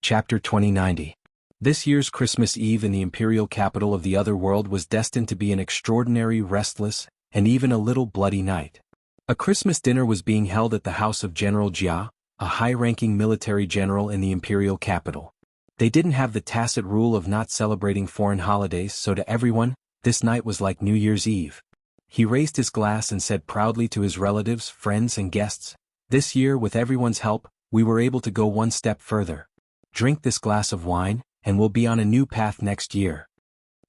Chapter 2090. This year's Christmas Eve in the imperial capital of the other world was destined to be an extraordinary, restless, and even a little bloody night. A Christmas dinner was being held at the house of General Jia, a high-ranking military general in the imperial capital. They didn't have the tacit rule of not celebrating foreign holidays, so to everyone, this night was like New Year's Eve. He raised his glass and said proudly to his relatives, friends and guests, "This year, with everyone's help, we were able to go one step further. Drink this glass of wine, and we'll be on a new path next year."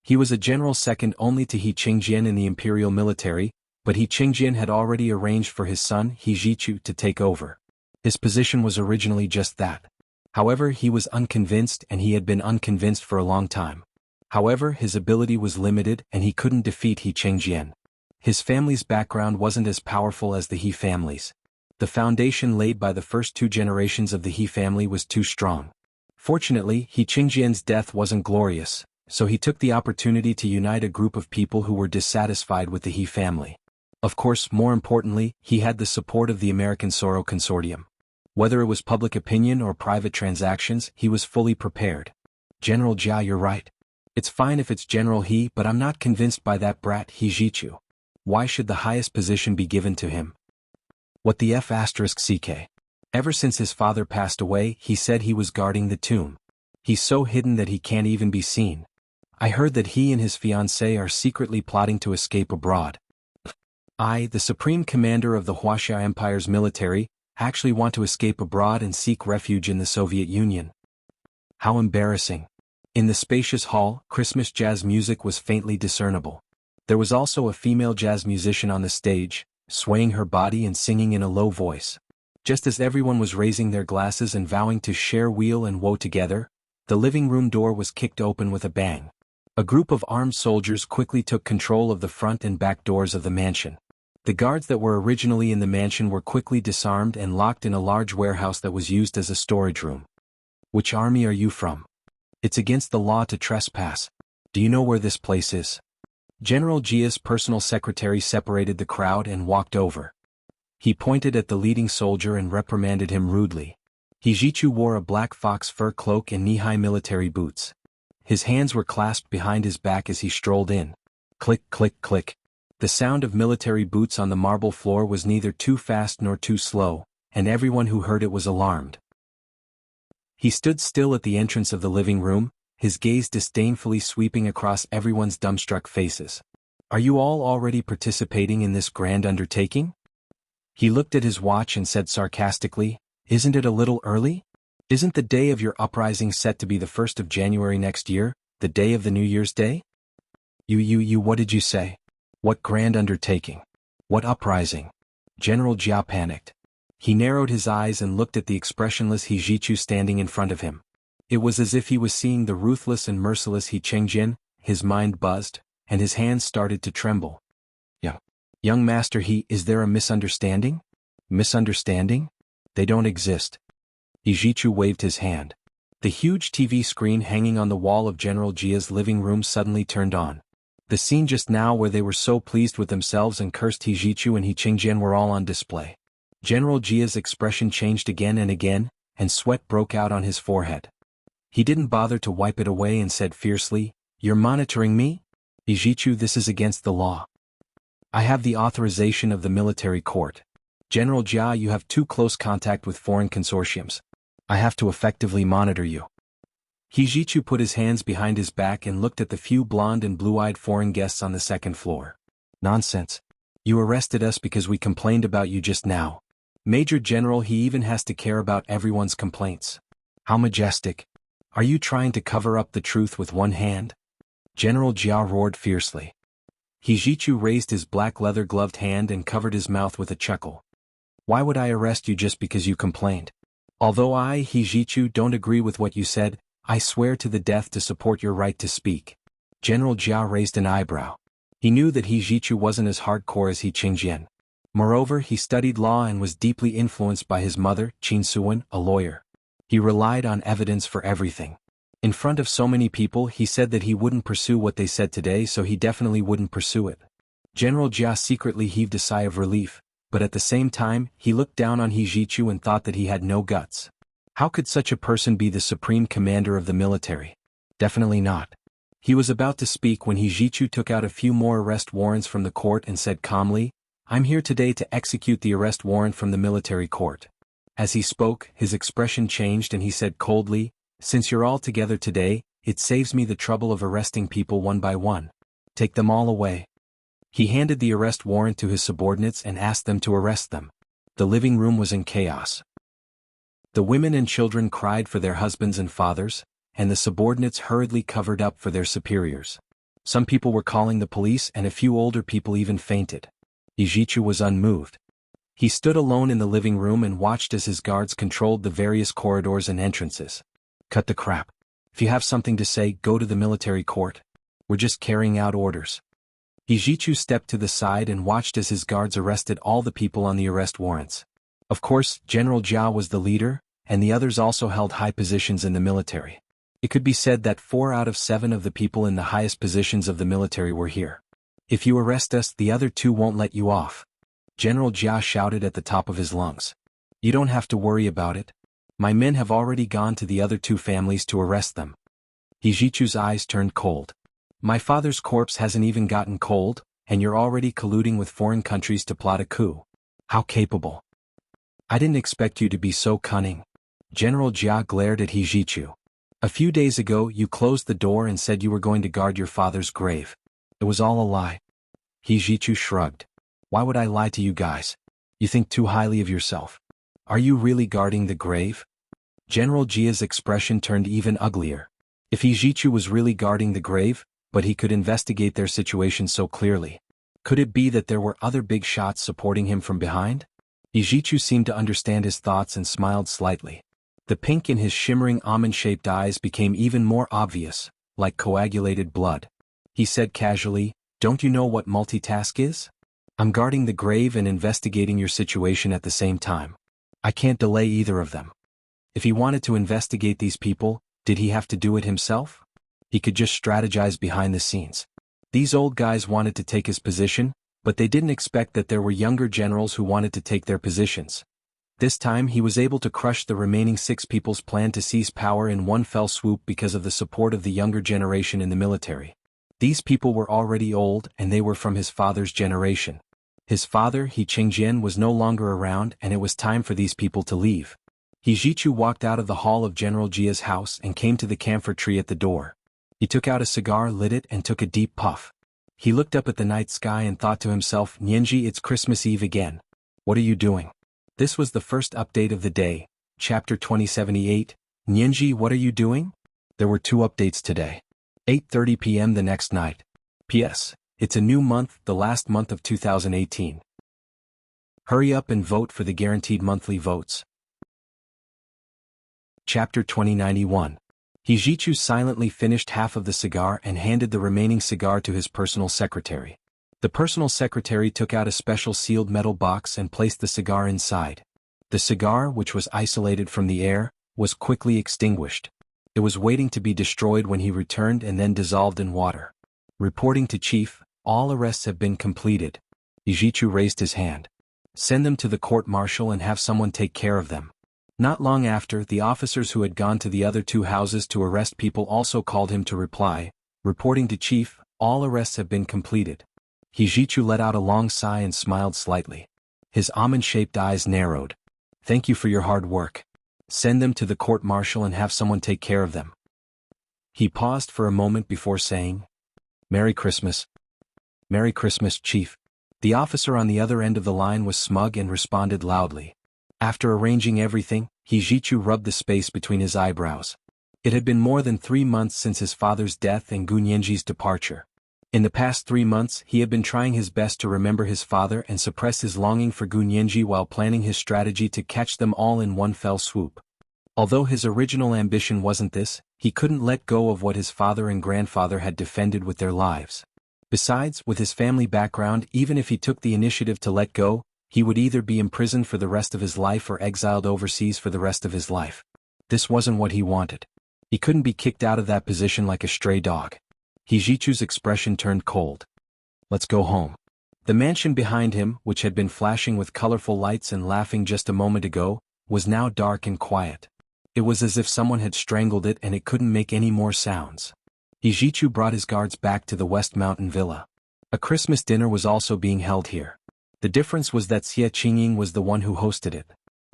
He was a general second only to He Qingjian in the imperial military, but He Qingjian had already arranged for his son He Zhichu to take over. His position was originally just that. However, he was unconvinced, and he had been unconvinced for a long time. However, his ability was limited and he couldn't defeat He Qingjian. His family's background wasn't as powerful as the He family's. The foundation laid by the first two generations of the He family was too strong. Fortunately, He Qingjian's death wasn't glorious, so he took the opportunity to unite a group of people who were dissatisfied with the He family. Of course, more importantly, he had the support of the American Sorrow Consortium. Whether it was public opinion or private transactions, he was fully prepared. "General Jia, you're right. It's fine if it's General He, but I'm not convinced by that brat He Zhichu. Why should the highest position be given to him? What the f***ck? Ever since his father passed away, he said he was guarding the tomb. He's so hidden that he can't even be seen. I heard that he and his fiancée are secretly plotting to escape abroad. I, the supreme commander of the Wuxia Empire's military, actually want to escape abroad and seek refuge in the Soviet Union." How embarrassing. In the spacious hall, Christmas jazz music was faintly discernible. There was also a female jazz musician on the stage, swaying her body and singing in a low voice. Just as everyone was raising their glasses and vowing to share weal and woe together, the living room door was kicked open with a bang. A group of armed soldiers quickly took control of the front and back doors of the mansion. The guards that were originally in the mansion were quickly disarmed and locked in a large warehouse that was used as a storage room. "Which army are you from? It's against the law to trespass. Do you know where this place is?" General Jia's personal secretary separated the crowd and walked over. He pointed at the leading soldier and reprimanded him rudely. He Zhichu wore a black fox fur cloak and knee-high military boots. His hands were clasped behind his back as he strolled in. Click, click, click. The sound of military boots on the marble floor was neither too fast nor too slow, and everyone who heard it was alarmed. He stood still at the entrance of the living room, his gaze disdainfully sweeping across everyone's dumbstruck faces. "Are you all already participating in this grand undertaking?" He looked at his watch and said sarcastically, "Isn't it a little early? Isn't the day of your uprising set to be the 1st of January next year, the day of the New Year's Day?" What did you say? What grand undertaking? What uprising?" General Jia panicked. He narrowed his eyes and looked at the expressionless He Zhichu standing in front of him. It was as if he was seeing the ruthless and merciless He Qingjian. His mind buzzed, and his hands started to tremble. "Young Master He, is there a misunderstanding?" "Misunderstanding? They don't exist." He Zhichu waved his hand. The huge TV screen hanging on the wall of General Jia's living room suddenly turned on. The scene just now where they were so pleased with themselves and cursed He Zhichu and He Qingjian were all on display. General Jia's expression changed again, and sweat broke out on his forehead. He didn't bother to wipe it away and said fiercely, "You're monitoring me? He Zhichu, this is against the law. I have the authorization of the military court. General Jia, you have too close contact with foreign consortiums. I have to effectively monitor you." He Zhichu put his hands behind his back and looked at the few blonde and blue-eyed foreign guests on the second floor. "Nonsense. You arrested us because we complained about you just now. Major General, he even has to care about everyone's complaints. How majestic. Are you trying to cover up the truth with one hand?" General Jia roared fiercely. He Zhichu raised his black leather-gloved hand and covered his mouth with a chuckle. "Why would I arrest you just because you complained? Although I, He Zhichu, don't agree with what you said, I swear to the death to support your right to speak." General Jia raised an eyebrow. He knew that He Zhichu wasn't as hardcore as He Qingjian. Moreover, he studied law and was deeply influenced by his mother, Qin Suwen, a lawyer. He relied on evidence for everything. In front of so many people, he said that he wouldn't pursue what they said today, so he definitely wouldn't pursue it. General Jia secretly heaved a sigh of relief, but at the same time, he looked down on He Zhichu and thought that he had no guts. How could such a person be the supreme commander of the military? Definitely not. He was about to speak when Hijichu took out a few more arrest warrants from the court and said calmly, "I'm here today to execute the arrest warrant from the military court." As he spoke, his expression changed and he said coldly, "Since you're all together today, it saves me the trouble of arresting people one by one. Take them all away." He handed the arrest warrant to his subordinates and asked them to arrest them. The living room was in chaos. The women and children cried for their husbands and fathers, and the subordinates hurriedly covered up for their superiors. Some people were calling the police and a few older people even fainted. Hijichu was unmoved. He stood alone in the living room and watched as his guards controlled the various corridors and entrances. Cut the crap. If you have something to say, go to the military court. We're just carrying out orders. Hijichu stepped to the side and watched as his guards arrested all the people on the arrest warrants. Of course, General Jia was the leader, and the others also held high positions in the military. It could be said that 4 out of 7 of the people in the highest positions of the military were here. "If you arrest us, the other 2 won't let you off," General Jia shouted at the top of his lungs. "You don't have to worry about it. My men have already gone to the other 2 families to arrest them." Hijichu's eyes turned cold. "My father's corpse hasn't even gotten cold, and you're already colluding with foreign countries to plot a coup. How capable. I didn't expect you to be so cunning." General Jia glared at Hijichu. "A few days ago you closed the door and said you were going to guard your father's grave. It was all a lie." Hijichu shrugged. "Why would I lie to you guys? You think too highly of yourself. Are you really guarding the grave?" General Jia's expression turned even uglier. If Hijichu was really guarding the grave, but he could investigate their situation so clearly. Could it be that there were other big shots supporting him from behind? Hijichu seemed to understand his thoughts and smiled slightly. The pink in his shimmering almond-shaped eyes became even more obvious, like coagulated blood. He said casually, "Don't you know what multitask is? I'm guarding the grave and investigating your situation at the same time. I can't delay either of them." If he wanted to investigate these people, did he have to do it himself? He could just strategize behind the scenes. These old guys wanted to take his position, but they didn't expect that there were younger generals who wanted to take their positions. This time he was able to crush the remaining 6 people's plan to seize power in one fell swoop because of the support of the younger generation in the military. These people were already old and they were from his father's generation. His father, He Chengjian, was no longer around and it was time for these people to leave. Hijichu walked out of the hall of General Jia's house and came to the camphor tree at the door. He took out a cigar, lit it, and took a deep puff. He looked up at the night sky and thought to himself, "Nianji, it's Christmas Eve again. What are you doing?" This was the first update of the day, Chapter 2078, Nianji, what are you doing? There were 2 updates today. 8:30 p.m. the next night. P.S. It's a new month, the last month of 2018. Hurry up and vote for the guaranteed monthly votes. Chapter 2091. Hijichu silently finished half of the cigar and handed the remaining cigar to his personal secretary. The personal secretary took out a special sealed metal box and placed the cigar inside. The cigar, which was isolated from the air, was quickly extinguished. It was waiting to be destroyed when he returned and then dissolved in water. Reporting to Chief, all arrests have been completed. Hijichu raised his hand. Send them to the court-martial and have someone take care of them. Not long after, the officers who had gone to the other 2 houses to arrest people also called him to reply. Reporting to Chief, all arrests have been completed. Hijichu let out a long sigh and smiled slightly. His almond-shaped eyes narrowed. Thank you for your hard work. Send them to the court-martial and have someone take care of them. He paused for a moment before saying, Merry Christmas. Merry Christmas, Chief. The officer on the other end of the line was smug and responded loudly. After arranging everything, Hijichu rubbed the space between his eyebrows. It had been more than 3 months since his father's death and Gu Nianji's departure. In the past 3 months, he had been trying his best to remember his father and suppress his longing for Gu Nianji while planning his strategy to catch them all in one fell swoop. Although his original ambition wasn't this, he couldn't let go of what his father and grandfather had defended with their lives. Besides, with his family background, even if he took the initiative to let go, he would either be imprisoned for the rest of his life or exiled overseas for the rest of his life. This wasn't what he wanted. He couldn't be kicked out of that position like a stray dog. Hijichu's expression turned cold. Let's go home. The mansion behind him, which had been flashing with colorful lights and laughing just a moment ago, was now dark and quiet. It was as if someone had strangled it and it couldn't make any more sounds. Hijichu brought his guards back to the West Mountain Villa. A Christmas dinner was also being held here. The difference was that Xie Qingying was the one who hosted it.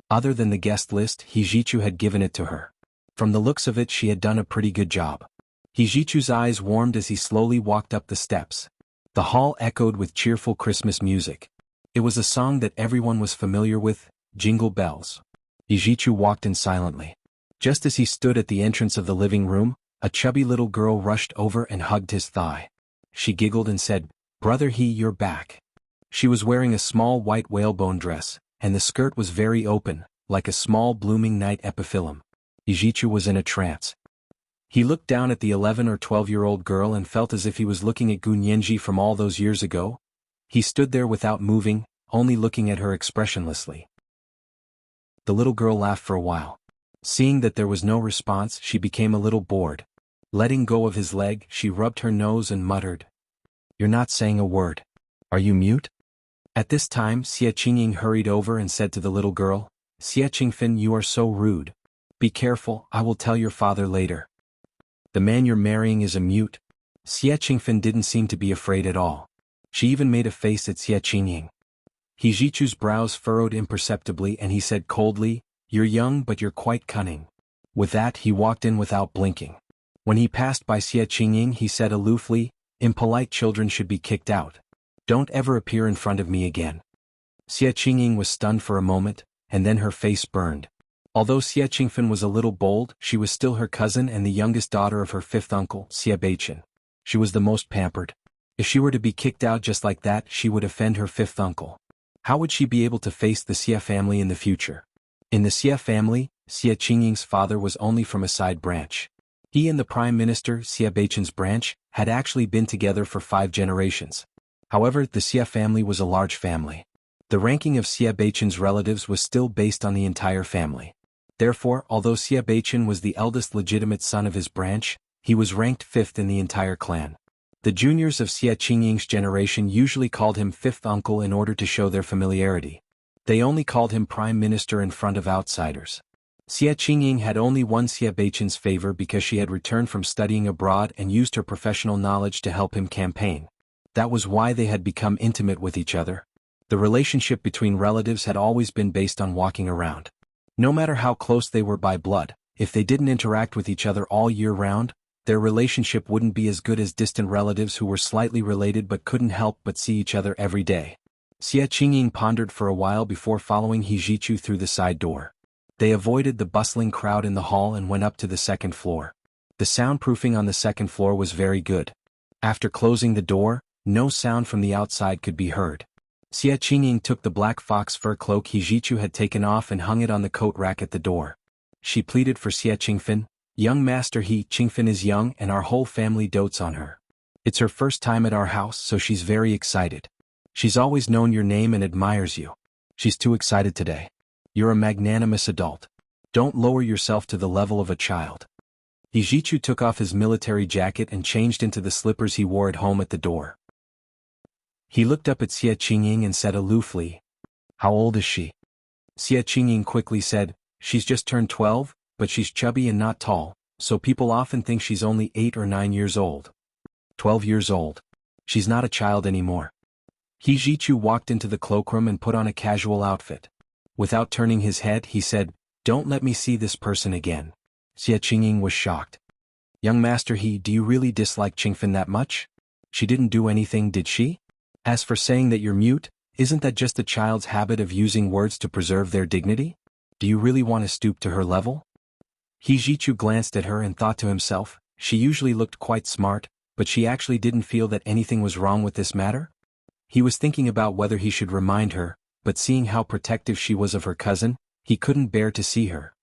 Other than the guest list, Hijichu had given it to her. From the looks of it, she had done a pretty good job. Hijichu's eyes warmed as he slowly walked up the steps. The hall echoed with cheerful Christmas music. It was a song that everyone was familiar with, Jingle Bells. Hijichu walked in silently. Just as he stood at the entrance of the living room, a chubby little girl rushed over and hugged his thigh. She giggled and said, "Brother He, you're back." She was wearing a small white whalebone dress, and the skirt was very open, like a small blooming night epiphyllum. Hijichu was in a trance. He looked down at the 11 or 12-year-old girl and felt as if he was looking at Gunyenji from all those years ago. He stood there without moving, only looking at her expressionlessly. The little girl laughed for a while. Seeing that there was no response, she became a little bored. Letting go of his leg, she rubbed her nose and muttered, "You're not saying a word. Are you mute?" At this time, Xie Qingying hurried over and said to the little girl, "Xie Qingfin, you are so rude. Be careful, I will tell your father later." "The man you're marrying is a mute." Xie Qingfin didn't seem to be afraid at all. She even made a face at Xie Qingying. Hijichu's brows furrowed imperceptibly and he said coldly, "You're young but you're quite cunning." With that he walked in without blinking. When he passed by Xie Qingying he said aloofly, "Impolite children should be kicked out. Don't ever appear in front of me again." Xie Qingying was stunned for a moment, and then her face burned. Although Xie Qingfen was a little bold, she was still her cousin and the youngest daughter of her fifth uncle, Xie Beichen. She was the most pampered. If she were to be kicked out just like that, she would offend her fifth uncle. How would she be able to face the Xie family in the future? In the Xie family, Xie Qingying's father was only from a side branch. He and the Prime Minister, Xie Beichen's branch, had actually been together for 5 generations. However, the Xie family was a large family. The ranking of Xie Beichen's relatives was still based on the entire family. Therefore, although Xie Beichen was the eldest legitimate son of his branch, he was ranked 5th in the entire clan. The juniors of Xie Qingying's generation usually called him fifth uncle in order to show their familiarity. They only called him prime minister in front of outsiders. Xie Qingying had only won Xie Beichen's favor because she had returned from studying abroad and used her professional knowledge to help him campaign. That was why they had become intimate with each other. The relationship between relatives had always been based on walking around. No matter how close they were by blood, if they didn't interact with each other all year round, their relationship wouldn't be as good as distant relatives who were slightly related but couldn't help but see each other every day. Xie Qingying pondered for a while before following Hijichu through the side door. They avoided the bustling crowd in the hall and went up to the second floor. The soundproofing on the second floor was very good. After closing the door, no sound from the outside could be heard. Xie Qingying took the black fox fur cloak Hijichu had taken off and hung it on the coat rack at the door. She pleaded for Xie Qingfen, "Young Master He Qingfen is young and our whole family dotes on her. It's her first time at our house so she's very excited. She's always known your name and admires you. She's too excited today. You're a magnanimous adult. Don't lower yourself to the level of a child." Hijichu took off his military jacket and changed into the slippers he wore at home at the door. He looked up at Xie Qingying and said aloofly, "How old is she?" Xie Qingying quickly said, "She's just turned 12, but she's chubby and not tall, so people often think she's only 8 or 9 years old." 12 years old. She's not a child anymore. Hijichu walked into the cloakroom and put on a casual outfit. Without turning his head, he said, "Don't let me see this person again." Xie Qingying was shocked. "Young Master He, do you really dislike Qingfen that much? She didn't do anything, did she? As for saying that you're mute, isn't that just a child's habit of using words to preserve their dignity? Do you really want to stoop to her level?" Hijichu glanced at her and thought to himself, she usually looked quite smart, but she actually didn't feel that anything was wrong with this matter? He was thinking about whether he should remind her, but seeing how protective she was of her cousin, he couldn't bear to see her.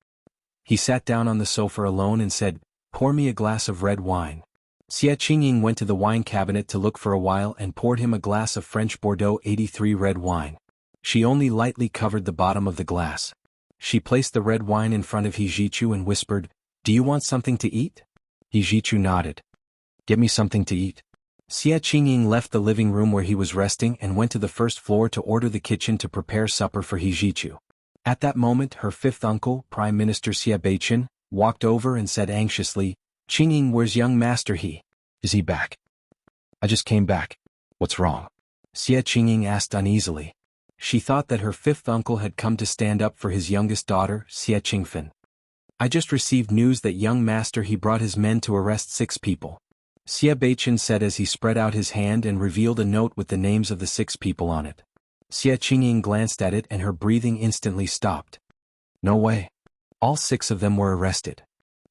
He sat down on the sofa alone and said, "Pour me a glass of red wine." Xie Qingying went to the wine cabinet to look for a while and poured him a glass of French Bordeaux 83 red wine. She only lightly covered the bottom of the glass. She placed the red wine in front of Hijichu and whispered, "Do you want something to eat?" Hijichu nodded. "Get me something to eat." Xie Qingying left the living room where he was resting and went to the first floor to order the kitchen to prepare supper for Hijichu. At that moment her fifth uncle, Prime Minister Xia Beichen, walked over and said anxiously, "Qingying, where's young master he? Is he back?" "I just came back. What's wrong?" Xia Qingying asked uneasily. She thought that her fifth uncle had come to stand up for his youngest daughter, Xia Qingfen. "I just received news that young master he brought his men to arrest 6 people. Xia Beichen said as he spread out his hand and revealed a note with the names of the 6 people on it. Xia Qingying glanced at it and her breathing instantly stopped. "No way. All 6 of them were arrested."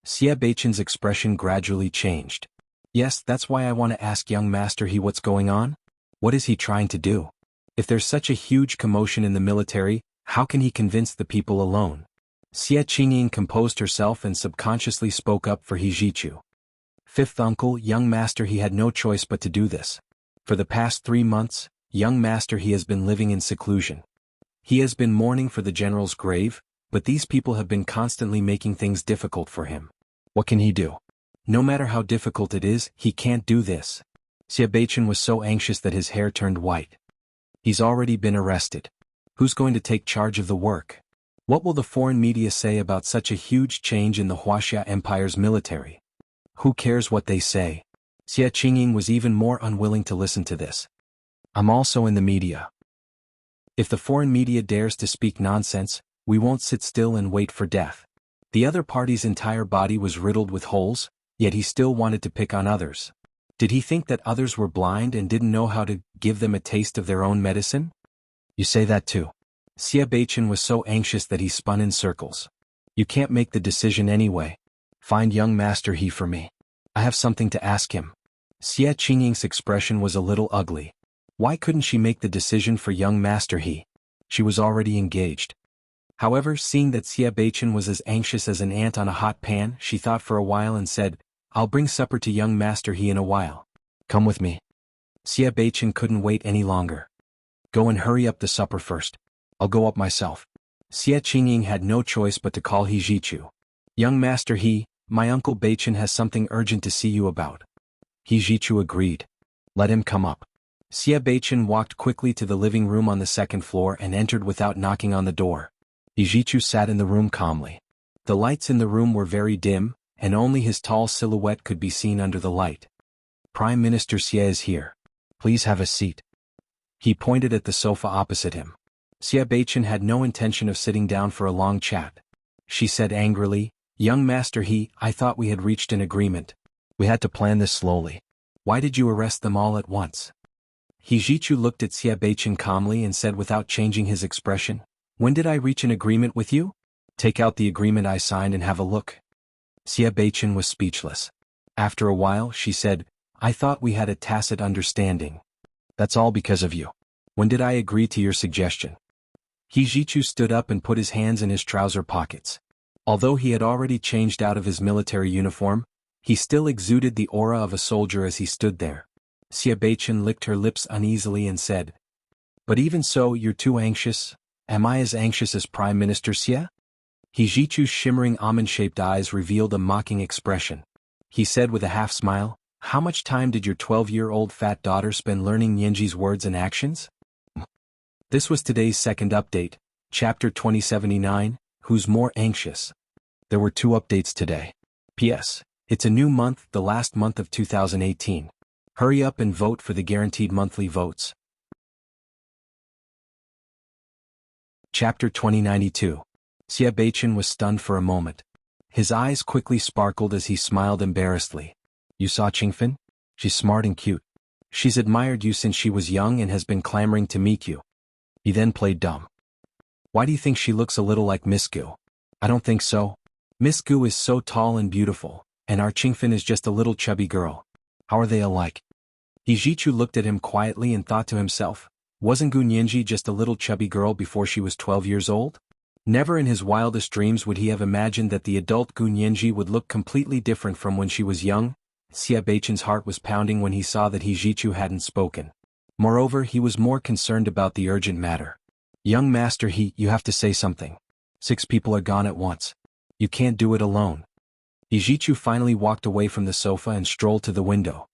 Xia Beichen's expression gradually changed. "Yes, that's why I want to ask young master he what's going on? What is he trying to do? If there's such a huge commotion in the military, how can he convince the people alone?" Xia Qingying composed herself and subconsciously spoke up for He Zhichu. "Fifth uncle, young master he had no choice but to do this. For the past 3 months, young master he has been living in seclusion. He has been mourning for the general's grave, but these people have been constantly making things difficult for him. What can he do? No matter how difficult it is, he can't do this." Xia Beichen was so anxious that his hair turned white. "He's already been arrested. Who's going to take charge of the work? What will the foreign media say about such a huge change in the Wuxia Empire's military? Who cares what they say?" Xia Qingying was even more unwilling to listen to this. "I'm also in the media. If the foreign media dares to speak nonsense, we won't sit still and wait for death." The other party's entire body was riddled with holes, yet he still wanted to pick on others. Did he think that others were blind and didn't know how to give them a taste of their own medicine? "You say that too." Xia Beichen was so anxious that he spun in circles. "You can't make the decision anyway. Find young master he for me. I have something to ask him." Xia Qingying's expression was a little ugly. Why couldn't she make the decision for young master he? She was already engaged. However, seeing that Xia Beichen was as anxious as an ant on a hot pan, she thought for a while and said, "I'll bring supper to young master he in a while. Come with me." Xia Beichen couldn't wait any longer. "Go and hurry up the supper first. I'll go up myself." Xia Qingying had no choice but to call He Zhichu. "Young master he, my uncle Beichen has something urgent to see you about." He Zhichu agreed. "Let him come up." Xia Beichen walked quickly to the living room on the 2nd floor and entered without knocking on the door. He Zhichu sat in the room calmly. The lights in the room were very dim, and only his tall silhouette could be seen under the light. "Prime Minister Xie is here. Please have a seat." He pointed at the sofa opposite him. Xia Beichen had no intention of sitting down for a long chat. She said angrily, "Young master he, I thought we had reached an agreement. We had to plan this slowly. Why did you arrest them all at once?" He Zhichu looked at Xia Beichen calmly and said without changing his expression, "When did I reach an agreement with you? Take out the agreement I signed and have a look." Xia Beichen was speechless. After a while, she said, "I thought we had a tacit understanding. That's all because of you. When did I agree to your suggestion?" He Zhichu stood up and put his hands in his trouser pockets. Although he had already changed out of his military uniform, he still exuded the aura of a soldier as he stood there. Xia Beichen licked her lips uneasily and said, "But even so, you're too anxious. Am I as anxious as Prime Minister Xia?" He Zhichu's shimmering almond-shaped eyes revealed a mocking expression. He said with a half-smile, "How much time did your 12-year-old fat daughter spend learning Nianji's words and actions?" This was today's second update, Chapter 2079, Who's More Anxious? There were 2 updates today. P.S. It's a new month, the last month of 2018. Hurry up and vote for the guaranteed monthly votes. Chapter 2092. Xia Beichen was stunned for a moment. His eyes quickly sparkled as he smiled embarrassedly. "You saw Qingfen? She's smart and cute. She's admired you since she was young and has been clamoring to meet you." He then played dumb. "Why do you think she looks a little like Miss Gu?" "I don't think so. Miss Gu is so tall and beautiful, and our Qingfen is just a little chubby girl. How are they alike?" He Zhichu looked at him quietly and thought to himself, wasn't Gu Nianji just a little chubby girl before she was 12 years old? Never in his wildest dreams would he have imagined that the adult Gu Nianji would look completely different from when she was young. Xia Beichen's heart was pounding when he saw that He Zhichu hadn't spoken. Moreover, he was more concerned about the urgent matter. "Young master he, you have to say something. 6 people are gone at once. You can't do it alone." He Zhichu finally walked away from the sofa and strolled to the window.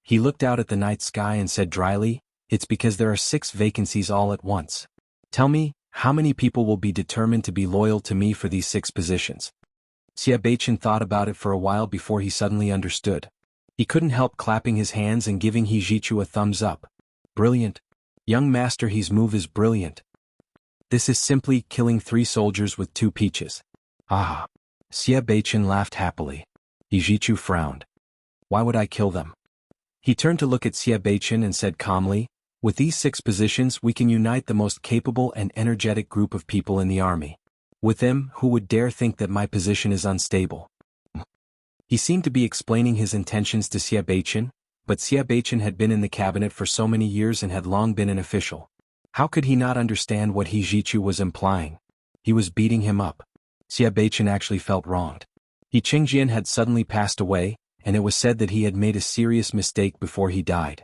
He looked out at the night sky and said dryly, "It's because there are 6 vacancies all at once. Tell me, How many people will be determined to be loyal to me for these 6 positions? Xie Beichen thought about it for a while before he suddenly understood. He couldn't help clapping his hands and giving He Jichu a thumbs up. Brilliant. Young Master He's move is brilliant. This is simply killing 3 soldiers with 2 peaches. Ah. Xie Beichen laughed happily. He Jichu frowned. Why would I kill them? He turned to look at Xie Beichen and said calmly, with these 6 positions we can unite the most capable and energetic group of people in the army. With them, who would dare think that my position is unstable? He seemed to be explaining his intentions to Xie Beichen, but Xie Beichen had been in the cabinet for so many years and had long been an official. How could he not understand what He Jichu was implying? He was beating him up. Xie Beichen actually felt wronged. He Qingjian had suddenly passed away, and it was said that he had made a serious mistake before he died.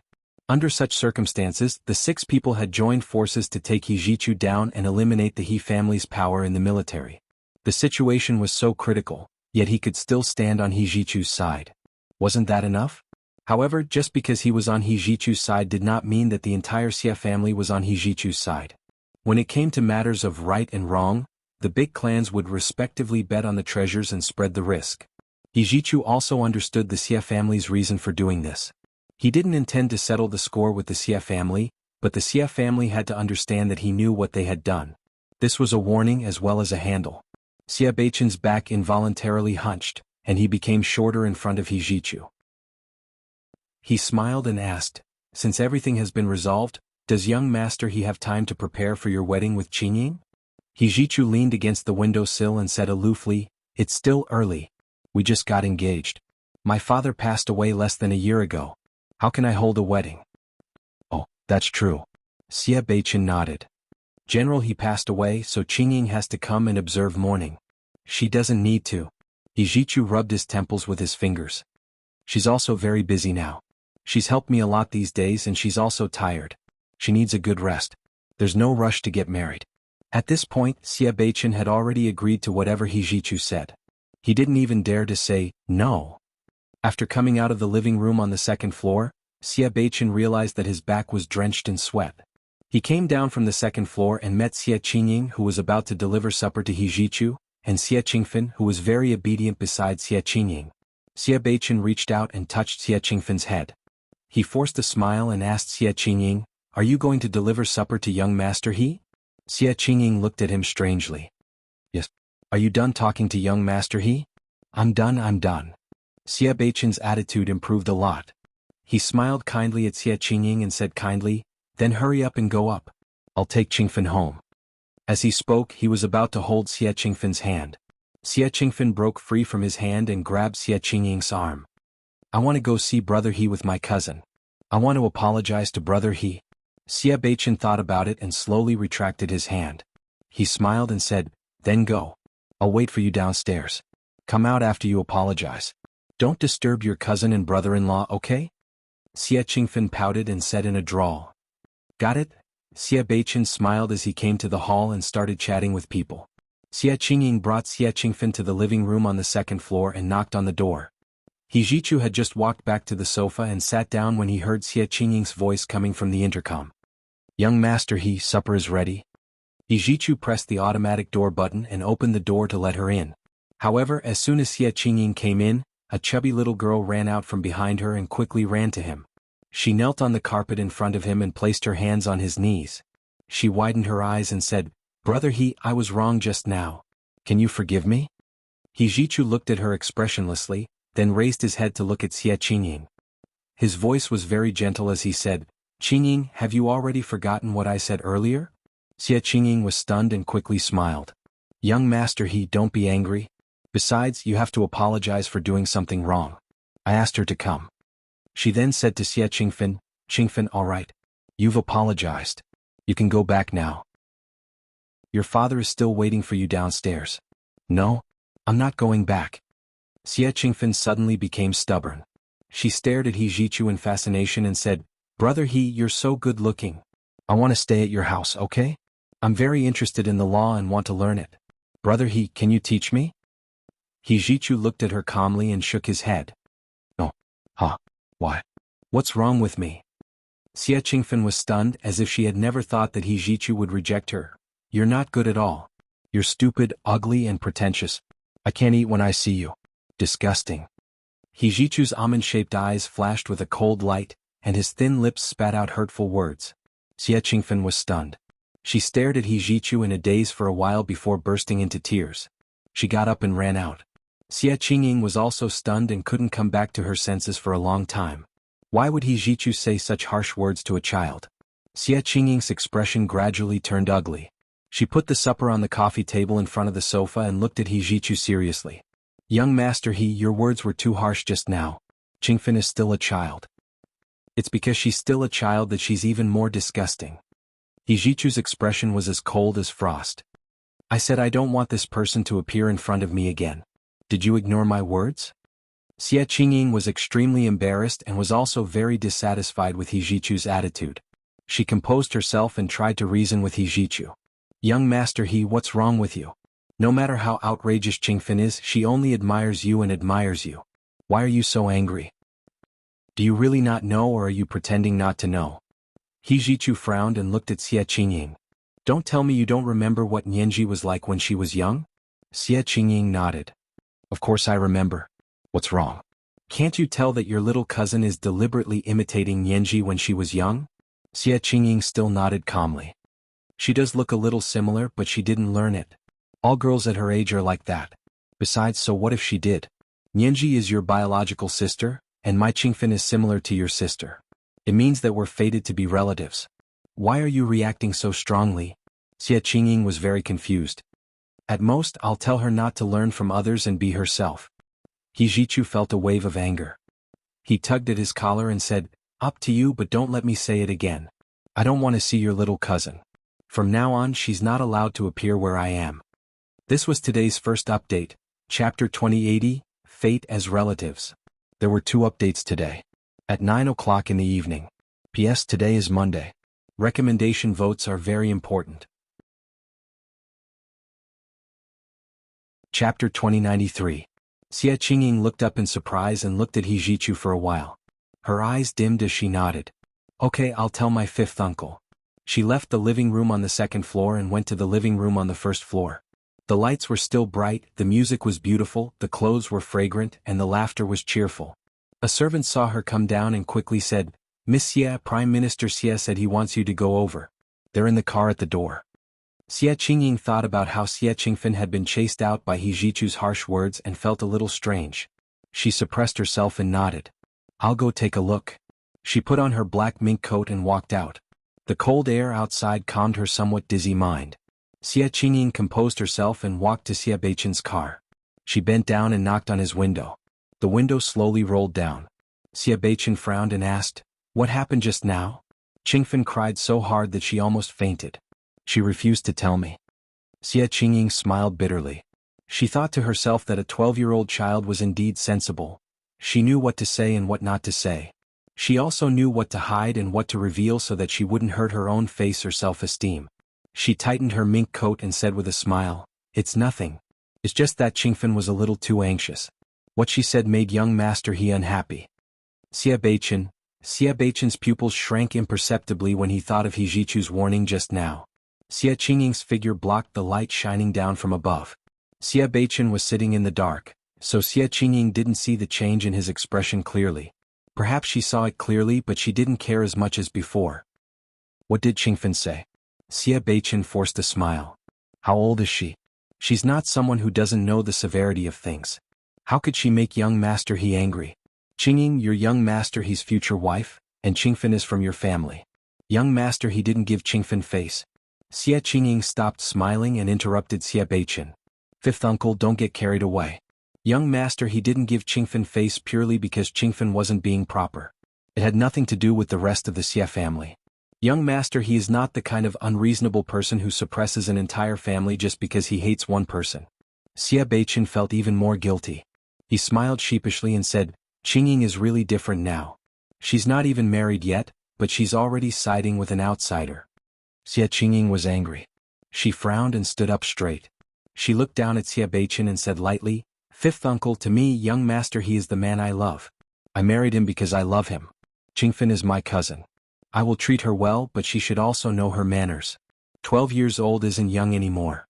Under such circumstances, the 6 people had joined forces to take He Jichu down and eliminate the He family's power in the military. The situation was so critical, yet he could still stand on He Jichu's side. Wasn't that enough? However, just because he was on He Jichu's side did not mean that the entire Xie family was on He Jichu's side. When it came to matters of right and wrong, the big clans would respectively bet on the treasures and spread the risk. He Jichu also understood the Xie family's reason for doing this. He didn't intend to settle the score with the Xie family, but the Xie family had to understand that he knew what they had done. This was a warning as well as a handle. Xie Beichen's back involuntarily hunched, and he became shorter in front of He Jichu. He smiled and asked, since everything has been resolved, does young master he have time to prepare for your wedding with Qingying? He Jichu leaned against the windowsill and said aloofly, it's still early. We just got engaged. My father passed away less than a year ago. How can I hold a wedding? Oh, that's true. Xie Beichen nodded. General, he passed away, so Qingying has to come and observe mourning. She doesn't need to. He Jichu rubbed his temples with his fingers. She's also very busy now. She's helped me a lot these days and she's also tired. She needs a good rest. There's no rush to get married. At this point, Xie Beichen had already agreed to whatever He Jichu said. He didn't even dare to say, no. After coming out of the living room on the 2nd floor, Xie Beichen realized that his back was drenched in sweat. He came down from the 2nd floor and met Xie Qingying, who was about to deliver supper to He Jichu, and Xie Qingfen, who was very obedient beside Xie Qingying. Xie Beichen reached out and touched Xie Qingfen's head. He forced a smile and asked Xie Qingying, are you going to deliver supper to young master He? Xie Qingying looked at him strangely. Yes. Are you done talking to young master He? I'm done. Xie Beichen's attitude improved a lot. He smiled kindly at Xie Qingying and said kindly, then hurry up and go up. I'll take Qingfen home. As he spoke, he was about to hold Xie Qingfen's hand. Xie Qingfen broke free from his hand and grabbed Xie Qingying's arm. I want to go see Brother He with my cousin. I want to apologize to Brother He. Xie Beichen thought about it and slowly retracted his hand. He smiled and said, then go. I'll wait for you downstairs. Come out after you apologize. Don't disturb your cousin and brother-in-law, okay? Xie Qingfen pouted and said in a drawl. Got it? Xie Beichen smiled as he came to the hall and started chatting with people. Xie Qingying brought Xie Qingfen to the living room on the 2nd floor and knocked on the door. He Jichu had just walked back to the sofa and sat down when he heard Xie Qingying's voice coming from the intercom. Young master He, supper is ready. He Jichu pressed the automatic door button and opened the door to let her in. However, as soon as Xie Qingying came in, a chubby little girl ran out from behind her and quickly ran to him. She knelt on the carpet in front of him and placed her hands on his knees. She widened her eyes and said, Brother He, I was wrong just now. Can you forgive me? He Jichu looked at her expressionlessly, then raised his head to look at Xie Qingying. His voice was very gentle as he said, Qingying, have you already forgotten what I said earlier? Xie Qingying was stunned and quickly smiled. Young master He, don't be angry. Besides, you have to apologize for doing something wrong. I asked her to come. She then said to Xie Qingfen, Qingfen, all right. You've apologized. You can go back now. Your father is still waiting for you downstairs. No, I'm not going back. Xie Qingfen suddenly became stubborn. She stared at He Jichu in fascination and said, Brother He, you're so good looking. I want to stay at your house, okay? I'm very interested in the law and want to learn it. Brother He, can you teach me? He Jichu looked at her calmly and shook his head. Oh. Huh. Why? What's wrong with me? Xie Qingfen was stunned as if she had never thought that He Jichu would reject her. You're not good at all. You're stupid, ugly, and pretentious. I can't eat when I see you. Disgusting. Hijichu's almond-shaped eyes flashed with a cold light, and his thin lips spat out hurtful words. Xie Qingfen was stunned. She stared at Hijichu in a daze for a while before bursting into tears. She got up and ran out. Xie Qingying was also stunned and couldn't come back to her senses for a long time. Why would Hijichu say such harsh words to a child? Xie Qingying's expression gradually turned ugly. She put the supper on the coffee table in front of the sofa and looked at Hijichu seriously. Young Master your words were too harsh just now. Qingfen is still a child. It's because she's still a child that she's even more disgusting. Hijichu's expression was as cold as frost. I said I don't want this person to appear in front of me again. Did you ignore my words? Xie Qingying was extremely embarrassed and was also very dissatisfied with Hijichu's attitude. She composed herself and tried to reason with Hijichu. Young Master what's wrong with you? No matter how outrageous Qingfen is, she only admires you and admires you. Why are you so angry? Do you really not know, or are you pretending not to know? Hijichu frowned and looked at Xie Qingying. Don't tell me you don't remember what Nianji was like when she was young? Xie Qingying nodded. Of course I remember. What's wrong? Can't you tell that your little cousin is deliberately imitating Nianji when she was young? Xie Qingying still nodded calmly. She does look a little similar, but she didn't learn it. All girls at her age are like that. Besides, so what if she did? Nianji is your biological sister, and my Qingfen is similar to your sister. It means that we're fated to be relatives. Why are you reacting so strongly? Xie Qingying was very confused. At most, I'll tell her not to learn from others and be herself. Hijichu felt a wave of anger. He tugged at his collar and said, Up to you, but don't let me say it again. I don't want to see your little cousin. From now on, she's not allowed to appear where I am. This was today's first update, Chapter 2080, Fate as Relatives. There were 2 updates today. At 9 o'clock in the evening. P.S. Today is Monday. Recommendation votes are very important. Chapter 2093. Xie Qingying looked up in surprise and looked at Hijichu for a while. Her eyes dimmed as she nodded. Okay, I'll tell my 5th uncle. She left the living room on the 2nd floor and went to the living room on the 1st floor. The lights were still bright, the music was beautiful, the clothes were fragrant, and the laughter was cheerful. A servant saw her come down and quickly said, Miss Xie, Prime Minister Xie said he wants you to go over. They're in the car at the door. Xie Qingying thought about how Xie Qingfen had been chased out by Hijichu's harsh words and felt a little strange. She suppressed herself and nodded. I'll go take a look. She put on her black mink coat and walked out. The cold air outside calmed her somewhat dizzy mind. Xie Qingying composed herself and walked to Xie Beichen's car. She bent down and knocked on his window. The window slowly rolled down. Xie Beichen frowned and asked, What happened just now? Qingfen cried so hard that she almost fainted. She refused to tell me. Xie Qingying smiled bitterly. She thought to herself that a 12-year-old child was indeed sensible. She knew what to say and what not to say. She also knew what to hide and what to reveal so that she wouldn't hurt her own face or self-esteem. She tightened her mink coat and said with a smile, It's nothing. It's just that Qingfen was a little too anxious. What she said made young Master He unhappy. Xie Beichen's pupils shrank imperceptibly when he thought of Hijichu's warning just now. Xie Qingying's figure blocked the light shining down from above. Xie Beichen was sitting in the dark, so Xie Qingying didn't see the change in his expression clearly. Perhaps she saw it clearly, but she didn't care as much as before. What did Qingfen say? Xie Beichen forced a smile. How old is she? She's not someone who doesn't know the severity of things. How could she make young Master He angry? Qingying, you're young Master He's future wife, and Qingfen is from your family. Young Master He didn't give Qingfen face. Xie Qingying stopped smiling and interrupted Xie Beichen. 5th uncle, don't get carried away. Young Master He didn't give Qingfen face purely because Qingfen wasn't being proper. It had nothing to do with the rest of the Xie family. Young Master He is not the kind of unreasonable person who suppresses an entire family just because he hates one person. Xie Beichen felt even more guilty. He smiled sheepishly and said, Qingying is really different now. She's not even married yet, but she's already siding with an outsider. Xie Qingying was angry. She frowned and stood up straight. She looked down at Xie Beichen and said lightly, 5th uncle, to me, young Master He is the man I love. I married him because I love him. Qingfen is my cousin. I will treat her well, but she should also know her manners. 12 years old isn't young anymore.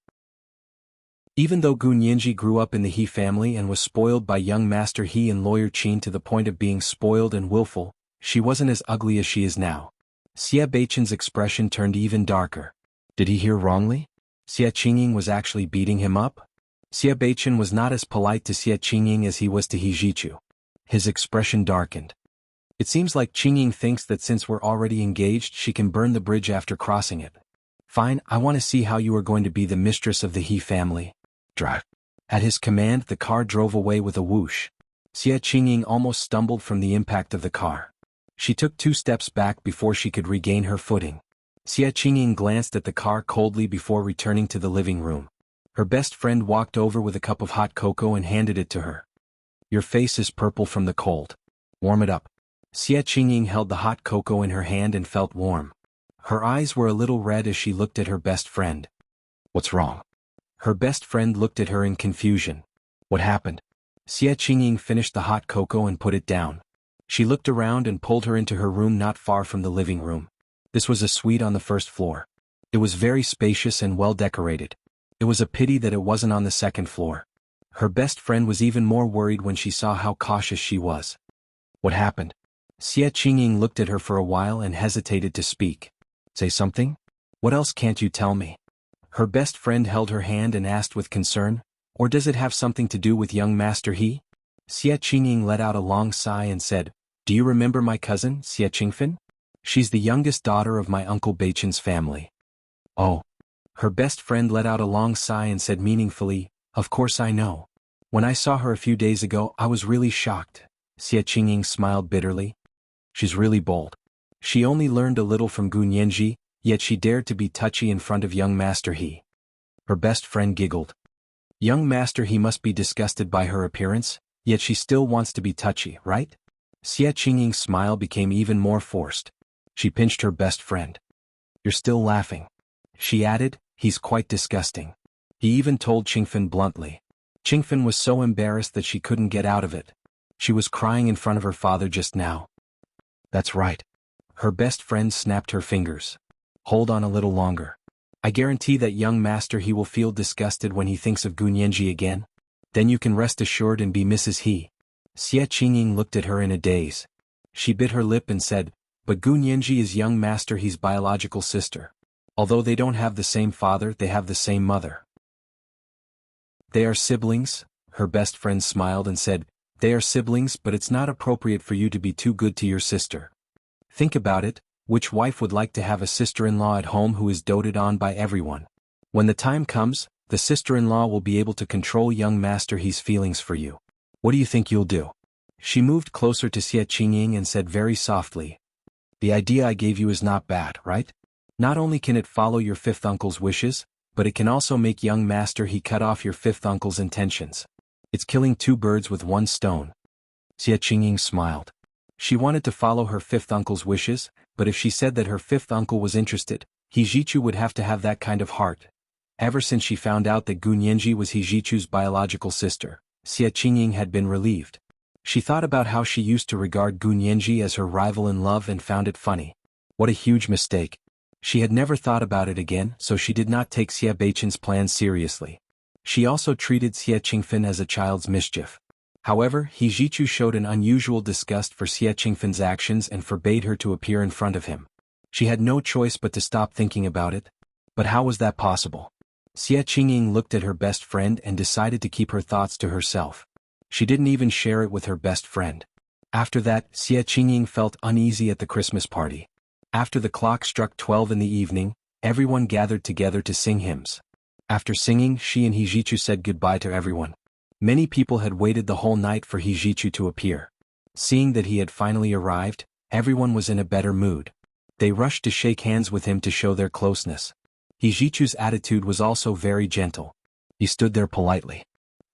Even though Gu Nianji grew up in the He family and was spoiled by young Master He and Lawyer Qin to the point of being spoiled and willful, she wasn't as ugly as she is now. Xia Beichen's expression turned even darker. Did he hear wrongly? Xia Qingying was actually beating him up? Xia Beichen was not as polite to Xia Qingying as he was to He Zhichu. His expression darkened. It seems like Qingying thinks that since we're already engaged she can burn the bridge after crossing it. Fine, I want to see how you are going to be the mistress of the He family. Drive. At his command the car drove away with a whoosh. Xia Qingying almost stumbled from the impact of the car. She took 2 steps back before she could regain her footing. Xia Qingying glanced at the car coldly before returning to the living room. Her best friend walked over with a cup of hot cocoa and handed it to her. Your face is purple from the cold. Warm it up. Xia Qingying held the hot cocoa in her hand and felt warm. Her eyes were a little red as she looked at her best friend. What's wrong? Her best friend looked at her in confusion. What happened? Xia Qingying finished the hot cocoa and put it down. She looked around and pulled her into her room not far from the living room. This was a suite on the first floor. It was very spacious and well decorated. It was a pity that it wasn't on the second floor. Her best friend was even more worried when she saw how cautious she was. What happened? Xia Qingying looked at her for a while and hesitated to speak. Say something? What else can't you tell me? Her best friend held her hand and asked with concern, or does it have something to do with young Master He? Xia Qingying let out a long sigh and said, Do you remember my cousin, Xia Qingfen? She's the youngest daughter of my uncle Beichen's family. Oh. Her best friend let out a long sigh and said meaningfully, Of course I know. When I saw her a few days ago I was really shocked. Xia Qingying smiled bitterly. She's really bold. She only learned a little from Gu Nianji, yet she dared to be touchy in front of young Master He. Her best friend giggled. Young Master He must be disgusted by her appearance, yet she still wants to be touchy, right? Xia Qingying's smile became even more forced. She pinched her best friend. You're still laughing. She added, He's quite disgusting. He even told Qingfen bluntly. Qingfen was so embarrassed that she couldn't get out of it. She was crying in front of her father just now. That's right. Her best friend snapped her fingers. Hold on a little longer. I guarantee that young Master He will feel disgusted when he thinks of Gu Nianji again. Then you can rest assured and be Mrs. He. Xia Qingying looked at her in a daze. She bit her lip and said, But Gu Nianji is young Master He's biological sister. Although they don't have the same father, they have the same mother. They are siblings, her best friend smiled and said, They are siblings, but it's not appropriate for you to be too good to your sister. Think about it, which wife would like to have a sister-in-law at home who is doted on by everyone? When the time comes, the sister-in-law will be able to control young Master He's feelings for you. What do you think you'll do? She moved closer to Xia Qingying and said very softly, The idea I gave you is not bad, right? Not only can it follow your fifth uncle's wishes, but it can also make young Master He cut off your fifth uncle's intentions. It's killing 2 birds with 1 stone. Xia Qingying smiled. She wanted to follow her fifth uncle's wishes, but if she said that her fifth uncle was interested, He Zhichu would have to have that kind of heart. Ever since she found out that Gu Nianji was He Zhichu's biological sister, Xia Qingying had been relieved. She thought about how she used to regard Gu Nianji as her rival in love and found it funny. What a huge mistake. She had never thought about it again, so she did not take Xia Beichen's plan seriously. She also treated Xia Qingfen as a child's mischief. However, He Zhichu showed an unusual disgust for Xia Qingfen's actions and forbade her to appear in front of him. She had no choice but to stop thinking about it. But how was that possible? Xia Qingying looked at her best friend and decided to keep her thoughts to herself. She didn't even share it with her best friend. After that, Xia Qingying felt uneasy at the Christmas party. After the clock struck 12 in the evening, everyone gathered together to sing hymns. After singing, she and He Zhichu said goodbye to everyone. Many people had waited the whole night for He Zhichu to appear. Seeing that he had finally arrived, everyone was in a better mood. They rushed to shake hands with him to show their closeness. He Zhichu's attitude was also very gentle. He stood there politely.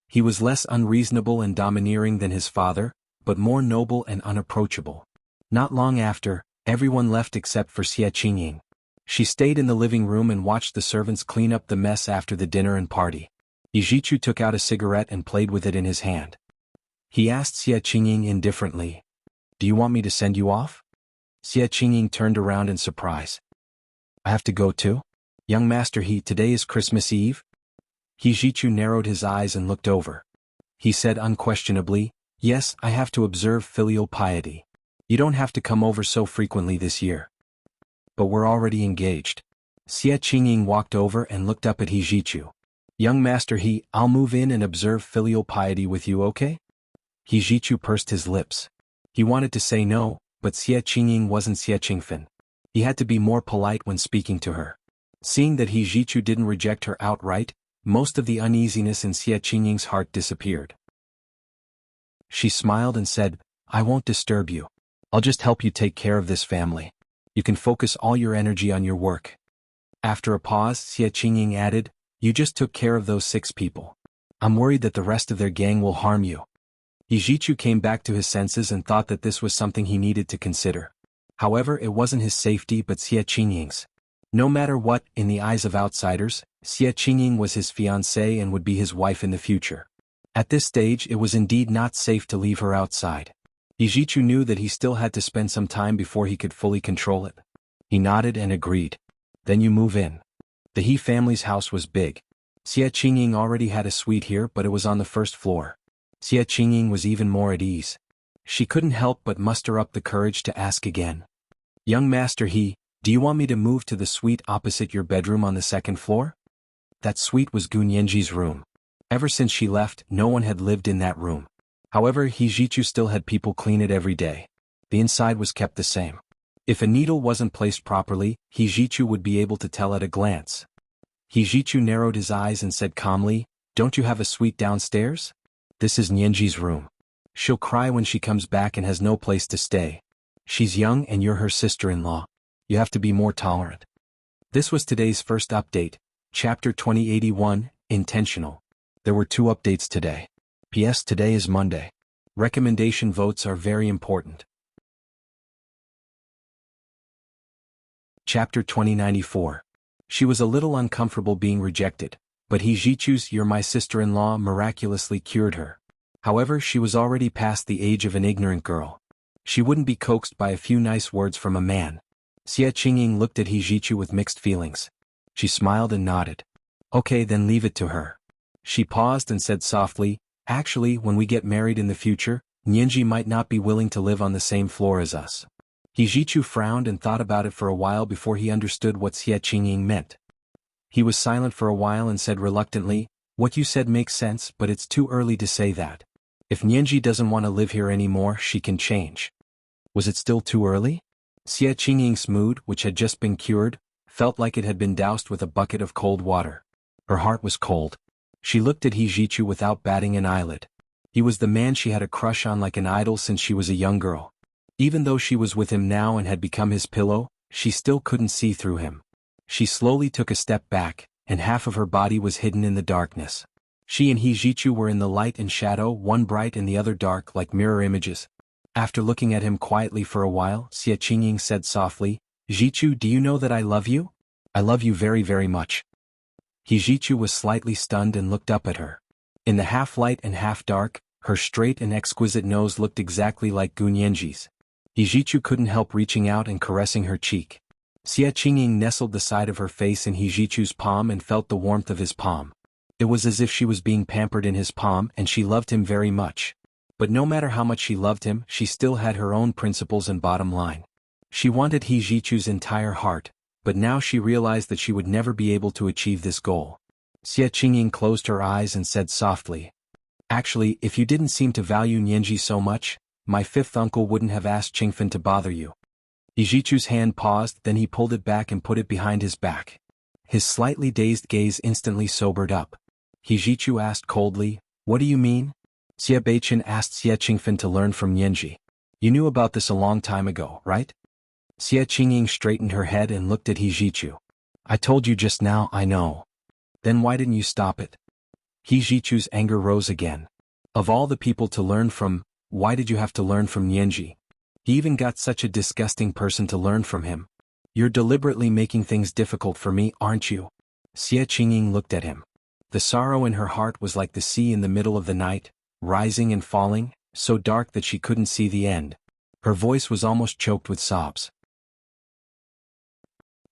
He was less unreasonable and domineering than his father, but more noble and unapproachable. Not long after, everyone left except for Xia Qingying. She stayed in the living room and watched the servants clean up the mess after the dinner and party. He Zhichu took out a cigarette and played with it in his hand. He asked Xia Qingying indifferently, Do you want me to send you off? Xia Qingying turned around in surprise. I have to go too? Young Master today is Christmas Eve? Hijichu narrowed his eyes and looked over. He said unquestionably, yes, I have to observe filial piety. You don't have to come over so frequently this year. But we're already engaged. Xie Qingying walked over and looked up at Hijichu. Young Master I'll move in and observe filial piety with you, okay? Hijichu pursed his lips. He wanted to say no, but Xie Qingying wasn't Xie Qingfen. He had to be more polite when speaking to her. Seeing that Hijichu didn't reject her outright, most of the uneasiness in Xie Qingying's heart disappeared. She smiled and said, I won't disturb you. I'll just help you take care of this family. You can focus all your energy on your work. After a pause, Xie Qingying added, you just took care of those 6 people. I'm worried that the rest of their gang will harm you. Hijichu came back to his senses and thought that this was something he needed to consider. However, it wasn't his safety but Xie Qingying's. No matter what, in the eyes of outsiders, Xie Qingying was his fiancée and would be his wife in the future. At this stage it was indeed not safe to leave her outside. Hijichu knew that he still had to spend some time before he could fully control it. He nodded and agreed. Then you move in. The He family's house was big. Xie Qingying already had a suite here but it was on the first floor. Xie Qingying was even more at ease. She couldn't help but muster up the courage to ask again. Young Master do you want me to move to the suite opposite your bedroom on the 2nd floor? That suite was Gun Yanji's room. Ever since she left, no one had lived in that room. However, Hijichu still had people clean it every day. The inside was kept the same. If a needle wasn't placed properly, Hijichu would be able to tell at a glance. Hijichu narrowed his eyes and said calmly, don't you have a suite downstairs? This is Nianji's room. She'll cry when she comes back and has no place to stay. She's young and you're her sister-in-law. You have to be more tolerant. This was today's first update, Chapter 2081, Intentional. There were 2 updates today. P.S. Today is Monday. Recommendation votes are very important. Chapter 2094. She was a little uncomfortable being rejected, but Hijichu's "You're my sister-in-law" miraculously cured her. However, she was already past the age of an ignorant girl. She wouldn't be coaxed by a few nice words from a man. Xie Qingying looked at Hijichu with mixed feelings. She smiled and nodded. Okay, then leave it to her. She paused and said softly, actually, when we get married in the future, Nianji might not be willing to live on the same floor as us. Hijichu frowned and thought about it for a while before he understood what Xie Qingying meant. He was silent for a while and said reluctantly, what you said makes sense, but it's too early to say that. If Nianji doesn't want to live here anymore, she can change. Was it still too early? Xie Qingying's mood, which had just been cured, felt like it had been doused with a bucket of cold water. Her heart was cold. She looked at Hijichu without batting an eyelid. He was the man she had a crush on like an idol since she was a young girl. Even though she was with him now and had become his pillow, she still couldn't see through him. She slowly took a step back, and half of her body was hidden in the darkness. She and Hijichu were in the light and shadow, one bright and the other dark like mirror images. After looking at him quietly for a while, Xie Qingying said softly, Hijichu, do you know that I love you? I love you very, very much. Hijichu was slightly stunned and looked up at her. In the half-light and half-dark, her straight and exquisite nose looked exactly like Gun Yanji's. Hijichu couldn't help reaching out and caressing her cheek. Xie Qingying nestled the side of her face in Hijichu's palm and felt the warmth of his palm. It was as if she was being pampered in his palm and she loved him very much. But no matter how much she loved him, she still had her own principles and bottom line. She wanted Hijichu's entire heart, but now she realized that she would never be able to achieve this goal. Xie Qingying closed her eyes and said softly, actually, if you didn't seem to value Nianji so much, my 5th uncle wouldn't have asked Qingfen to bother you. Hijichu's hand paused, then he pulled it back and put it behind his back. His slightly dazed gaze instantly sobered up. Hijichu asked coldly, what do you mean? Xie Beichen asked Xie Qingfen to learn from Nianji. You knew about this a long time ago, right? Xie Qingying straightened her head and looked at Hijichu. I told you just now, I know. Then why didn't you stop it? Hijichu's anger rose again. Of all the people to learn from, why did you have to learn from Nianji? He even got such a disgusting person to learn from him. You're deliberately making things difficult for me, aren't you? Xie Qingying looked at him. The sorrow in her heart was like the sea in the middle of the night, rising and falling, so dark that she couldn't see the end. Her voice was almost choked with sobs.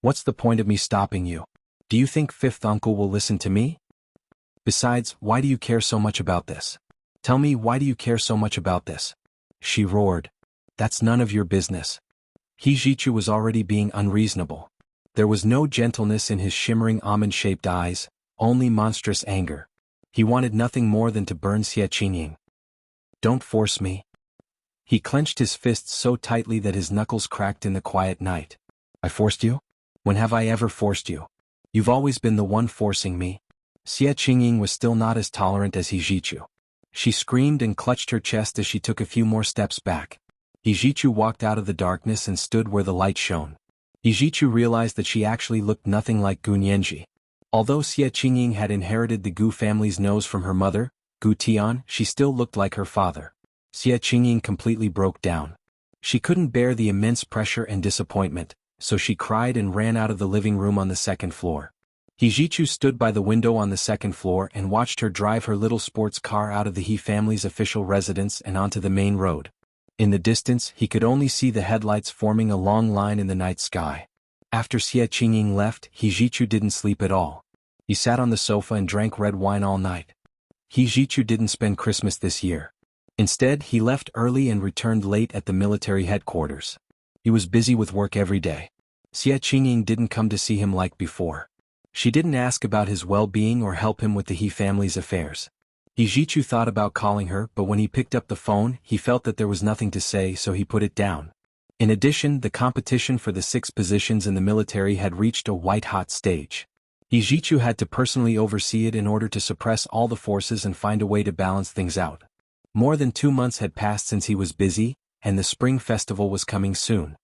What's the point of me stopping you? Do you think fifth uncle will listen to me? Besides, why do you care so much about this? Tell me, why do you care so much about this? She roared. That's none of your business. Hijichu was already being unreasonable. There was no gentleness in his shimmering almond-shaped eyes, only monstrous anger. He wanted nothing more than to burn Xie Qingying. Don't force me. He clenched his fists so tightly that his knuckles cracked in the quiet night. I forced you? When have I ever forced you? You've always been the one forcing me. Xie Qingying was still not as tolerant as Hijichu. She screamed and clutched her chest as she took a few more steps back. Hijichu walked out of the darkness and stood where the light shone. Hijichu realized that she actually looked nothing like Gu Nianji. Although Xie Qingying had inherited the Gu family's nose from her mother, Gu Tian, she still looked like her father. Xie Qingying completely broke down. She couldn't bear the immense pressure and disappointment, so she cried and ran out of the living room on the second floor. Hijichu stood by the window on the second floor and watched her drive her little sports car out of the He family's official residence and onto the main road. In the distance, he could only see the headlights forming a long line in the night sky. After Xie Qingying left, Hijichu didn't sleep at all. He sat on the sofa and drank red wine all night. Hijichu didn't spend Christmas this year. Instead, he left early and returned late at the military headquarters. He was busy with work every day. Xie Qingying didn't come to see him like before. She didn't ask about his well-being or help him with the He family's affairs. Hijichu thought about calling her, but when he picked up the phone, he felt that there was nothing to say, so he put it down. In addition, the competition for the 6 positions in the military had reached a white-hot stage. Hijichu had to personally oversee it in order to suppress all the forces and find a way to balance things out. More than 2 months had passed since he was busy, and the spring festival was coming soon.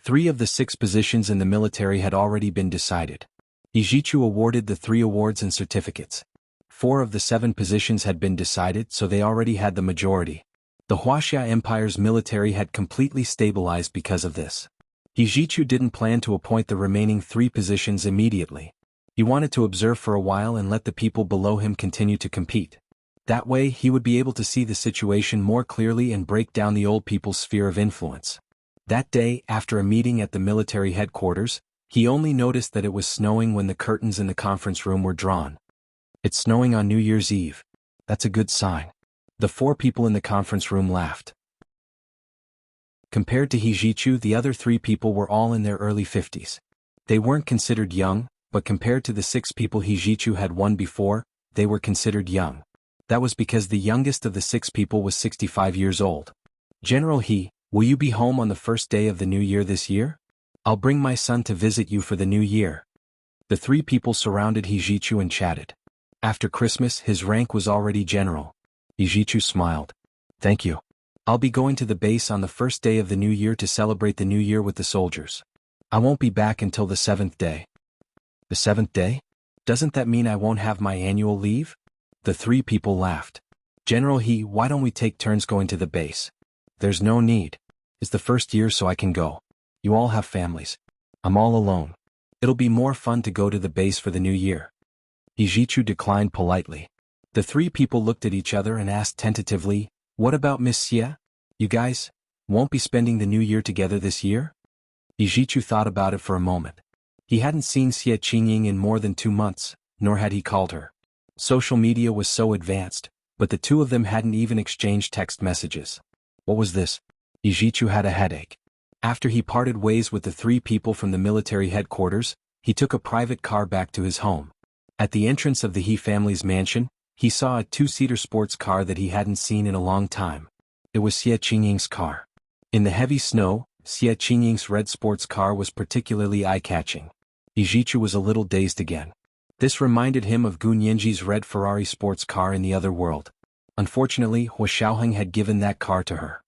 3 of the 6 positions in the military had already been decided. Hijichu awarded the 3 awards and certificates. 4 of the 7 positions had been decided, so they already had the majority. The Wuxia Empire's military had completely stabilized because of this. Hijichu didn't plan to appoint the remaining 3 positions immediately. He wanted to observe for a while and let the people below him continue to compete. That way, he would be able to see the situation more clearly and break down the old people's sphere of influence. That day, after a meeting at the military headquarters, he only noticed that it was snowing when the curtains in the conference room were drawn. It's snowing on New Year's Eve. That's a good sign. The 4 people in the conference room laughed. Compared to Hijichu, the other 3 people were all in their early 50s. They weren't considered young, but compared to the 6 people Hijichu had won before, they were considered young. That was because the youngest of the 6 people was 65 years old. General He, will you be home on the first day of the new year this year? I'll bring my son to visit you for the new year. The 3 people surrounded Hijichu and chatted. After Christmas, his rank was already general. Hijichu smiled. Thank you. I'll be going to the base on the first day of the new year to celebrate the new year with the soldiers. I won't be back until the 7th day. The 7th day? Doesn't that mean I won't have my annual leave? The 3 people laughed. General He, why don't we take turns going to the base? There's no need. It's the first year so I can go. You all have families. I'm all alone. It'll be more fun to go to the base for the new year. Hijichu declined politely. The 3 people looked at each other and asked tentatively, what about Miss Xie? You guys won't be spending the new year together this year? Hijichu thought about it for a moment. He hadn't seen Xie Qingying in more than 2 months, nor had he called her. Social media was so advanced, but the 2 of them hadn't even exchanged text messages. What was this? Hijichu had a headache. After he parted ways with the 3 people from the military headquarters, he took a private car back to his home. At the entrance of the He family's mansion, he saw a 2-seater sports car that he hadn't seen in a long time. It was Xie Qingying's car. In the heavy snow, Xie Qingying's red sports car was particularly eye-catching. Hijichu was a little dazed again. This reminded him of Gu Nianji's red Ferrari sports car in the other world. Unfortunately, Hua Xiaoheng had given that car to her.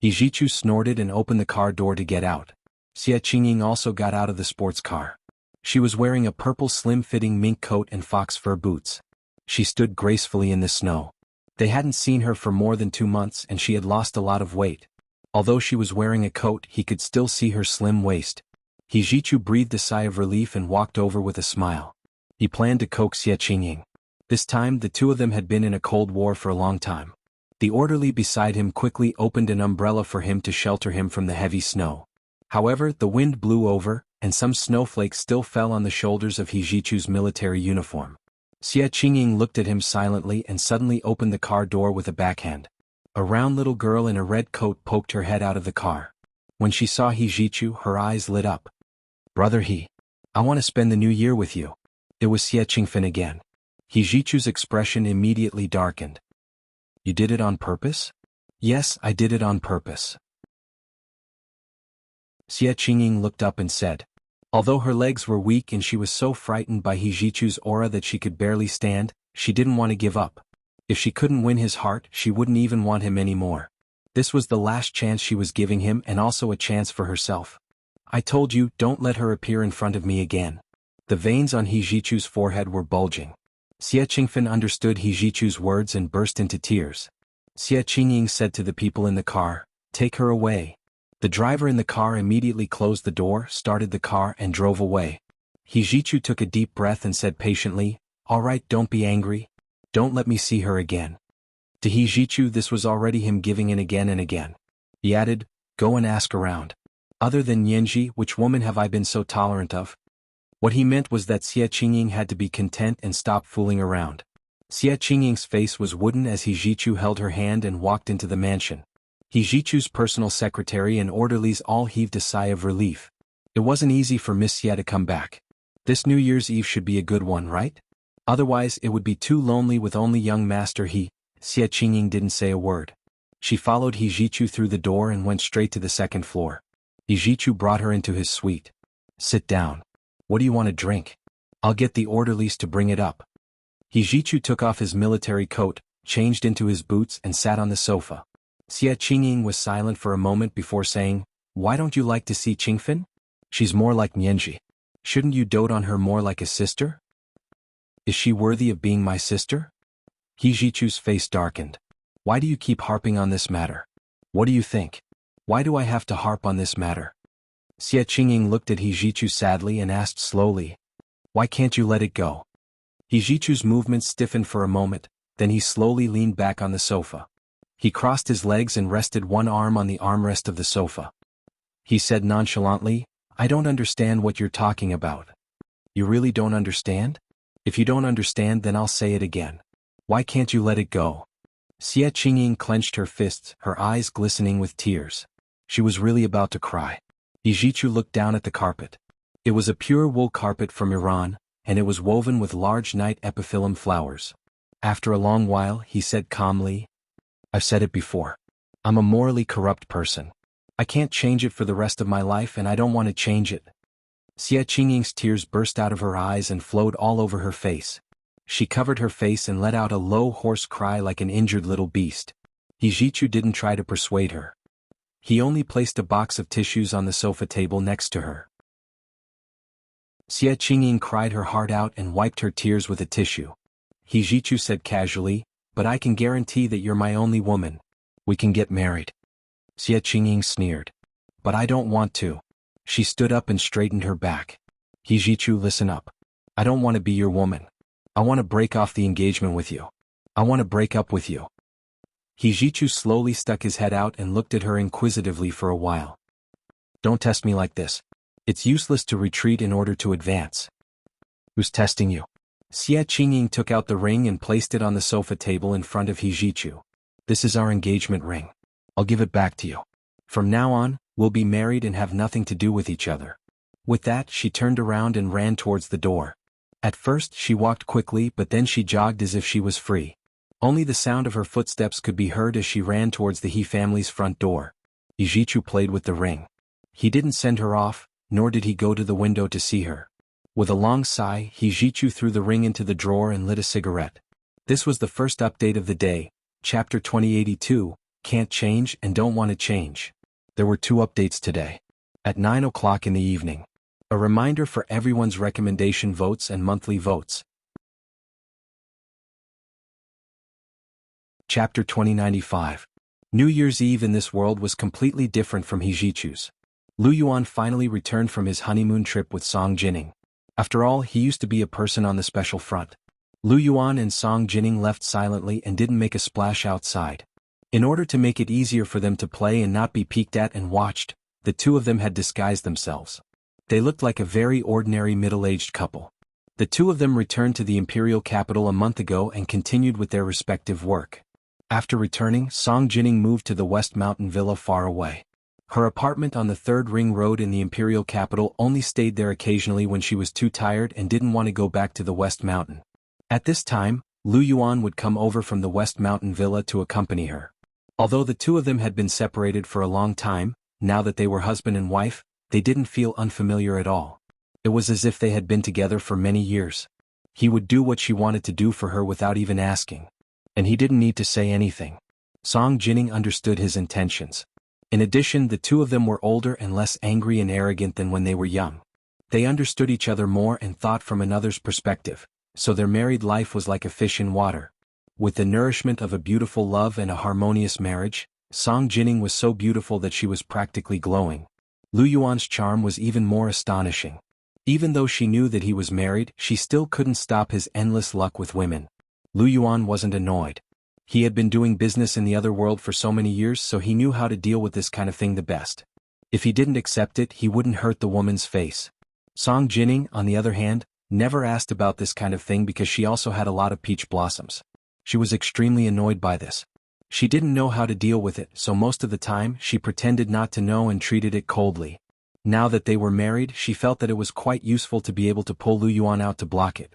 Hijichu snorted and opened the car door to get out. Xie Qingying also got out of the sports car. She was wearing a purple slim-fitting mink coat and fox fur boots. She stood gracefully in the snow. They hadn't seen her for more than 2 months and she had lost a lot of weight. Although she was wearing a coat, he could still see her slim waist. Hijichu breathed a sigh of relief and walked over with a smile. He planned to coax Xie Qingying. This time, the 2 of them had been in a cold war for a long time. The orderly beside him quickly opened an umbrella for him to shelter him from the heavy snow. However, the wind blew over, and some snowflakes still fell on the shoulders of Hijichu's military uniform. Xie Qingying looked at him silently and suddenly opened the car door with a backhand. A round little girl in a red coat poked her head out of the car. When she saw Hijichu, her eyes lit up. "Brother He, I want to spend the new year with you." It was Xie Qingfen again. Hijichu's expression immediately darkened. "You did it on purpose?" "Yes, I did it on purpose." Xie Qingying looked up and said. Although her legs were weak and she was so frightened by Hijichu's aura that she could barely stand, she didn't want to give up. If she couldn't win his heart, she wouldn't even want him anymore. This was the last chance she was giving him and also a chance for herself. "I told you, don't let her appear in front of me again." The veins on Hijichu's forehead were bulging. Xie Qingfen understood Hijichu's words and burst into tears. Xie Qingying said to the people in the car, "Take her away." The driver in the car immediately closed the door, started the car and drove away. Hijichu took a deep breath and said patiently, "All right, don't be angry. Don't let me see her again." To Hijichu this was already him giving in again and again. He added, "Go and ask around. Other than Nianji, which woman have I been so tolerant of?" What he meant was that Xie Qingying had to be content and stop fooling around. Xie Qingying's face was wooden as Hijichu held her hand and walked into the mansion. Hijichu's personal secretary and orderlies all heaved a sigh of relief. It wasn't easy for Miss Xie to come back. This New Year's Eve should be a good one, right? Otherwise it would be too lonely with only young Master He. Xie Qingying didn't say a word. She followed Hijichu through the door and went straight to the second floor. Hijichu brought her into his suite. "Sit down. What do you want to drink? I'll get the orderlies to bring it up." Hijichu took off his military coat, changed into his boots and sat on the sofa. Xie Qingying was silent for a moment before saying, "Why don't you like to see Qingfen? She's more like Nianji. Shouldn't you dote on her more like a sister? Is she worthy of being my sister?" Hijichu's face darkened. "Why do you keep harping on this matter? What do you think? Why do I have to harp on this matter?" Xie Qingying looked at Hijichu sadly and asked slowly, "Why can't you let it go?" Hijichu's movements stiffened for a moment, then he slowly leaned back on the sofa. He crossed his legs and rested one arm on the armrest of the sofa. He said nonchalantly, "I don't understand what you're talking about." "You really don't understand? If you don't understand, then I'll say it again. Why can't you let it go?" Xie Qingying clenched her fists, her eyes glistening with tears. She was really about to cry. Hijichu looked down at the carpet. It was a pure wool carpet from Iran, and it was woven with large night epiphyllum flowers. After a long while, he said calmly, "I've said it before. I'm a morally corrupt person. I can't change it for the rest of my life and I don't want to change it." Xie Qingying's tears burst out of her eyes and flowed all over her face. She covered her face and let out a low hoarse cry like an injured little beast. Hijichu didn't try to persuade her. He only placed a box of tissues on the sofa table next to her. Xie Qingying cried her heart out and wiped her tears with a tissue. Hijichu said casually, "But I can guarantee that you're my only woman. We can get married." Xie Qingying sneered. "But I don't want to." She stood up and straightened her back. "Hijichu, listen up. I don't want to be your woman. I want to break off the engagement with you. I want to break up with you." Hijichu slowly stuck his head out and looked at her inquisitively for a while. "Don't test me like this. It's useless to retreat in order to advance." "Who's testing you?" Xie Qingying took out the ring and placed it on the sofa table in front of Hijichu. "This is our engagement ring. I'll give it back to you. From now on, we'll be married and have nothing to do with each other." With that, she turned around and ran towards the door. At first, she walked quickly, but then she jogged as if she was free. Only the sound of her footsteps could be heard as she ran towards the He family's front door. Hijichu played with the ring. He didn't send her off, nor did he go to the window to see her. With a long sigh, Hijichu threw the ring into the drawer and lit a cigarette. This was the first update of the day, Chapter 2082, Can't Change and Don't Want to Change. There were 2 updates today. At 9 o'clock in the evening. A reminder for everyone's recommendation votes and monthly votes. Chapter 2095. New Year's Eve in this world was completely different from Hijichu's. Lu Yuan finally returned from his honeymoon trip with Song Jining. After all, he used to be a person on the special front. Lu Yuan and Song Jining left silently and didn't make a splash outside. In order to make it easier for them to play and not be peeked at and watched, the 2 of them had disguised themselves. They looked like a very ordinary middle-aged couple. The two of them returned to the imperial capital a month ago and continued with their respective work. After returning, Song Jining moved to the West Mountain Villa far away. Her apartment on the Third Ring Road in the imperial capital only stayed there occasionally when she was too tired and didn't want to go back to the West Mountain. At this time, Lu Yuan would come over from the West Mountain Villa to accompany her. Although the two of them had been separated for a long time, now that they were husband and wife, they didn't feel unfamiliar at all. It was as if they had been together for many years. He would do what she wanted to do for her without even asking. And he didn't need to say anything. Song Jining understood his intentions. In addition, the two of them were older and less angry and arrogant than when they were young. They understood each other more and thought from another's perspective, so their married life was like a fish in water. With the nourishment of a beautiful love and a harmonious marriage, Song Jining was so beautiful that she was practically glowing. Lu Yuan's charm was even more astonishing. Even though she knew that he was married, she still couldn't stop his endless luck with women. Lu Yuan wasn't annoyed. He had been doing business in the other world for so many years, so he knew how to deal with this kind of thing the best. If he didn't accept it, he wouldn't hurt the woman's face. Song Jining, on the other hand, never asked about this kind of thing because she also had a lot of peach blossoms. She was extremely annoyed by this. She didn't know how to deal with it, so most of the time she pretended not to know and treated it coldly. Now that they were married, she felt that it was quite useful to be able to pull Lu Yuan out to block it.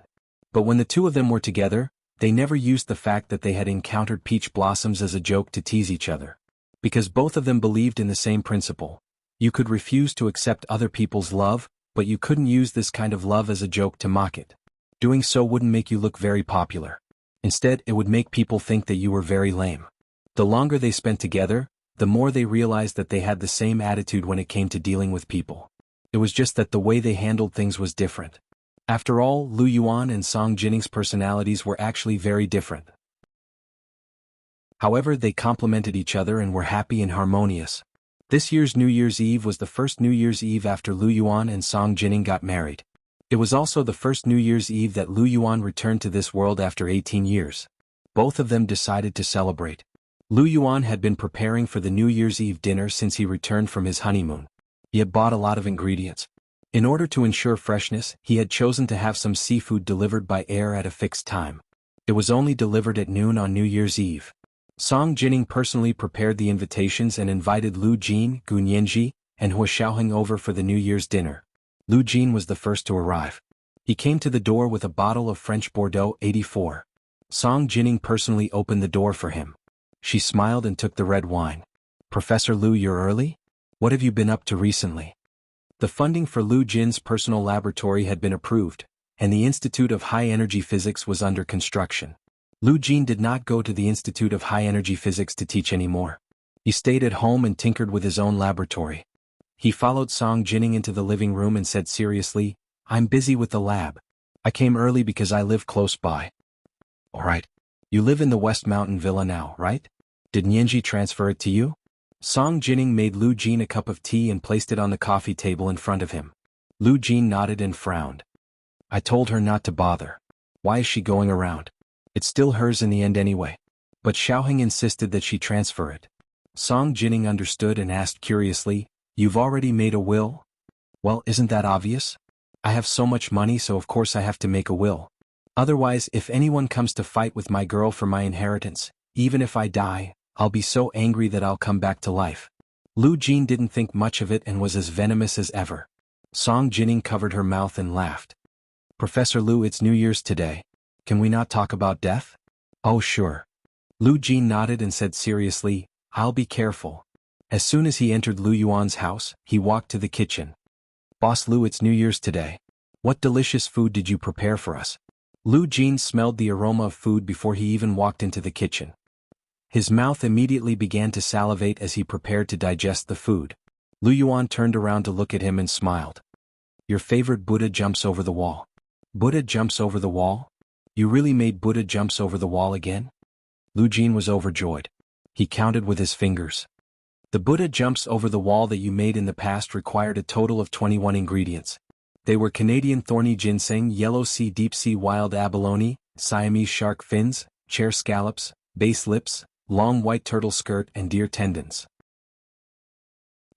But when the two of them were together, they never used the fact that they had encountered peach blossoms as a joke to tease each other. Because both of them believed in the same principle. You could refuse to accept other people's love, but you couldn't use this kind of love as a joke to mock it. Doing so wouldn't make you look very popular. Instead, it would make people think that you were very lame. The longer they spent together, the more they realized that they had the same attitude when it came to dealing with people. It was just that the way they handled things was different. After all, Lu Yuan and Song Jining's personalities were actually very different. However, they complemented each other and were happy and harmonious. This year's New Year's Eve was the first New Year's Eve after Lu Yuan and Song Jining got married. It was also the first New Year's Eve that Lu Yuan returned to this world after 18 years. Both of them decided to celebrate. Lu Yuan had been preparing for the New Year's Eve dinner since he returned from his honeymoon. He had bought a lot of ingredients. In order to ensure freshness, he had chosen to have some seafood delivered by air at a fixed time. It was only delivered at noon on New Year's Eve. Song Jining personally prepared the invitations and invited Lu Jin, Gu Nianji, and Hua Xiaoheng over for the New Year's dinner. Lu Jin was the first to arrive. He came to the door with a bottle of French Bordeaux 84. Song Jining personally opened the door for him. She smiled and took the red wine. "Professor Lu, you're early? What have you been up to recently?" The funding for Lu Jin's personal laboratory had been approved, and the Institute of High Energy Physics was under construction. Lu Jin did not go to the Institute of High Energy Physics to teach anymore. He stayed at home and tinkered with his own laboratory. He followed Song Jining into the living room and said seriously, "I'm busy with the lab. I came early because I live close by." "All right. You live in the West Mountain Villa now, right? Did Nianji transfer it to you?" Song Jining made Lu Jin a cup of tea and placed it on the coffee table in front of him. Lu Jin nodded and frowned. "I told her not to bother. Why is she going around? It's still hers in the end anyway." But Xiaoheng insisted that she transfer it. Song Jining understood and asked curiously, "You've already made a will?" "Well, isn't that obvious? I have so much money, so of course I have to make a will. Otherwise, if anyone comes to fight with my girl for my inheritance, even if I die, I'll be so angry that I'll come back to life." Lu Jin didn't think much of it and was as venomous as ever. Song Jining covered her mouth and laughed. "Professor Lu, it's New Year's today. Can we not talk about death?" "Oh sure." Lu Jin nodded and said seriously, "I'll be careful." As soon as he entered Lu Yuan's house, he walked to the kitchen. "Boss Lu, it's New Year's today. What delicious food did you prepare for us?" Lu Jin smelled the aroma of food before he even walked into the kitchen. His mouth immediately began to salivate as he prepared to digest the food. Lu Yuan turned around to look at him and smiled. "Your favorite Buddha jumps over the wall." "Buddha jumps over the wall? You really made Buddha jumps over the wall again?" Lu Jin was overjoyed. He counted with his fingers. "The Buddha jumps over the wall that you made in the past required a total of 21 ingredients. They were Canadian thorny ginseng, yellow sea deep sea wild abalone, Siamese shark fins, chair scallops, base lips, long white turtle skirt and deer tendons.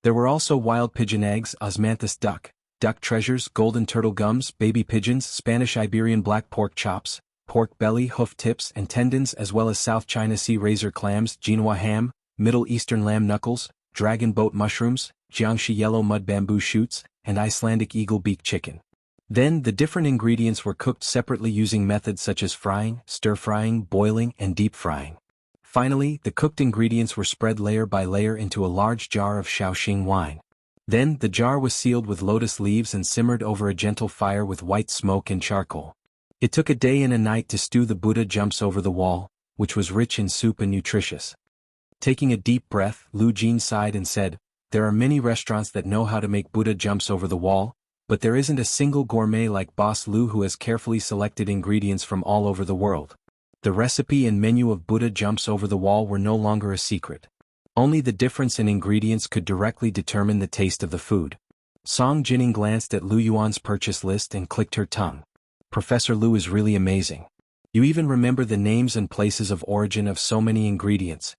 There were also wild pigeon eggs, osmanthus duck, duck treasures, golden turtle gums, baby pigeons, Spanish Iberian black pork chops, pork belly, hoof tips and tendons, as well as South China Sea razor clams, Genoa ham, Middle Eastern lamb knuckles, dragon boat mushrooms, Jiangxi yellow mud bamboo shoots, and Icelandic eagle beak chicken. Then, the different ingredients were cooked separately using methods such as frying, stir-frying, boiling, and deep frying. Finally, the cooked ingredients were spread layer by layer into a large jar of Shaoxing wine. Then, the jar was sealed with lotus leaves and simmered over a gentle fire with white smoke and charcoal. It took a day and a night to stew the Buddha jumps over the wall, which was rich in soup and nutritious. Taking a deep breath, Lu Jin sighed and said, "There are many restaurants that know how to make Buddha jumps over the wall, but there isn't a single gourmet like Boss Lu who has carefully selected ingredients from all over the world." The recipe and menu of Buddha jumps over the wall were no longer a secret. Only the difference in ingredients could directly determine the taste of the food. Song Jining glanced at Lu Yuan's purchase list and clicked her tongue. "Professor Lu is really amazing. You even remember the names and places of origin of so many ingredients."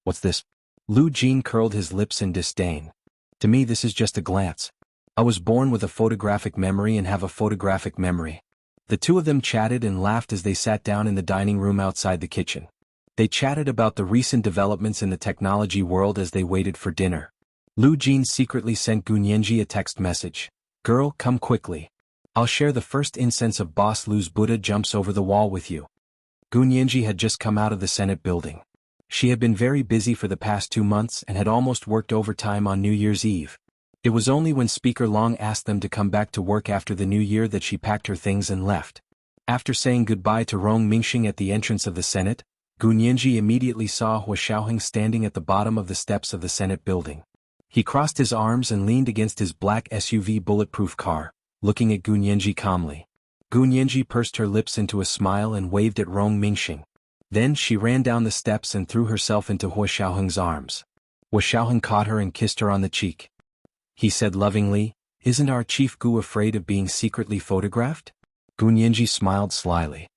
"What's this?" Lu Jin curled his lips in disdain. "To me this is just a glance. I was born with a photographic memory and have a photographic memory." The two of them chatted and laughed as they sat down in the dining room outside the kitchen. They chatted about the recent developments in the technology world as they waited for dinner. Lu Jin secretly sent Gun Yenji a text message. "Girl, come quickly. I'll share the first incense of Boss Lu's Buddha jumps over the wall with you." Gun Yenji had just come out of the Senate building. She had been very busy for the past 2 months and had almost worked overtime on New Year's Eve. It was only when Speaker Long asked them to come back to work after the new year that she packed her things and left. After saying goodbye to Rong Mingxing at the entrance of the Senate, Gun Yenji immediately saw Hua Xiaoheng standing at the bottom of the steps of the Senate building. He crossed his arms and leaned against his black SUV bulletproof car, looking at Gun Yenji calmly. Gun Yenji pursed her lips into a smile and waved at Rong Mingxing. Then she ran down the steps and threw herself into Hua Xiaoheng's arms. Hua Xiaoheng caught her and kissed her on the cheek. He said lovingly, "Isn't our Chief Gu afraid of being secretly photographed?" Gun Yenji smiled slyly.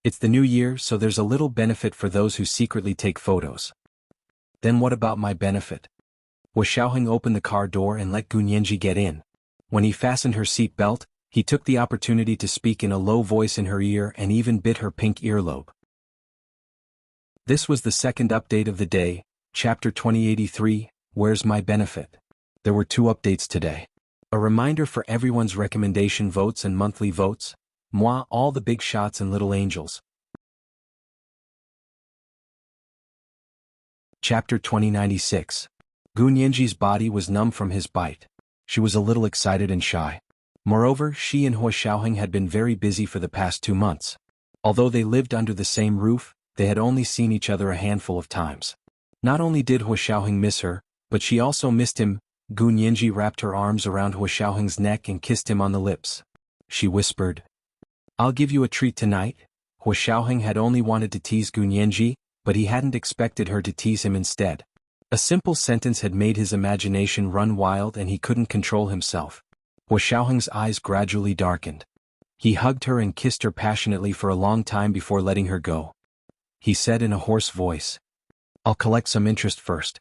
"It's the new year, so there's a little benefit for those who secretly take photos." "Then what about my benefit?" Hua Xiaoheng opened the car door and let Gun Yenji get in. When he fastened her seat belt, he took the opportunity to speak in a low voice in her ear and even bit her pink earlobe. This was the second update of the day, Chapter 2083, Where's My Benefit? There were 2 updates today. A reminder for everyone's recommendation votes and monthly votes. Moi, all the big shots and little angels. Chapter 2096. Gun Yenji's body was numb from his bite. She was a little excited and shy. Moreover, she and Hua Xiaoheng had been very busy for the past 2 months. Although they lived under the same roof, they had only seen each other a handful of times. Not only did Hua Xiaoheng miss her, but she also missed him. Gun Yenji wrapped her arms around Hua Xiaoheng's neck and kissed him on the lips. She whispered, "I'll give you a treat tonight." Hua Xiaoheng had only wanted to tease Gun Yenji, but he hadn't expected her to tease him instead. A simple sentence had made his imagination run wild and he couldn't control himself. Hua Xiaoheng's eyes gradually darkened. He hugged her and kissed her passionately for a long time before letting her go. He said in a hoarse voice, "I'll collect some interest first."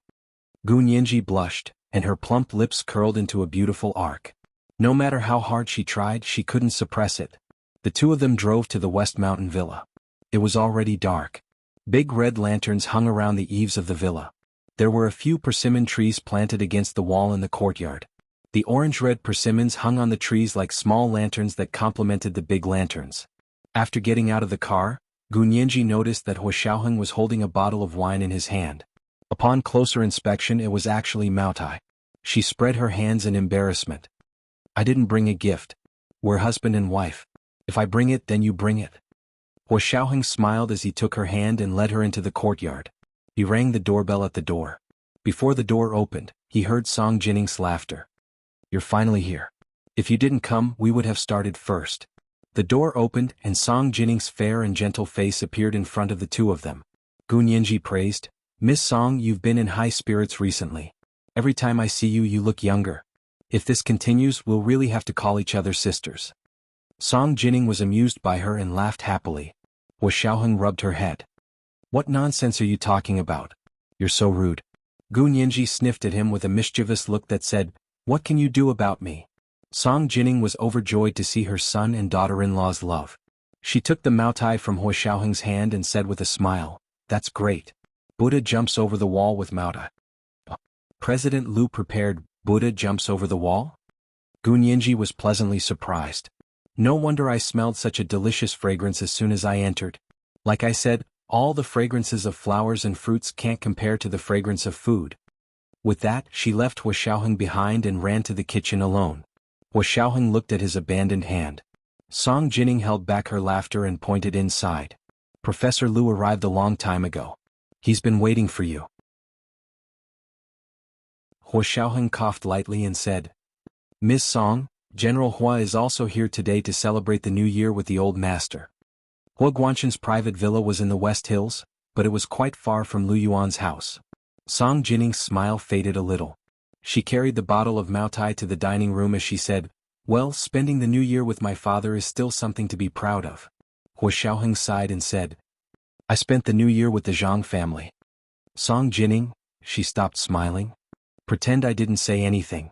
Gun Yenji blushed, and her plump lips curled into a beautiful arc. No matter how hard she tried, she couldn't suppress it. The two of them drove to the West Mountain Villa. It was already dark. Big red lanterns hung around the eaves of the villa. There were a few persimmon trees planted against the wall in the courtyard. The orange-red persimmons hung on the trees like small lanterns that complemented the big lanterns. After getting out of the car, Gun Yenji noticed that Hua Xiaoheng was holding a bottle of wine in his hand. Upon closer inspection, it was actually Maotai. She spread her hands in embarrassment. "I didn't bring a gift. We're husband and wife. If I bring it, then you bring it." Hua Xiaoheng smiled as he took her hand and led her into the courtyard. He rang the doorbell at the door. Before the door opened, he heard Song Jinning's laughter. "You're finally here. If you didn't come, we would have started first." The door opened and Song Jinning's fair and gentle face appeared in front of the two of them. Gun Yenji praised, "Miss Song, you've been in high spirits recently. Every time I see you, you look younger. If this continues, we'll really have to call each other sisters." Song Jinning was amused by her and laughed happily. Hua Xiaoheng rubbed her head. "What nonsense are you talking about? You're so rude." Gun Yenji sniffed at him with a mischievous look that said, "What can you do about me?" Song Jining was overjoyed to see her son and daughter-in-law's love. She took the Maotai from Hua Xiaoheng's hand and said with a smile, "That's great. Buddha jumps over the wall with Maotai." President Lu prepared, "Buddha jumps over the wall?" Gun Yinji was pleasantly surprised. "No wonder I smelled such a delicious fragrance as soon as I entered. Like I said, all the fragrances of flowers and fruits can't compare to the fragrance of food." With that, she left Hua Xiaoheng behind and ran to the kitchen alone. Hua Xiaoheng looked at his abandoned hand. Song Jining held back her laughter and pointed inside. "Professor Lu arrived a long time ago. He's been waiting for you." Hua Xiaoheng coughed lightly and said, "Miss Song, General Hua is also here today to celebrate the new year with the old master." Hua Guanshan's private villa was in the West Hills, but it was quite far from Lu Yuan's house. Song Jining's smile faded a little. She carried the bottle of Maotai to the dining room as she said, "Well, spending the new year with my father is still something to be proud of." Hua Xiaoheng sighed and said, "I spent the new year with the Zhang family." "Song Jining," she stopped smiling. "Pretend I didn't say anything."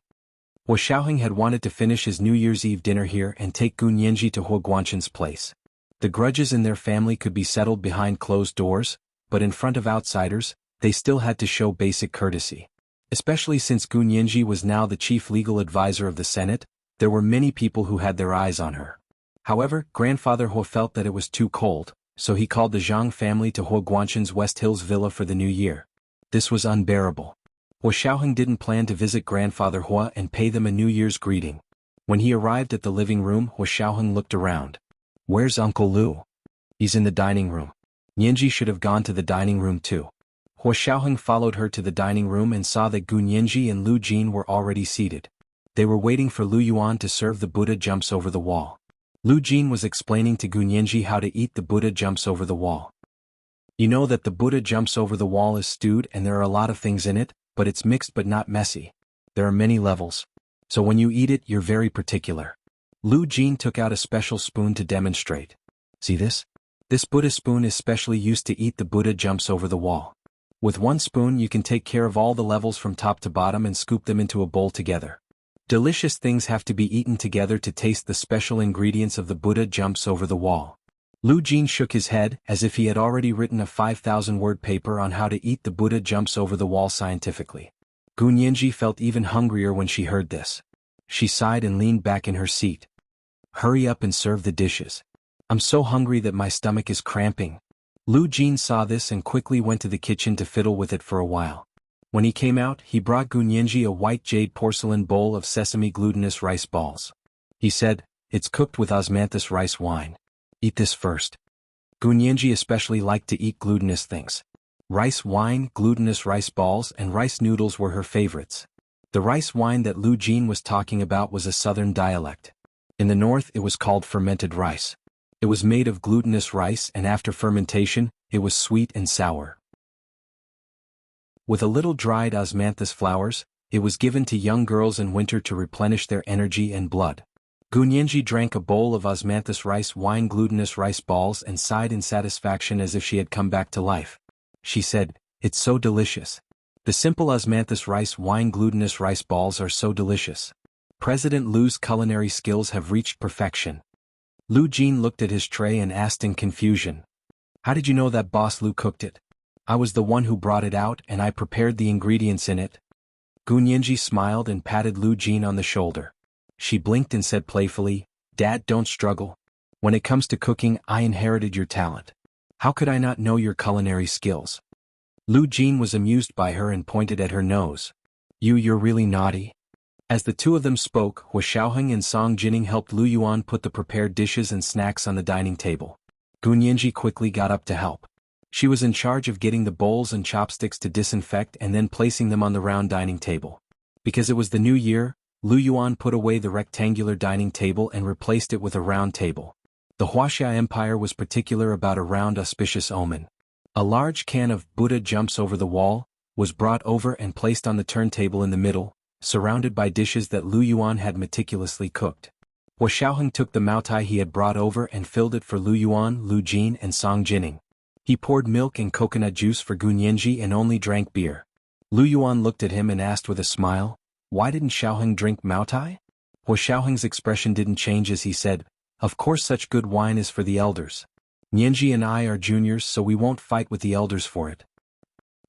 Hua Xiaoheng had wanted to finish his New Year's Eve dinner here and take Gun Yanji to Hua Guanshan's place. The grudges in their family could be settled behind closed doors, but in front of outsiders, they still had to show basic courtesy. Especially since Gun Yanji was now the chief legal advisor of the Senate, there were many people who had their eyes on her. However, Grandfather Hua felt that it was too cold, so he called the Zhang family to Hua Guanshan's West Hills villa for the new year. This was unbearable. Hua Xiaoheng didn't plan to visit Grandfather Hua and pay them a New Year's greeting. When he arrived at the living room, Hua Xiaoheng looked around. "Where's Uncle Lu?" "He's in the dining room." Yanji should have gone to the dining room too. Hua Xiaoheng followed her to the dining room and saw that Gun Yanji and Lu Jin were already seated. They were waiting for Lu Yuan to serve the Buddha jumps over the wall. Lu Jin was explaining to Gun Yanji how to eat the Buddha jumps over the wall. "You know that the Buddha jumps over the wall is stewed and there are a lot of things in it, but it's mixed but not messy. There are many levels. So when you eat it, you're very particular." Lu Jin took out a special spoon to demonstrate. "See this? This Buddha spoon is specially used to eat the Buddha jumps over the wall. With one spoon you can take care of all the levels from top to bottom and scoop them into a bowl together. Delicious things have to be eaten together to taste the special ingredients of the Buddha jumps over the wall." Lu Jin shook his head as if he had already written a 5,000-word paper on how to eat the Buddha jumps over the wall scientifically. Gun Yanji felt even hungrier when she heard this. She sighed and leaned back in her seat. "Hurry up and serve the dishes. I'm so hungry that my stomach is cramping." Lu Jin saw this and quickly went to the kitchen to fiddle with it for a while. When he came out, he brought Gun Yanji a white jade porcelain bowl of sesame glutinous rice balls. He said, "It's cooked with osmanthus rice wine. Eat this first." Gun Yanji especially liked to eat glutinous things. Rice wine, glutinous rice balls, and rice noodles were her favorites. The rice wine that Lu Jin was talking about was a southern dialect. In the north it was called fermented rice. It was made of glutinous rice and after fermentation, it was sweet and sour. With a little dried osmanthus flowers, it was given to young girls in winter to replenish their energy and blood. Gun Yanji drank a bowl of osmanthus rice wine glutinous rice balls and sighed in satisfaction as if she had come back to life. She said, "It's so delicious. The simple osmanthus rice wine glutinous rice balls are so delicious. President Lu's culinary skills have reached perfection." Lu Jin looked at his tray and asked in confusion, "How did you know that Boss Lu cooked it?" "I was the one who brought it out and I prepared the ingredients in it." Gun Yanji smiled and patted Lu Jin on the shoulder. She blinked and said playfully, "Dad, don't struggle. When it comes to cooking, I inherited your talent. How could I not know your culinary skills?" Lu Jin was amused by her and pointed at her nose. You're really naughty." As the two of them spoke, Hua Xiaoheng and Song Jining helped Lu Yuan put the prepared dishes and snacks on the dining table. Gun Yanji quickly got up to help. She was in charge of getting the bowls and chopsticks to disinfect and then placing them on the round dining table. Because it was the new year, Lu Yuan put away the rectangular dining table and replaced it with a round table. The Huaxia Empire was particular about a round auspicious omen. A large can of Buddha jumps over the wall was brought over and placed on the turntable in the middle, surrounded by dishes that Lu Yuan had meticulously cooked. Hua Xiaoheng took the Maotai he had brought over and filled it for Lu Yuan, Lu Jin and Song Jining. He poured milk and coconut juice for Gun Yanji and only drank beer. Lu Yuan looked at him and asked with a smile, "Why didn't Xiaoheng drink Maotai?" Hua Xiaoheng's expression didn't change as he said, "Of course such good wine is for the elders. Nianji and I are juniors, so we won't fight with the elders for it."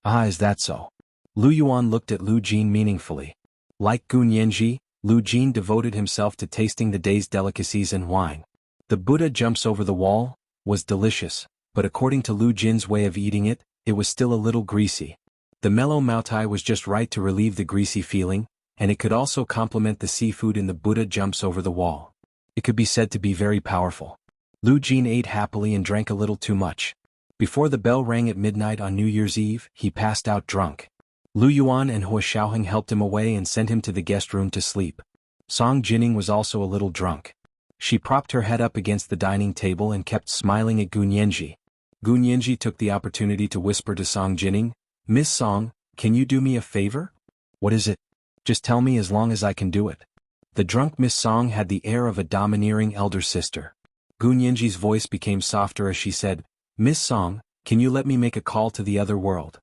"Ah, is that so?" Lu Yuan looked at Lu Jin meaningfully. Like Gu Nianji, Lu Jin devoted himself to tasting the day's delicacies and wine. The Buddha jumps over the wall was delicious, but according to Lu Jin's way of eating it, it was still a little greasy. The mellow moutai was just right to relieve the greasy feeling, and it could also complement the seafood in the Buddha jumps over the wall. It could be said to be very powerful. Lu Jin ate happily and drank a little too much. Before the bell rang at midnight on New Year's Eve, he passed out drunk. Lu Yuan and Hua Xiaoheng helped him away and sent him to the guest room to sleep. Song Jining was also a little drunk. She propped her head up against the dining table and kept smiling at Gu Nianji. Gu Nianji took the opportunity to whisper to Song Jining, "Miss Song, can you do me a favor?" "What is it?" "Just tell me as long as I can do it." The drunk Miss Song had the air of a domineering elder sister. Gu Nianji's voice became softer as she said, "Miss Song, can you let me make a call to the other world?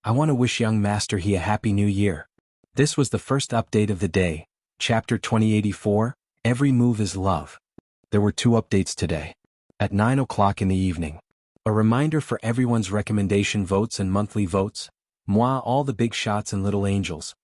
I want to wish young Master He a Happy New Year." This was the first update of the day, Chapter 2084, Every Move is Love. There were 2 updates today. At 9 o'clock in the evening. A reminder for everyone's recommendation votes and monthly votes. Moi all the big shots and little angels.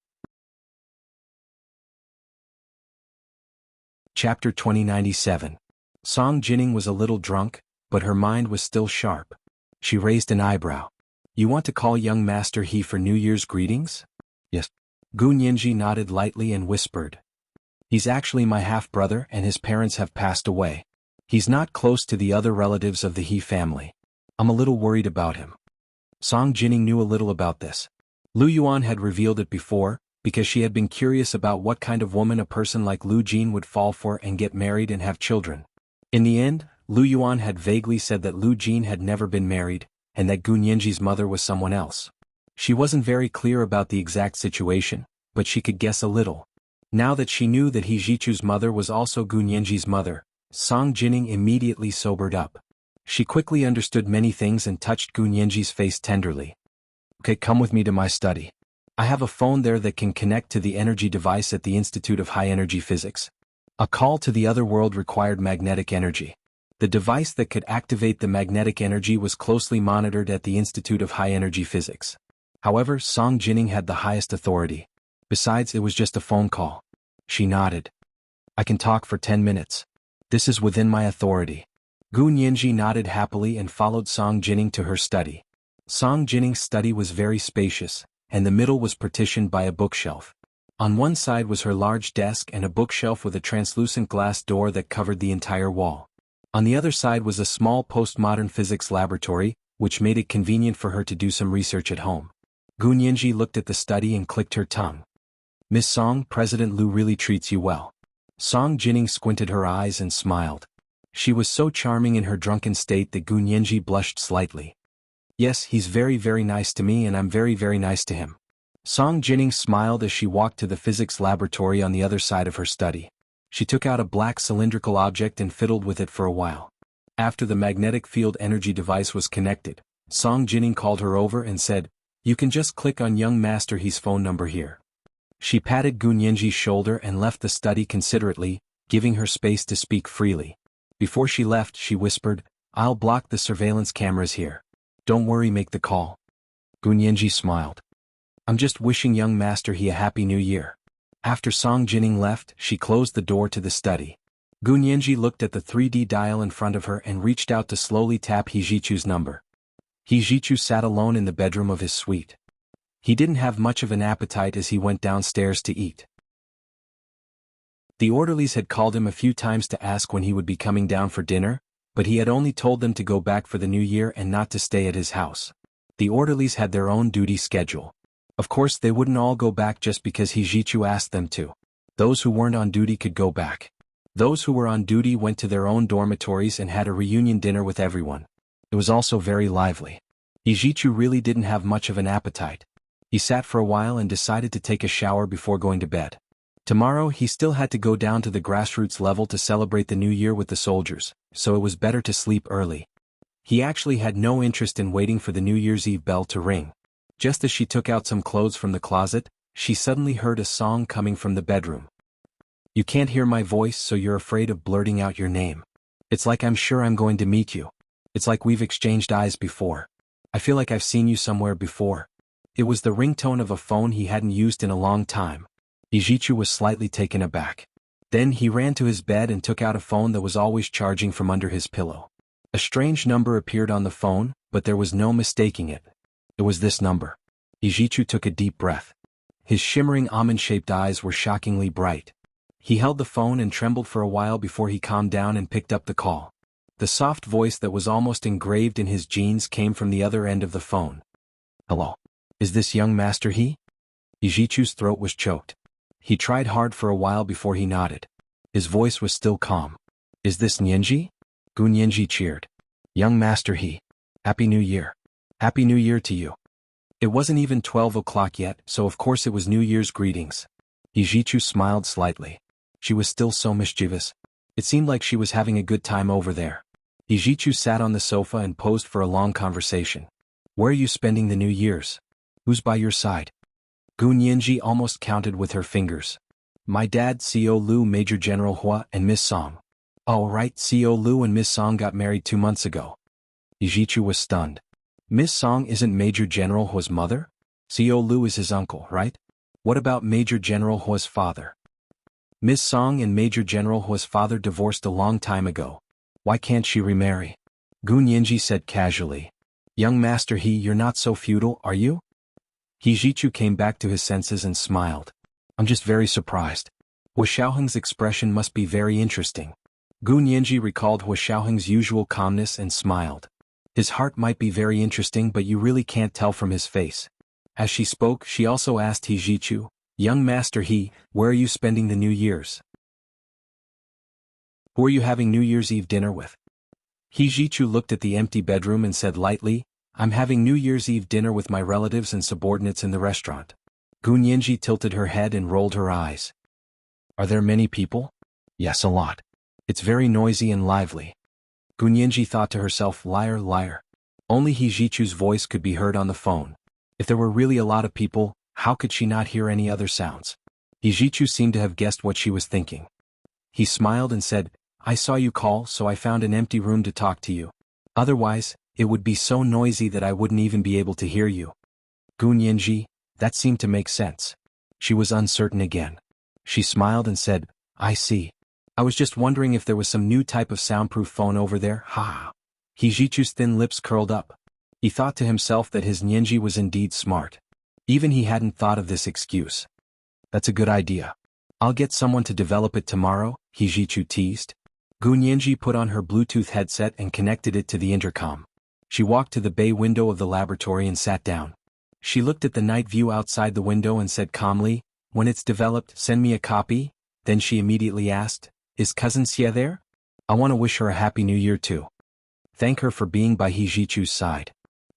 Chapter 2097. Song Jining was a little drunk, but her mind was still sharp. She raised an eyebrow. "You want to call young Master He for New Year's greetings?" "Yes." Gu Nianji nodded lightly and whispered. "He's actually my half-brother and his parents have passed away. He's not close to the other relatives of the He family. I'm a little worried about him." Song Jining knew a little about this. Lu Yuan had revealed it before, because she had been curious about what kind of woman a person like Lu Jin would fall for and get married and have children. In the end, Lu Yuan had vaguely said that Lu Jin had never been married, and that Gu Nianji's mother was someone else. She wasn't very clear about the exact situation, but she could guess a little. Now that she knew that He Jichu's mother was also Gu Nianji's mother, Song Jining immediately sobered up. She quickly understood many things and touched Gu Nianji's face tenderly. "Okay, come with me to my study. I have a phone there that can connect to the energy device at the Institute of High Energy Physics." A call to the other world required magnetic energy. The device that could activate the magnetic energy was closely monitored at the Institute of High Energy Physics. However, Song Jining had the highest authority. Besides, it was just a phone call. She nodded. "I can talk for 10 minutes. This is within my authority." Gu Nianji nodded happily and followed Song Jining to her study. Song Jining's study was very spacious, and the middle was partitioned by a bookshelf. On one side was her large desk and a bookshelf with a translucent glass door that covered the entire wall. On the other side was a small postmodern physics laboratory, which made it convenient for her to do some research at home. Gu Nianji looked at the study and clicked her tongue. "Miss Song, President Lu really treats you well." Song Jining squinted her eyes and smiled. She was so charming in her drunken state that Gu Nianji blushed slightly. "Yes, he's very nice to me and I'm very nice to him." Song Jining smiled as she walked to the physics laboratory on the other side of her study. She took out a black cylindrical object and fiddled with it for a while. After the magnetic field energy device was connected, Song Jining called her over and said, "You can just click on young Master He's phone number here." She patted Gu Nianji's shoulder and left the study considerately, giving her space to speak freely. Before she left, she whispered, "I'll block the surveillance cameras here. Don't worry, make the call." Gu Nianji smiled. "I'm just wishing young Master He a Happy New Year." After Song Jining left, she closed the door to the study. Gu Nianji looked at the 3D dial in front of her and reached out to slowly tap He Jichu's number. He Jichu sat alone in the bedroom of his suite. He didn't have much of an appetite as he went downstairs to eat. The orderlies had called him a few times to ask when he would be coming down for dinner, but he had only told them to go back for the new year and not to stay at his house. The orderlies had their own duty schedule. Of course, they wouldn't all go back just because He Jichu asked them to. Those who weren't on duty could go back. Those who were on duty went to their own dormitories and had a reunion dinner with everyone. It was also very lively. He Jichu really didn't have much of an appetite. He sat for a while and decided to take a shower before going to bed. Tomorrow he still had to go down to the grassroots level to celebrate the new year with the soldiers, so it was better to sleep early. He actually had no interest in waiting for the New Year's Eve bell to ring. Just as she took out some clothes from the closet, she suddenly heard a song coming from the bedroom. You can't hear my voice, so you're afraid of blurting out your name. It's like I'm sure I'm going to meet you. It's like we've exchanged eyes before. I feel like I've seen you somewhere before. It was the ringtone of a phone he hadn't used in a long time. Ijichu was slightly taken aback. Then he ran to his bed and took out a phone that was always charging from under his pillow. A strange number appeared on the phone, but there was no mistaking it. It was this number. Ijichu took a deep breath. His shimmering almond-shaped eyes were shockingly bright. He held the phone and trembled for a while before he calmed down and picked up the call. The soft voice that was almost engraved in his genes came from the other end of the phone. Hello. Is this young Master He? Ijichu's throat was choked. He tried hard for a while before he nodded. His voice was still calm. Is this Nianji? Gu Nianji cheered. Young Master He. Happy New Year. Happy New Year to you. It wasn't even 12 o'clock yet, so of course it was New Year's greetings. Ijichu smiled slightly. She was still so mischievous. It seemed like she was having a good time over there. Ijichu sat on the sofa and posed for a long conversation. Where are you spending the New Year's? Who's by your side? Gu Nianji almost counted with her fingers. My dad, Co. Lu, Major General Hua, and Miss Song. Oh right, Co. Lu and Miss Song got married 2 months ago. Ijichu was stunned. Miss Song isn't Major General Hua's mother? Co. Lu is his uncle, right? What about Major General Hua's father? Miss Song and Major General Hua's father divorced a long time ago. Why can't she remarry? Gu Nianji said casually. Young Master He, you're not so feudal, are you? Ijichu came back to his senses and smiled. I'm just very surprised. Hua Xiaoheng's expression must be very interesting. Gu Nianji recalled Hua Xiaoheng's usual calmness and smiled. His heart might be very interesting, but you really can't tell from his face. As she spoke, she also asked Ijichu, Young Master He, where are you spending the New Year's? Who are you having New Year's Eve dinner with? Ijichu looked at the empty bedroom and said lightly, I'm having New Year's Eve dinner with my relatives and subordinates in the restaurant. Gu Nianji tilted her head and rolled her eyes. Are there many people? Yes, a lot. It's very noisy and lively. Gu Nianji thought to herself, liar, liar. Only Ijichu's voice could be heard on the phone. If there were really a lot of people, how could she not hear any other sounds? Ijichu seemed to have guessed what she was thinking. He smiled and said, I saw you call, so I found an empty room to talk to you. Otherwise, it would be so noisy that I wouldn't even be able to hear you. Gu Nianji, that seemed to make sense. She was uncertain again. She smiled and said, I see. I was just wondering if there was some new type of soundproof phone over there, ha. Ijichu's thin lips curled up. He thought to himself that his Nianji was indeed smart. Even he hadn't thought of this excuse. That's a good idea. I'll get someone to develop it tomorrow, Ijichu teased. Gu Nianji put on her Bluetooth headset and connected it to the intercom. She walked to the bay window of the laboratory and sat down. She looked at the night view outside the window and said calmly, when it's developed, send me a copy. Then she immediately asked, is Cousin Xie there? I want to wish her a Happy New Year too. Thank her for being by Ijichu's side.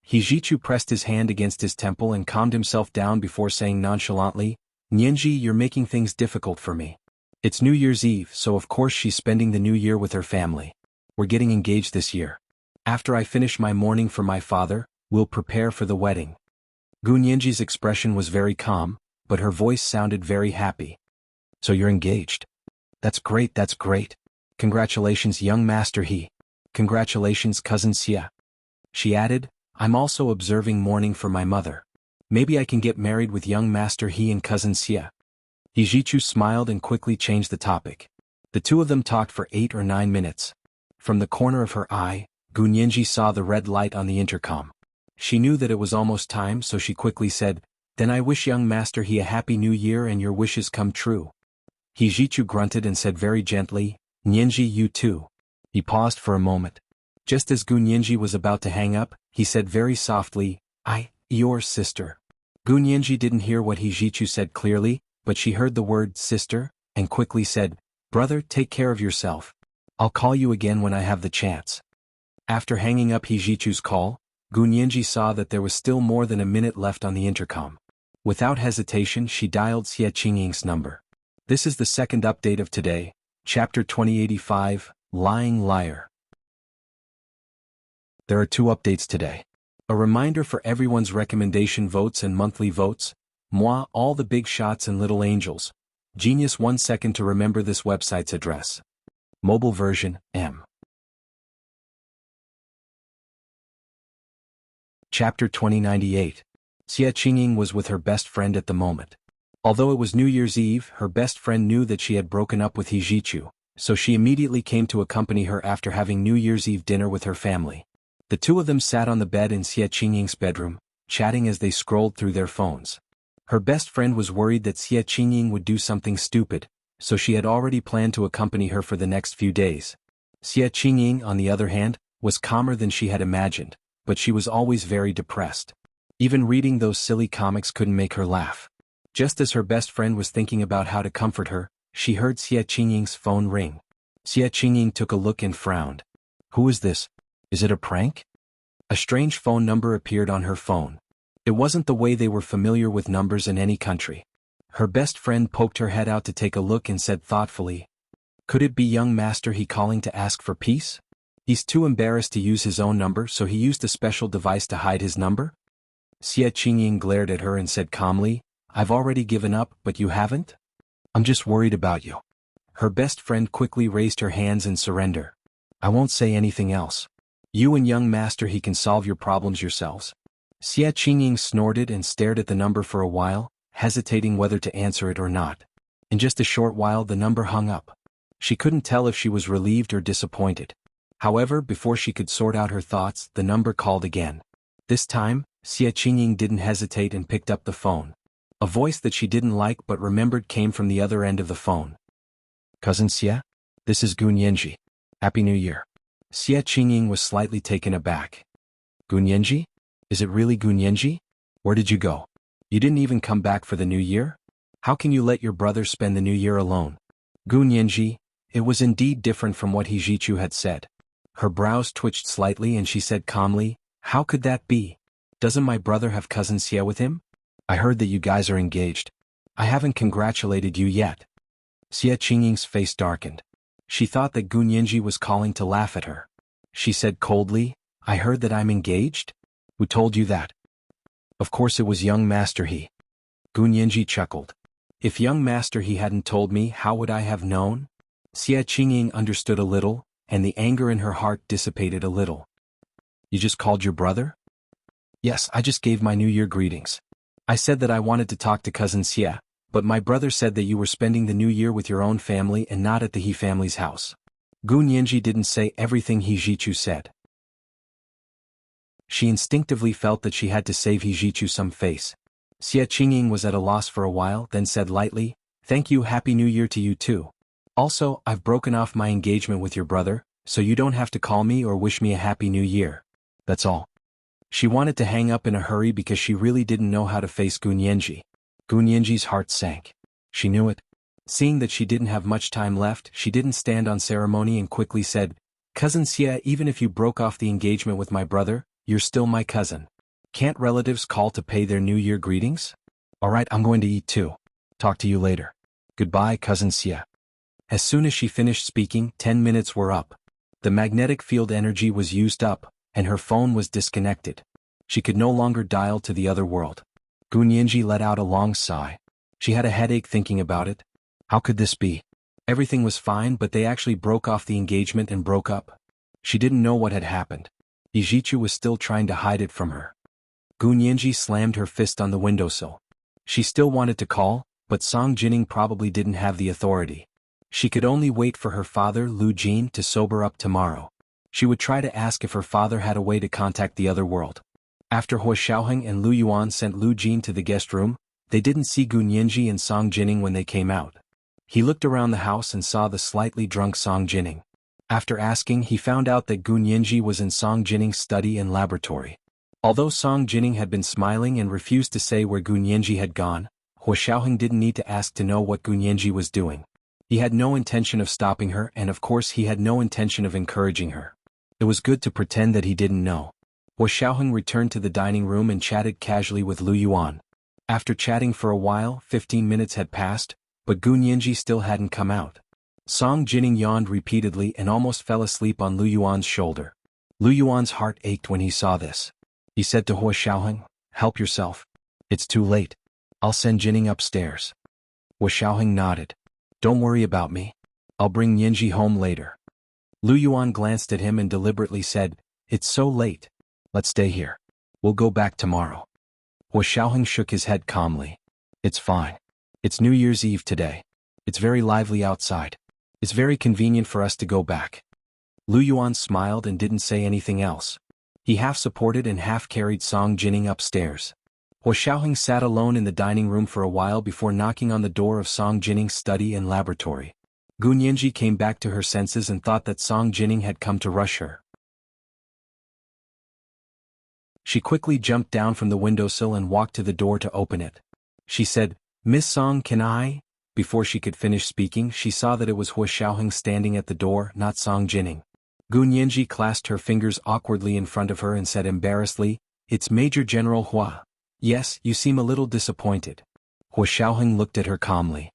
Ijichu pressed his hand against his temple and calmed himself down before saying nonchalantly, Nianji, you're making things difficult for me. It's New Year's Eve, so of course she's spending the New Year with her family. We're getting engaged this year. After I finish my mourning for my father, we'll prepare for the wedding. Gu Nianji's expression was very calm, but her voice sounded very happy. So you're engaged. That's great, that's great. Congratulations, young Master He. Congratulations, Cousin Xie. She added, I'm also observing mourning for my mother. Maybe I can get married with young Master He and Cousin Xie. Ijichu smiled and quickly changed the topic. The two of them talked for 8 or 9 minutes. From the corner of her eye, Gu Nianji saw the red light on the intercom. She knew that it was almost time, so she quickly said, Then I wish young Master He a Happy New Year and your wishes come true. Ijichu grunted and said very gently, Nianji, you too. He paused for a moment. Just as Gu Nianji was about to hang up, he said very softly, your sister. Gu Nianji didn't hear what Ijichu said clearly, but she heard the word sister, and quickly said, Brother, take care of yourself. I'll call you again when I have the chance. After hanging up Ijichu's call, Gu Nianji saw that there was still more than a minute left on the intercom. Without hesitation, she dialed Xie Qingying's number. This is the second update of today, Chapter 2085, Lying Liar. There are 2 updates today. A reminder for everyone's recommendation votes and monthly votes. Moi, all the big shots and little angels. Genius. 1 second to remember this website's address. Mobile version, M. Chapter 2098. Xie Qingying was with her best friend at the moment. Although it was New Year's Eve, her best friend knew that she had broken up with He Zhichu, so she immediately came to accompany her after having New Year's Eve dinner with her family. The two of them sat on the bed in Xie Qingying's bedroom, chatting as they scrolled through their phones. Her best friend was worried that Xie Qingying would do something stupid, so she had already planned to accompany her for the next few days. Xie Qingying, on the other hand, was calmer than she had imagined, but she was always very depressed. Even reading those silly comics couldn't make her laugh. Just as her best friend was thinking about how to comfort her, she heard Xie Qingying's phone ring. Xie Qingying took a look and frowned. Who is this? Is it a prank? A strange phone number appeared on her phone. It wasn't the way they were familiar with numbers in any country. Her best friend poked her head out to take a look and said thoughtfully, "Could it be young Master He calling to ask for peace? He's too embarrassed to use his own number, so he used a special device to hide his number?" Xie Qingying glared at her and said calmly, "I've already given up, but you haven't? I'm just worried about you." Her best friend quickly raised her hands in surrender. "I won't say anything else. You and young Master He can solve your problems yourselves." Xie Qingying snorted and stared at the number for a while, hesitating whether to answer it or not. In just a short while the number hung up. She couldn't tell if she was relieved or disappointed. However, before she could sort out her thoughts, the number called again. This time, Xie Qingying didn't hesitate and picked up the phone. A voice that she didn't like but remembered came from the other end of the phone. "Cousin Xie? This is Gun Yanji. Happy New Year." Xie Qingying was slightly taken aback. "Gun Yanji? Is it really Gun Yanji? Where did you go? You didn't even come back for the New Year? How can you let your brother spend the New Year alone?" Gun Yanji. It was indeed different from what He Zhichu had said. Her brows twitched slightly and she said calmly, "How could that be? Doesn't my brother have cousin Xie with him? I heard that you guys are engaged. I haven't congratulated you yet." Xie Qingying's face darkened. She thought that Gun Yanji was calling to laugh at her. She said coldly, "I heard that I'm engaged? Who told you that?" "Of course it was young Master He." Gun Yanji chuckled. "If young Master He hadn't told me, how would I have known?" Xie Qingying understood a little, and the anger in her heart dissipated a little. "You just called your brother?" "Yes, I just gave my New Year greetings. I said that I wanted to talk to cousin Xie, but my brother said that you were spending the New Year with your own family and not at the He family's house." Gun Yanji didn't say everything He Zhichu said. She instinctively felt that she had to save He Zhichu some face. Xie Qingying was at a loss for a while, then said lightly, "Thank you, Happy New Year to you too. Also, I've broken off my engagement with your brother, so you don't have to call me or wish me a Happy New Year. That's all." She wanted to hang up in a hurry because she really didn't know how to face Gun Yanji. Gun Yanji's heart sank. She knew it. Seeing that she didn't have much time left, she didn't stand on ceremony and quickly said, "Cousin Xie, even if you broke off the engagement with my brother, you're still my cousin. Can't relatives call to pay their New Year greetings? Alright, I'm going to eat too. Talk to you later. Goodbye, cousin Xie." As soon as she finished speaking, 10 minutes were up. The magnetic field energy was used up, and her phone was disconnected. She could no longer dial to the other world. Gun Yanji let out a long sigh. She had a headache thinking about it. How could this be? Everything was fine, but they actually broke off the engagement and broke up. She didn't know what had happened. He Zhichu was still trying to hide it from her. Gun Yanji slammed her fist on the windowsill. She still wanted to call, but Song Jining probably didn't have the authority. She could only wait for her father, Lu Jin, to sober up tomorrow. She would try to ask if her father had a way to contact the other world. After Huo Xiaoheng and Lu Yuan sent Lu Jin to the guest room, they didn't see Gun Yanji and Song Jining when they came out. He looked around the house and saw the slightly drunk Song Jining. After asking, he found out that Gun Yanji was in Song Jining's study and laboratory. Although Song Jining had been smiling and refused to say where Gun Yanji had gone, Huo Xiaoheng didn't need to ask to know what Gun Yanji was doing. He had no intention of stopping her, and of course he had no intention of encouraging her. It was good to pretend that he didn't know. Huo Xiaoheng returned to the dining room and chatted casually with Lu Yuan. After chatting for a while, 15 minutes had passed, but Gun Yanji still hadn't come out. Song Jining yawned repeatedly and almost fell asleep on Lu Yuan's shoulder. Lu Yuan's heart ached when he saw this. He said to Huo Xiaoheng, "Help yourself. It's too late." I'll send Jining upstairs. Wu Xiaoheng nodded. Don't worry about me. I'll bring Nianji home later. Lu Yuan glanced at him and deliberately said, It's so late. Let's stay here. We'll go back tomorrow. Wu Xiaoheng shook his head calmly. It's fine. It's New Year's Eve today. It's very lively outside. It's very convenient for us to go back. Lu Yuan smiled and didn't say anything else. He half supported and half carried Song Jining upstairs. Wu Xiaoheng sat alone in the dining room for a while before knocking on the door of Song Jining's study and laboratory. Gu Nianji came back to her senses and thought that Song Jining had come to rush her. She quickly jumped down from the windowsill and walked to the door to open it. She said, Miss Song, can I? Before she could finish speaking, she saw that it was Wu Xiaoheng standing at the door, not Song Jining. Gu Nianji clasped her fingers awkwardly in front of her and said embarrassedly, It's Major General Hua. Yes, you seem a little disappointed. Wu Xiaoheng looked at her calmly.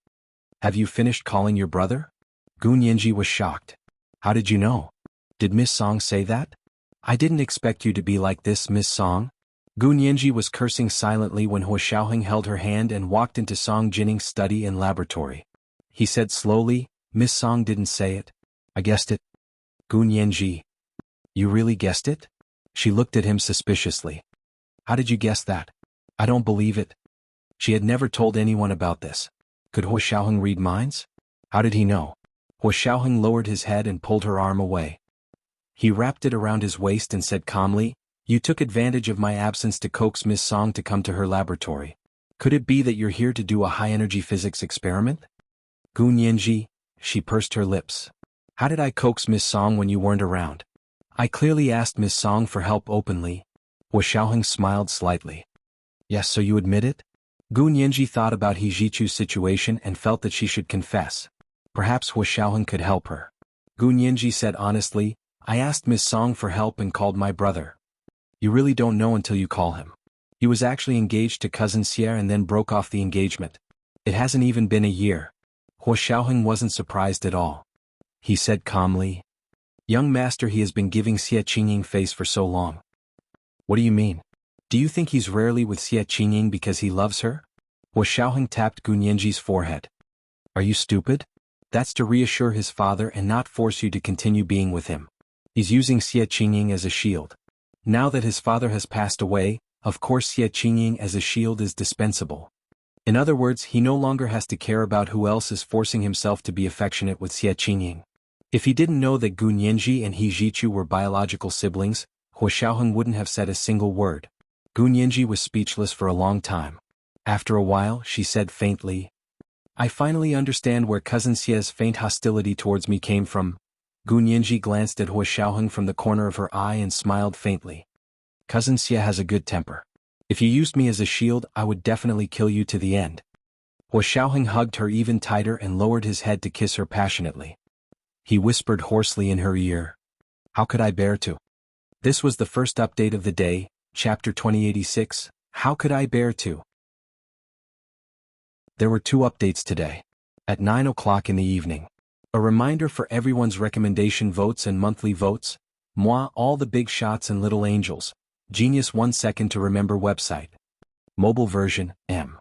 Have you finished calling your brother? Gu Nianji was shocked. How did you know? Did Miss Song say that? I didn't expect you to be like this, Miss Song. Gu Nianji was cursing silently when Wu Xiaoheng held her hand and walked into Song Jining's study and laboratory. He said slowly, Miss Song didn't say it. I guessed it. Gu Nianji. You really guessed it? She looked at him suspiciously. How did you guess that? I don't believe it. She had never told anyone about this. Could Wu Xiaoheng read minds? How did he know? Wu Xiaoheng lowered his head and pulled her arm away. He wrapped it around his waist and said calmly, You took advantage of my absence to coax Miss Song to come to her laboratory. Could it be that you're here to do a high-energy physics experiment? Gu Nianji, she pursed her lips. How did I coax Miss Song when you weren't around? I clearly asked Miss Song for help openly. Wu Xiaoheng smiled slightly. Yes, so you admit it? Gu Nianji thought about He Jichu's situation and felt that she should confess. Perhaps Wu Xiaoheng could help her. Gu Nianji said honestly, I asked Miss Song for help and called my brother. You really don't know until you call him. He was actually engaged to cousin Xie and then broke off the engagement. It hasn't even been a year. Wu Xiaoheng wasn't surprised at all. He said calmly, Young master, he has been giving Xie Qingying face for so long. What do you mean? Do you think he's rarely with Xie Qingying because he loves her? Wu Xiaoheng tapped Gu Nianji's forehead. Are you stupid? That's to reassure his father and not force you to continue being with him. He's using Xie Qingying as a shield. Now that his father has passed away, of course Xie Qingying as a shield is dispensable. In other words, he no longer has to care about who else is forcing himself to be affectionate with Xie Qingying. If he didn't know that Gu Nianji and He Jichu were biological siblings, Wu Xiaoheng wouldn't have said a single word. Gu Nianji was speechless for a long time. After a while, she said faintly, I finally understand where cousin Xie's faint hostility towards me came from. Gu Nianji glanced at Wu Xiaoheng from the corner of her eye and smiled faintly. Cousin Xie has a good temper. If you used me as a shield, I would definitely kill you to the end. Wu Xiaoheng hugged her even tighter and lowered his head to kiss her passionately. He whispered hoarsely in her ear. How could I bear to? This was the first update of the day, chapter 2086, How Could I Bear To? There were 2 updates today. At 9 o'clock in the evening. A reminder for everyone's recommendation votes and monthly votes. Moi, all the big shots and little angels. Genius 1 second to remember website. Mobile version, M.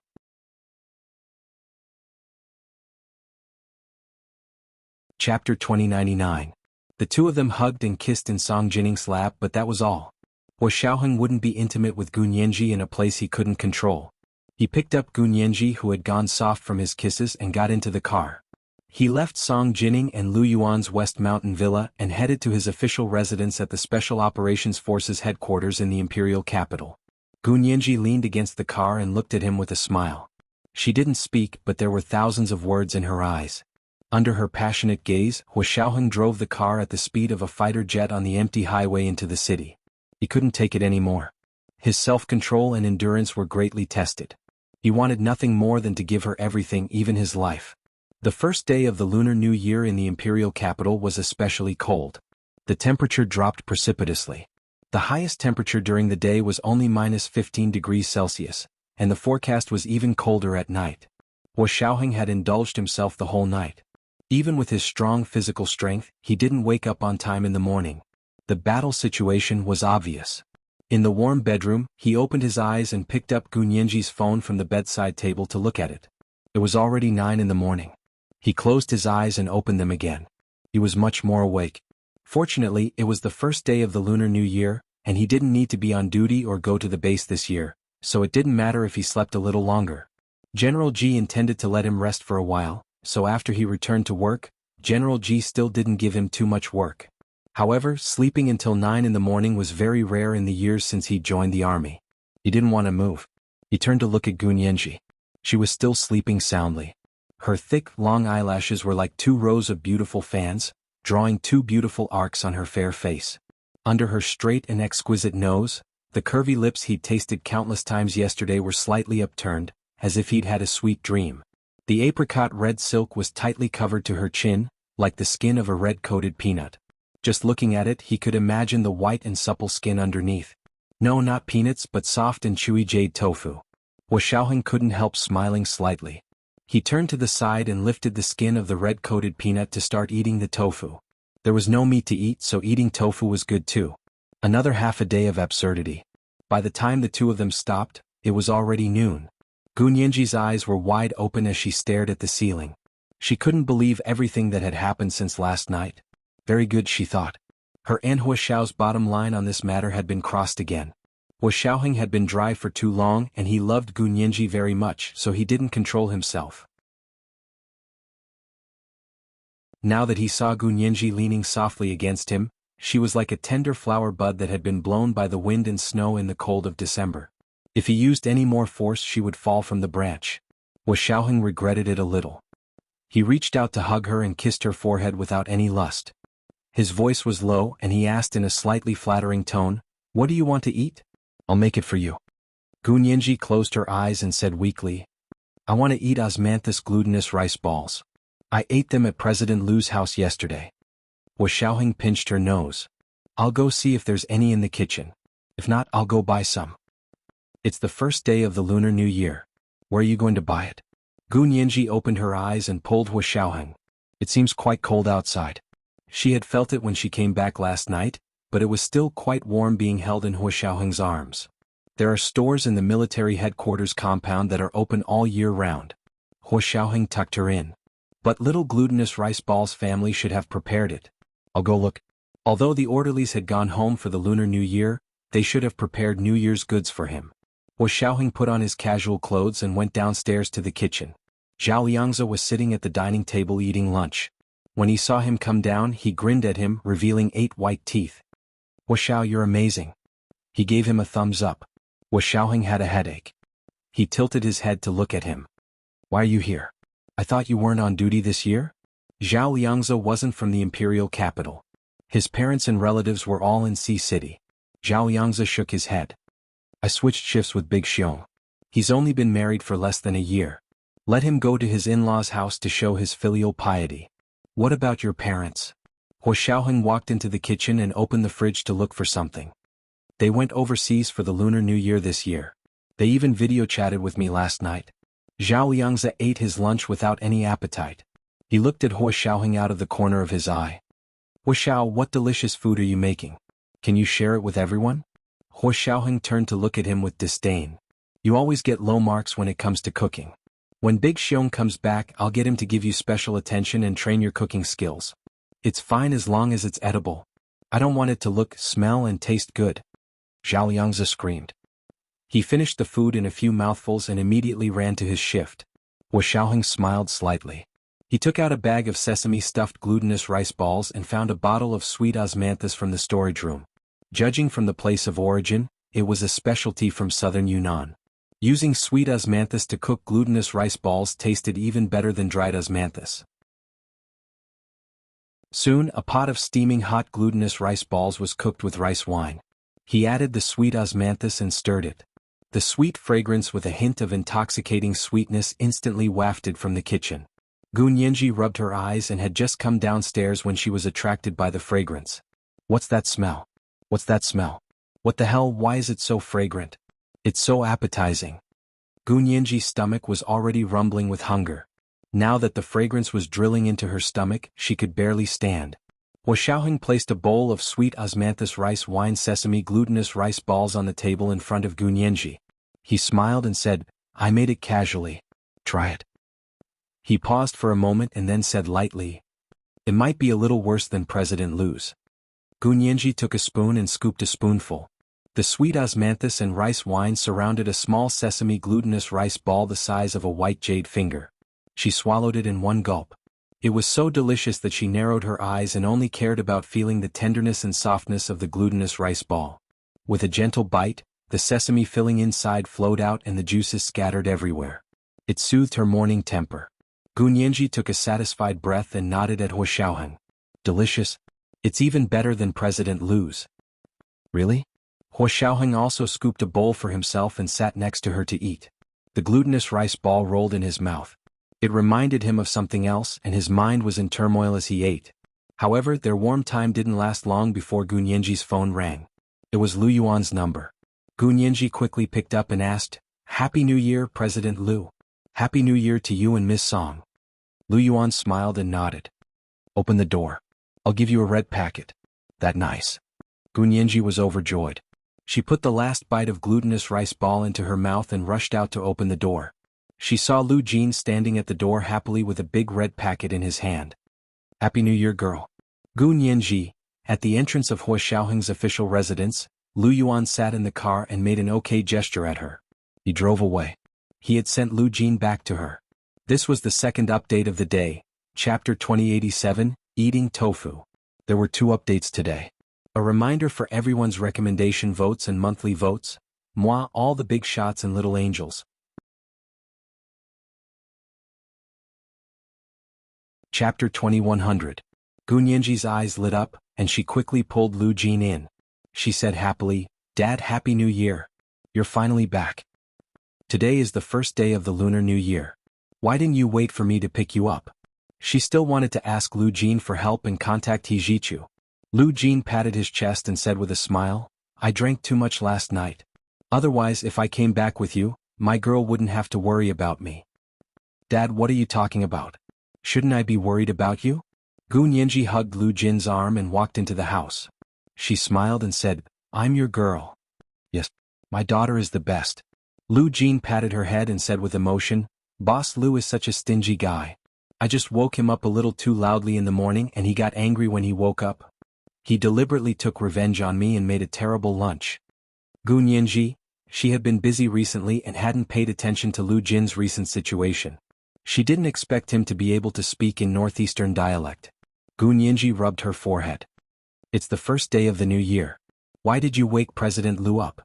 Chapter 2099. The 2 of them hugged and kissed in Song Jining's lap, but that was all. Wu Xiaoheng wouldn't be intimate with Gu Nianji in a place he couldn't control. He picked up Gu Nianji, who had gone soft from his kisses, and got into the car. He left Song Jining and Lu Yuan's West Mountain Villa and headed to his official residence at the Special Operations Forces headquarters in the imperial capital. Gu Nianji leaned against the car and looked at him with a smile. She didn't speak, but there were thousands of words in her eyes. Under her passionate gaze, Wu Xiaoheng drove the car at the speed of a fighter jet on the empty highway into the city. He couldn't take it anymore. His self-control and endurance were greatly tested. He wanted nothing more than to give her everything, even his life. The first day of the Lunar New Year in the imperial capital was especially cold. The temperature dropped precipitously. The highest temperature during the day was only -15 degrees Celsius, and the forecast was even colder at night. Wu Xiaoheng had indulged himself the whole night. Even with his strong physical strength, he didn't wake up on time in the morning. The battle situation was obvious. In the warm bedroom, he opened his eyes and picked up Gunyenji's phone from the bedside table to look at it. It was already 9 in the morning. He closed his eyes and opened them again. He was much more awake. Fortunately, it was the first day of the Lunar New Year, and he didn't need to be on duty or go to the base this year, so it didn't matter if he slept a little longer. General G intended to let him rest for a while, so after he returned to work, General G still didn't give him too much work. However, sleeping until 9 in the morning was very rare in the years since he joined the army. He didn't want to move. He turned to look at Gunyenji. She was still sleeping soundly. Her thick, long eyelashes were like 2 rows of beautiful fans, drawing 2 beautiful arcs on her fair face. Under her straight and exquisite nose, the curvy lips he'd tasted countless times yesterday were slightly upturned, as if he'd had a sweet dream. The apricot red silk was tightly covered to her chin, like the skin of a red-coated peanut. Just looking at it, he could imagine the white and supple skin underneath. No, not peanuts, but soft and chewy jade tofu. Xiaoheng couldn't help smiling slightly. He turned to the side and lifted the skin of the red-coated peanut to start eating the tofu. There was no meat to eat, so eating tofu was good too. Another half a day of absurdity. By the time the two of them stopped, it was already noon. Gunyenji's eyes were wide open as she stared at the ceiling. She couldn't believe everything that had happened since last night. Very good, she thought. Her and Xiao's bottom line on this matter had been crossed again. Xiaoheng had been dry for too long and he loved Gunyenji very much, so he didn't control himself. Now that he saw Gunyenji leaning softly against him, she was like a tender flower bud that had been blown by the wind and snow in the cold of December. If he used any more force, she would fall from the branch. Xiaoheng regretted it a little. He reached out to hug her and kissed her forehead without any lust. His voice was low and he asked in a slightly flattering tone, "What do you want to eat? I'll make it for you." Gunyenji closed her eyes and said weakly, "I want to eat osmanthus glutinous rice balls. I ate them at President Lu's house yesterday." Xiaoheng pinched her nose. "I'll go see if there's any in the kitchen. If not, I'll go buy some." "It's the first day of the Lunar New Year. Where are you going to buy it?" Gunyenji opened her eyes and pulled Xiaoheng. "It seems quite cold outside." She had felt it when she came back last night, but it was still quite warm being held in Xiaoheng's arms. There are stores in the military headquarters compound that are open all year round. Xiaoheng tucked her in. "But little glutinous rice balls family should have prepared it. I'll go look." Although the orderlies had gone home for the Lunar New Year, they should have prepared New Year's goods for him. Xiaoheng put on his casual clothes and went downstairs to the kitchen. Zhao Liangzi was sitting at the dining table eating lunch. When he saw him come down, he grinned at him, revealing 8 white teeth. "Xiao, you're amazing." He gave him a thumbs up. Xiaoheng had a headache. He tilted his head to look at him. "Why are you here? I thought you weren't on duty this year?" Zhao Liangzi wasn't from the imperial capital. His parents and relatives were all in Sea City. Zhao Liangzi shook his head. "I switched shifts with Big Xiong. He's only been married for less than a year. Let him go to his in-laws' house to show his filial piety." "What about your parents?" Xiaoheng walked into the kitchen and opened the fridge to look for something. "They went overseas for the Lunar New Year this year. They even video chatted with me last night." Zhao Liangzi ate his lunch without any appetite. He looked at Xiaoheng out of the corner of his eye. "Xiao, what delicious food are you making? Can you share it with everyone?" Xiaoheng turned to look at him with disdain. "You always get low marks when it comes to cooking. When Big Xiong comes back, I'll get him to give you special attention and train your cooking skills. It's fine as long as it's edible. I don't want it to look, smell and taste good." Zhao Liangzi screamed. He finished the food in a few mouthfuls and immediately ran to his shift. Xiaoheng smiled slightly. He took out a bag of sesame-stuffed glutinous rice balls and found a bottle of sweet osmanthus from the storage room. Judging from the place of origin, it was a specialty from southern Yunnan. Using sweet osmanthus to cook glutinous rice balls tasted even better than dried osmanthus. Soon, a pot of steaming hot glutinous rice balls was cooked with rice wine. He added the sweet osmanthus and stirred it. The sweet fragrance with a hint of intoxicating sweetness instantly wafted from the kitchen. Gunyenji rubbed her eyes and had just come downstairs when she was attracted by the fragrance. "What's that smell? What's that smell? What the hell, why is it so fragrant? It's so appetizing." Gunyenji's stomach was already rumbling with hunger. Now that the fragrance was drilling into her stomach, she could barely stand. Hua Xiaoheng placed a bowl of sweet osmanthus rice wine sesame glutinous rice balls on the table in front of Gu Nianji. He smiled and said, I made it casually. Try it. He paused for a moment and then said lightly, it might be a little worse than President Lu's. Gu Nianji took a spoon and scooped a spoonful. The sweet osmanthus and rice wine surrounded a small sesame glutinous rice ball the size of a white jade finger. She swallowed it in one gulp. It was so delicious that she narrowed her eyes and only cared about feeling the tenderness and softness of the glutinous rice ball. With a gentle bite, the sesame filling inside flowed out and the juices scattered everywhere. It soothed her morning temper. Gu Nianji took a satisfied breath and nodded at Hua Xiaoheng. Delicious? It's even better than President Lu's. Really? Hua Xiaoheng also scooped a bowl for himself and sat next to her to eat. The glutinous rice ball rolled in his mouth. It reminded him of something else and his mind was in turmoil as he ate. However, their warm time didn't last long before Gu Nianji's phone rang. It was Lu Yuan's number. Gu Nianji quickly picked up and asked, Happy New Year, President Lu. Happy New Year to you and Miss Song. Lu Yuan smiled and nodded. Open the door. I'll give you a red packet. That nice. Gu Nianji was overjoyed. She put the last bite of glutinous rice ball into her mouth and rushed out to open the door. She saw Lu Jin standing at the door happily with a big red packet in his hand. Happy New Year, girl. Gu Nianji. At the entrance of Hua Xiaoheng's official residence, Lu Yuan sat in the car and made an okay gesture at her. He drove away. He had sent Lu Jin back to her. This was the second update of the day, Chapter 2087, Eating Tofu. There were 2 updates today. A reminder for everyone's recommendation votes and monthly votes. Moi, all the big shots and little angels. Chapter 2100. Gu Nianji's eyes lit up, and she quickly pulled Lu Jin in. She said happily, Dad, Happy New Year. You're finally back. Today is the first day of the Lunar New Year. Why didn't you wait for me to pick you up? She still wanted to ask Lu Jin for help and contact He Jichu. Lu Jin patted his chest and said with a smile, I drank too much last night. Otherwise, if I came back with you, my girl wouldn't have to worry about me. Dad, what are you talking about? Shouldn't I be worried about you? Gu Nianji hugged Lu Jin's arm and walked into the house. She smiled and said, I'm your girl. Yes, my daughter is the best. Lu Jin patted her head and said with emotion, Boss Lu is such a stingy guy. I just woke him up a little too loudly in the morning and he got angry when he woke up. He deliberately took revenge on me and made a terrible lunch. Gu Nianji, she had been busy recently and hadn't paid attention to Lu Jin's recent situation. She didn't expect him to be able to speak in northeastern dialect. Gu Nianji rubbed her forehead. It's the first day of the new year. Why did you wake President Lu up?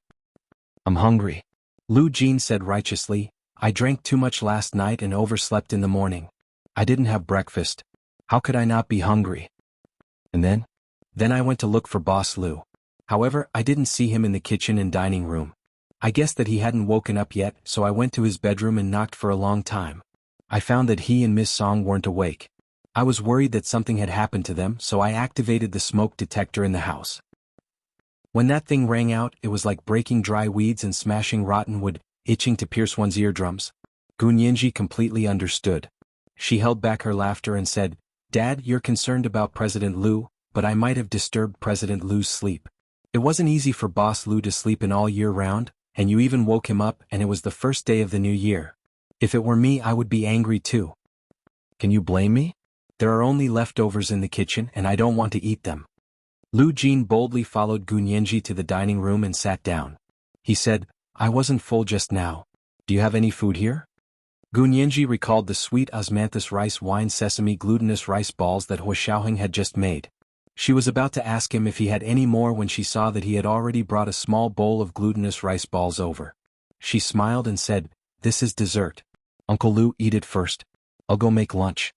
I'm hungry. Lu Jin said righteously, I drank too much last night and overslept in the morning. I didn't have breakfast. How could I not be hungry? And then? Then I went to look for Boss Lu. However, I didn't see him in the kitchen and dining room. I guessed that he hadn't woken up yet, so I went to his bedroom and knocked for a long time. I found that he and Miss Song weren't awake. I was worried that something had happened to them, so I activated the smoke detector in the house. When that thing rang out, it was like breaking dry weeds and smashing rotten wood, itching to pierce one's eardrums. Gu Nianji completely understood. She held back her laughter and said, Dad, you're concerned about President Lu, but I might have disturbed President Lu's sleep. It wasn't easy for Boss Lu to sleep in all year round, and you even woke him up and it was the first day of the new year. If it were me, I would be angry too. Can you blame me? There are only leftovers in the kitchen and I don't want to eat them. Lu Jin boldly followed Gu Nianji to the dining room and sat down. He said, I wasn't full just now. Do you have any food here? Gu Nianji recalled the sweet osmanthus rice wine sesame glutinous rice balls that Hua Xiaoheng had just made. She was about to ask him if he had any more when she saw that he had already brought a small bowl of glutinous rice balls over. She smiled and said, This is dessert. Uncle Lu, eat it first. I'll go make lunch.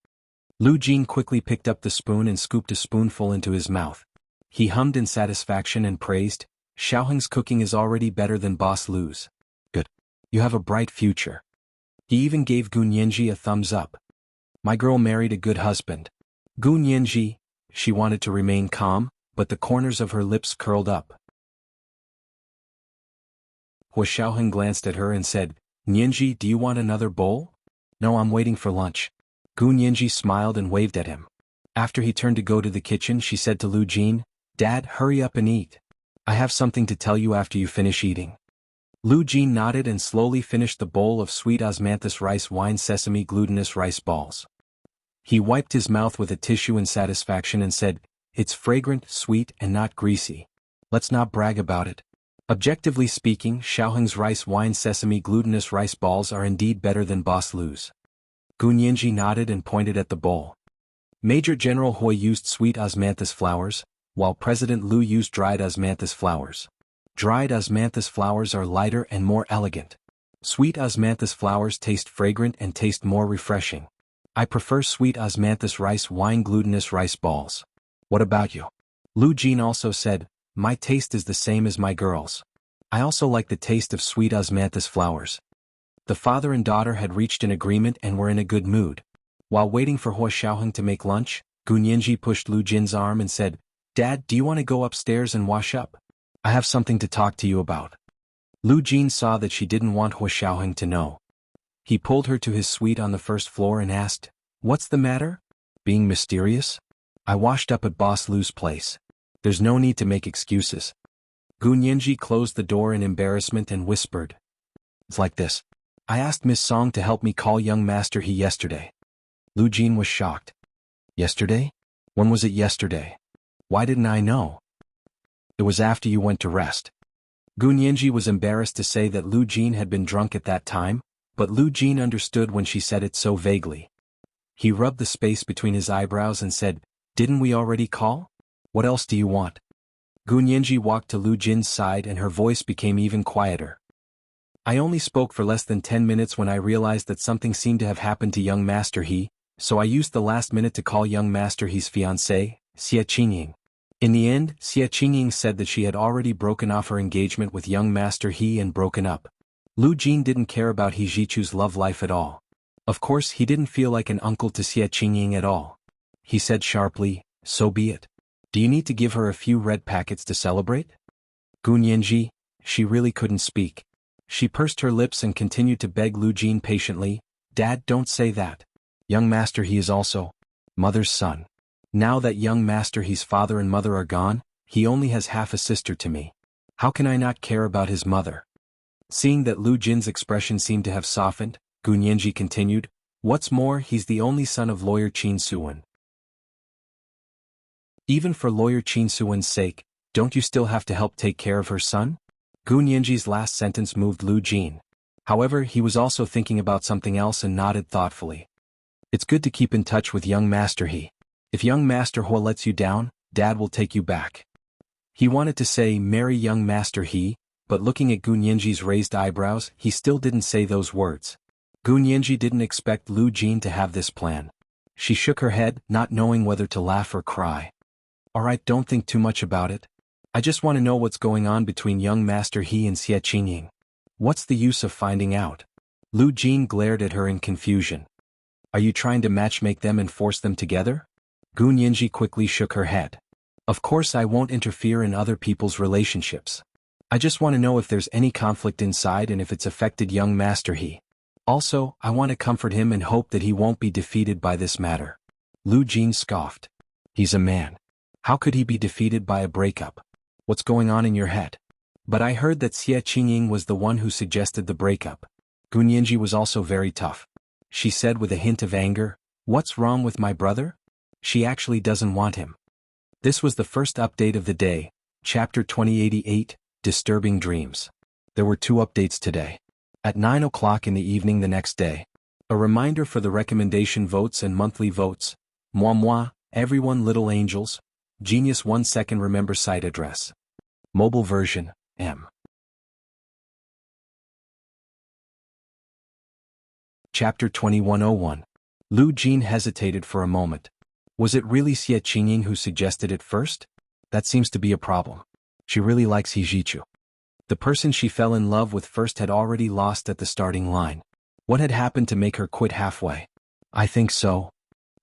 Lu Jin quickly picked up the spoon and scooped a spoonful into his mouth. He hummed in satisfaction and praised, Xiaoheng's cooking is already better than Boss Lu's. Good. You have a bright future. He even gave Gu Nianji a thumbs up. My girl married a good husband. Gu Nianji, she wanted to remain calm, but the corners of her lips curled up. Hua Xiaoheng glanced at her and said, Nianji, do you want another bowl? No, I'm waiting for lunch. Gu Nianji smiled and waved at him. After he turned to go to the kitchen, she said to Lu Jin, "Dad, hurry up and eat. I have something to tell you after you finish eating." Lu Jin nodded and slowly finished the bowl of sweet osmanthus rice wine sesame glutinous rice balls. He wiped his mouth with a tissue in satisfaction and said, "It's fragrant, sweet, and not greasy. Let's not brag about it. Objectively speaking, Xiaoheng's rice wine sesame glutinous rice balls are indeed better than Boss Lu's." Gun Yinji nodded and pointed at the bowl. Major General Hui used sweet osmanthus flowers, while President Lu used dried osmanthus flowers. Dried osmanthus flowers are lighter and more elegant. Sweet osmanthus flowers taste fragrant and taste more refreshing. I prefer sweet osmanthus rice wine glutinous rice balls. What about you? Lu Jin also said, "My taste is the same as my girl's. I also like the taste of sweet osmanthus flowers." The father and daughter had reached an agreement and were in a good mood. While waiting for Hua Xiaoheng to make lunch, Gun Yinji pushed Lu Jin's arm and said, "Dad, do you want to go upstairs and wash up? I have something to talk to you about." Lu Jin saw that she didn't want Hua Xiaoheng to know. He pulled her to his suite on the first floor and asked, "What's the matter? Being mysterious? I washed up at Boss Lu's place. There's no need to make excuses." Gun Yinji closed the door in embarrassment and whispered, "It's like this. I asked Miss Song to help me call young Master He yesterday." Lu Jin was shocked. "Yesterday? When was it yesterday? Why didn't I know?" "It was after you went to rest." Gun Yinji was embarrassed to say that Lu Jin had been drunk at that time, but Lu Jin understood when she said it so vaguely. He rubbed the space between his eyebrows and said, "Didn't we already call? What else do you want?" Gun Yinji walked to Lu Jin's side and her voice became even quieter. "I only spoke for less than 10 minutes when I realized that something seemed to have happened to young Master He, so I used the last minute to call young Master He's fiancée, Xie Qingying. In the end, Xie Qingying said that she had already broken off her engagement with young Master He and broken up." Lu Jin didn't care about He Jichu's love life at all. Of course, he didn't feel like an uncle to Xie Qingying at all. He said sharply, "So be it. Do you need to give her a few red packets to celebrate?" Gun Yinji, she really couldn't speak. She pursed her lips and continued to beg Lu Jin patiently, "Dad, don't say that. Young Master He is also Mother's son. Now that young Master He's father and mother are gone, he only has half a sister to me. How can I not care about his mother?" Seeing that Lu Jin's expression seemed to have softened, Gun Yinji continued, "What's more, he's the only son of lawyer Qin Suwen. Even for lawyer Qin Suwen's sake, don't you still have to help take care of her son?" Gun Yinji's last sentence moved Lu Jin. However, he was also thinking about something else and nodded thoughtfully. "It's good to keep in touch with young Master He. If young Master Hua lets you down, Dad will take you back." He wanted to say marry young Master He, but looking at Gun Yinji's raised eyebrows, he still didn't say those words. Gun Yinji didn't expect Lu Jin to have this plan. She shook her head, not knowing whether to laugh or cry. "Alright, don't think too much about it. I just want to know what's going on between young Master He and Xie Qingying. What's the use of finding out?" Lu Jin glared at her in confusion. "Are you trying to matchmake them and force them together?" Gun Yinji quickly shook her head. "Of course I won't interfere in other people's relationships. I just want to know if there's any conflict inside and if it's affected young Master He. Also, I want to comfort him and hope that he won't be defeated by this matter." Lu Jin scoffed. "He's a man. How could he be defeated by a breakup? What's going on in your head?" "But I heard that Xie Qingying was the one who suggested the breakup." Gun Yinji was also very tough. She said with a hint of anger, "What's wrong with my brother? She actually doesn't want him." This was the first update of the day, Chapter 2088, Disturbing Dreams. There were 2 updates today. At 9 o'clock in the evening the next day. A reminder for the recommendation votes and monthly votes. Moi, everyone little angels. Genius 1 second remember site address. Mobile version, M. Chapter 2101. Lu Jin hesitated for a moment. Was it really Xie Qingying who suggested it first? That seems to be a problem. She really likes He Jichu. The person she fell in love with first had already lost at the starting line. What had happened to make her quit halfway? "I think so."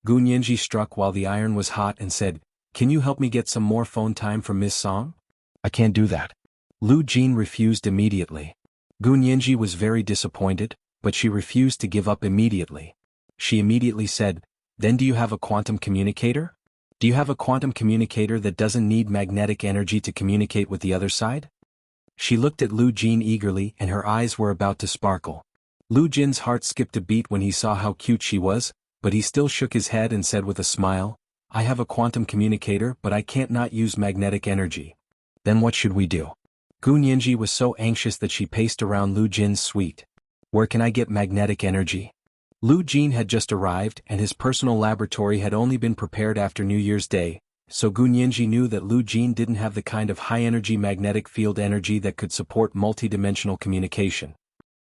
Gun Yinji struck while the iron was hot and said, "Can you help me get some more phone time from Miss Song?" "I can't do that." Lu Jin refused immediately. Gun Yinji was very disappointed, but she refused to give up immediately. She immediately said, "Then do you have a quantum communicator?" Do you have a quantum communicator that doesn't need magnetic energy to communicate with the other side? She looked at Lu Jin eagerly and her eyes were about to sparkle. Lu Jin's heart skipped a beat when he saw how cute she was, but he still shook his head and said with a smile, I have a quantum communicator but I can't not use magnetic energy. Then what should we do? Gu Nianji was so anxious that she paced around Lu Jin's suite. Where can I get magnetic energy? Lu Jin had just arrived and his personal laboratory had only been prepared after New Year's Day, so Gu Nianji knew that Lu Jin didn't have the kind of high-energy magnetic field energy that could support multi-dimensional communication.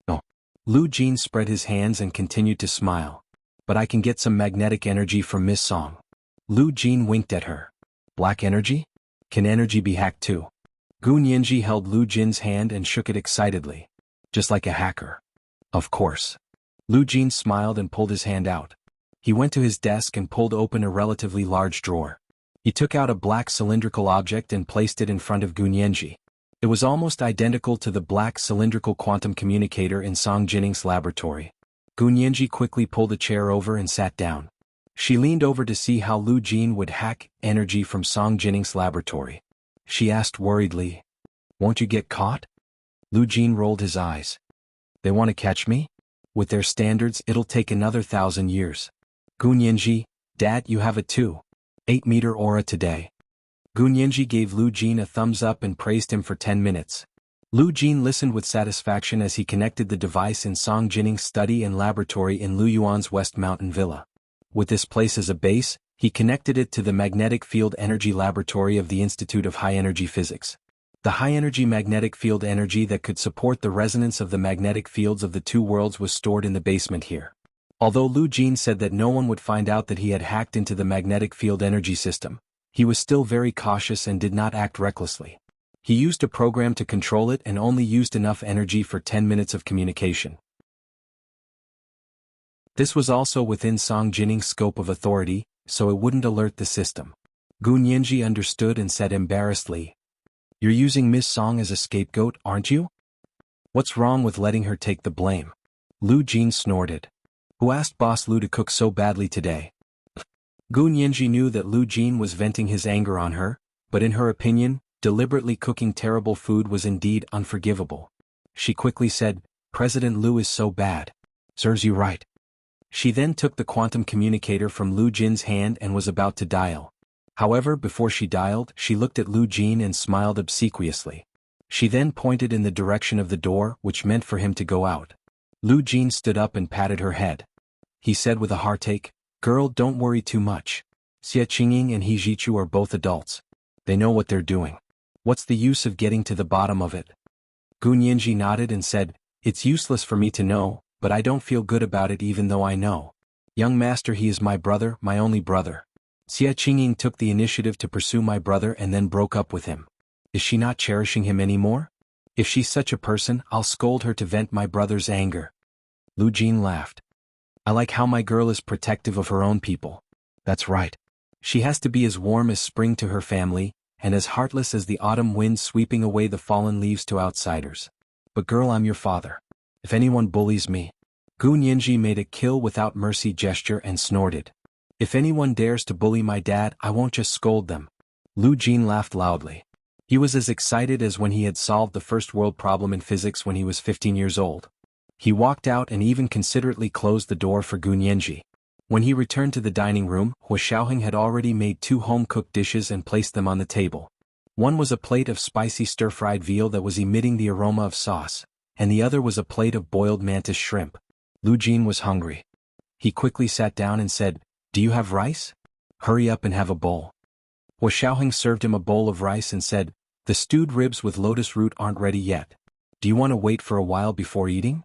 No. Lu Jin spread his hands and continued to smile. But I can get some magnetic energy from Miss Song. Lu Jin winked at her. Black energy? Can energy be hacked too? Gu Nianji held Lu Jin's hand and shook it excitedly. Just like a hacker. Of course. Lu Jin smiled and pulled his hand out. He went to his desk and pulled open a relatively large drawer. He took out a black cylindrical object and placed it in front of Gu Nianji. It was almost identical to the black cylindrical quantum communicator in Song Jinning's laboratory. Gu Nianji quickly pulled a chair over and sat down. She leaned over to see how Lu Jin would hack energy from Song Jinning's laboratory. She asked worriedly, Won't you get caught? Lu Jin rolled his eyes. They want to catch me? With their standards it'll take another 1,000 years. Gu Nianji, Dad, you have a 2.8-meter aura today. Gu Nianji gave Lu Jin a thumbs up and praised him for 10 minutes. Lu Jin listened with satisfaction as he connected the device in Song Jinning's study and laboratory in Lu Yuan's West Mountain Villa. With this place as a base, he connected it to the Magnetic Field Energy Laboratory of the Institute of High Energy Physics. The high-energy magnetic field energy that could support the resonance of the magnetic fields of the two worlds was stored in the basement here. Although Lu Jin said that no one would find out that he had hacked into the magnetic field energy system, he was still very cautious and did not act recklessly. He used a program to control it and only used enough energy for 10 minutes of communication. This was also within Song Jinning's scope of authority, so it wouldn't alert the system. Gu Nianji understood and said embarrassedly, You're using Miss Song as a scapegoat, aren't you? What's wrong with letting her take the blame? Lu Jin snorted. Who asked Boss Lu to cook so badly today? Gu Nianji knew that Lu Jin was venting his anger on her, but in her opinion, deliberately cooking terrible food was indeed unforgivable. She quickly said, President Lu is so bad. Serves you right. She then took the quantum communicator from Lu Jin's hand and was about to dial. However, before she dialed, she looked at Lu Jin and smiled obsequiously. She then pointed in the direction of the door, which meant for him to go out. Lu Jin stood up and patted her head. He said with a heartache, Girl, don't worry too much. Xie Qingying and He Jichu are both adults. They know what they're doing. What's the use of getting to the bottom of it? Gu Nianji nodded and said, It's useless for me to know, but I don't feel good about it even though I know. Young master, he is my brother, my only brother. Xie Qingying took the initiative to pursue my brother and then broke up with him. Is she not cherishing him anymore? If she's such a person, I'll scold her to vent my brother's anger. Lu Jin laughed. I like how my girl is protective of her own people. That's right. She has to be as warm as spring to her family, and as heartless as the autumn wind sweeping away the fallen leaves to outsiders. But girl, I'm your father. If anyone bullies me... Gu Nianji made a kill without mercy gesture and snorted. If anyone dares to bully my dad, I won't just scold them. Lu Jin laughed loudly. He was as excited as when he had solved the first world problem in physics when he was 15 years old. He walked out and even considerately closed the door for Gu Nianji. When he returned to the dining room, Hua Xiaoheng had already made 2 home-cooked dishes and placed them on the table. One was a plate of spicy stir-fried veal that was emitting the aroma of sauce, and the other was a plate of boiled mantis shrimp. Lu Jin was hungry. He quickly sat down and said, Do you have rice? Hurry up and have a bowl. Hua Xiaoheng served him a bowl of rice and said, The stewed ribs with lotus root aren't ready yet. Do you want to wait for a while before eating?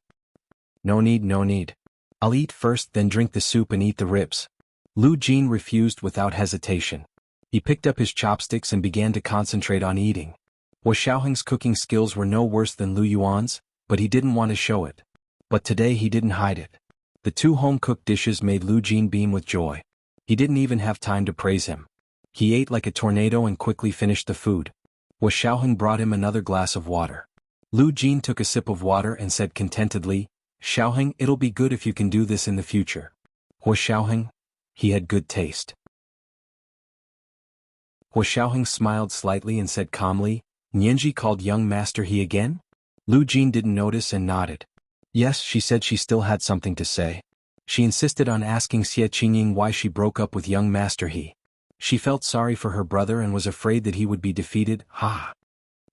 No need, no need. I'll eat first, then drink the soup and eat the ribs. Lu Jin refused without hesitation. He picked up his chopsticks and began to concentrate on eating. Hua Xiaoheng's cooking skills were no worse than Lu Yuan's, but he didn't want to show it. But today he didn't hide it. The 2 home-cooked dishes made Lu Jin beam with joy. He didn't even have time to praise him. He ate like a tornado and quickly finished the food. Hua Xiaoheng brought him another glass of water. Lu Jin took a sip of water and said contentedly, Xiaoheng, it'll be good if you can do this in the future. Hua Xiaoheng? He had good taste. Hua Xiaoheng smiled slightly and said calmly, Nianji called young master he again? Lu Jin didn't notice and nodded. Yes, she said she still had something to say. She insisted on asking Xie Qingying why she broke up with young master he. She felt sorry for her brother and was afraid that he would be defeated. Ha!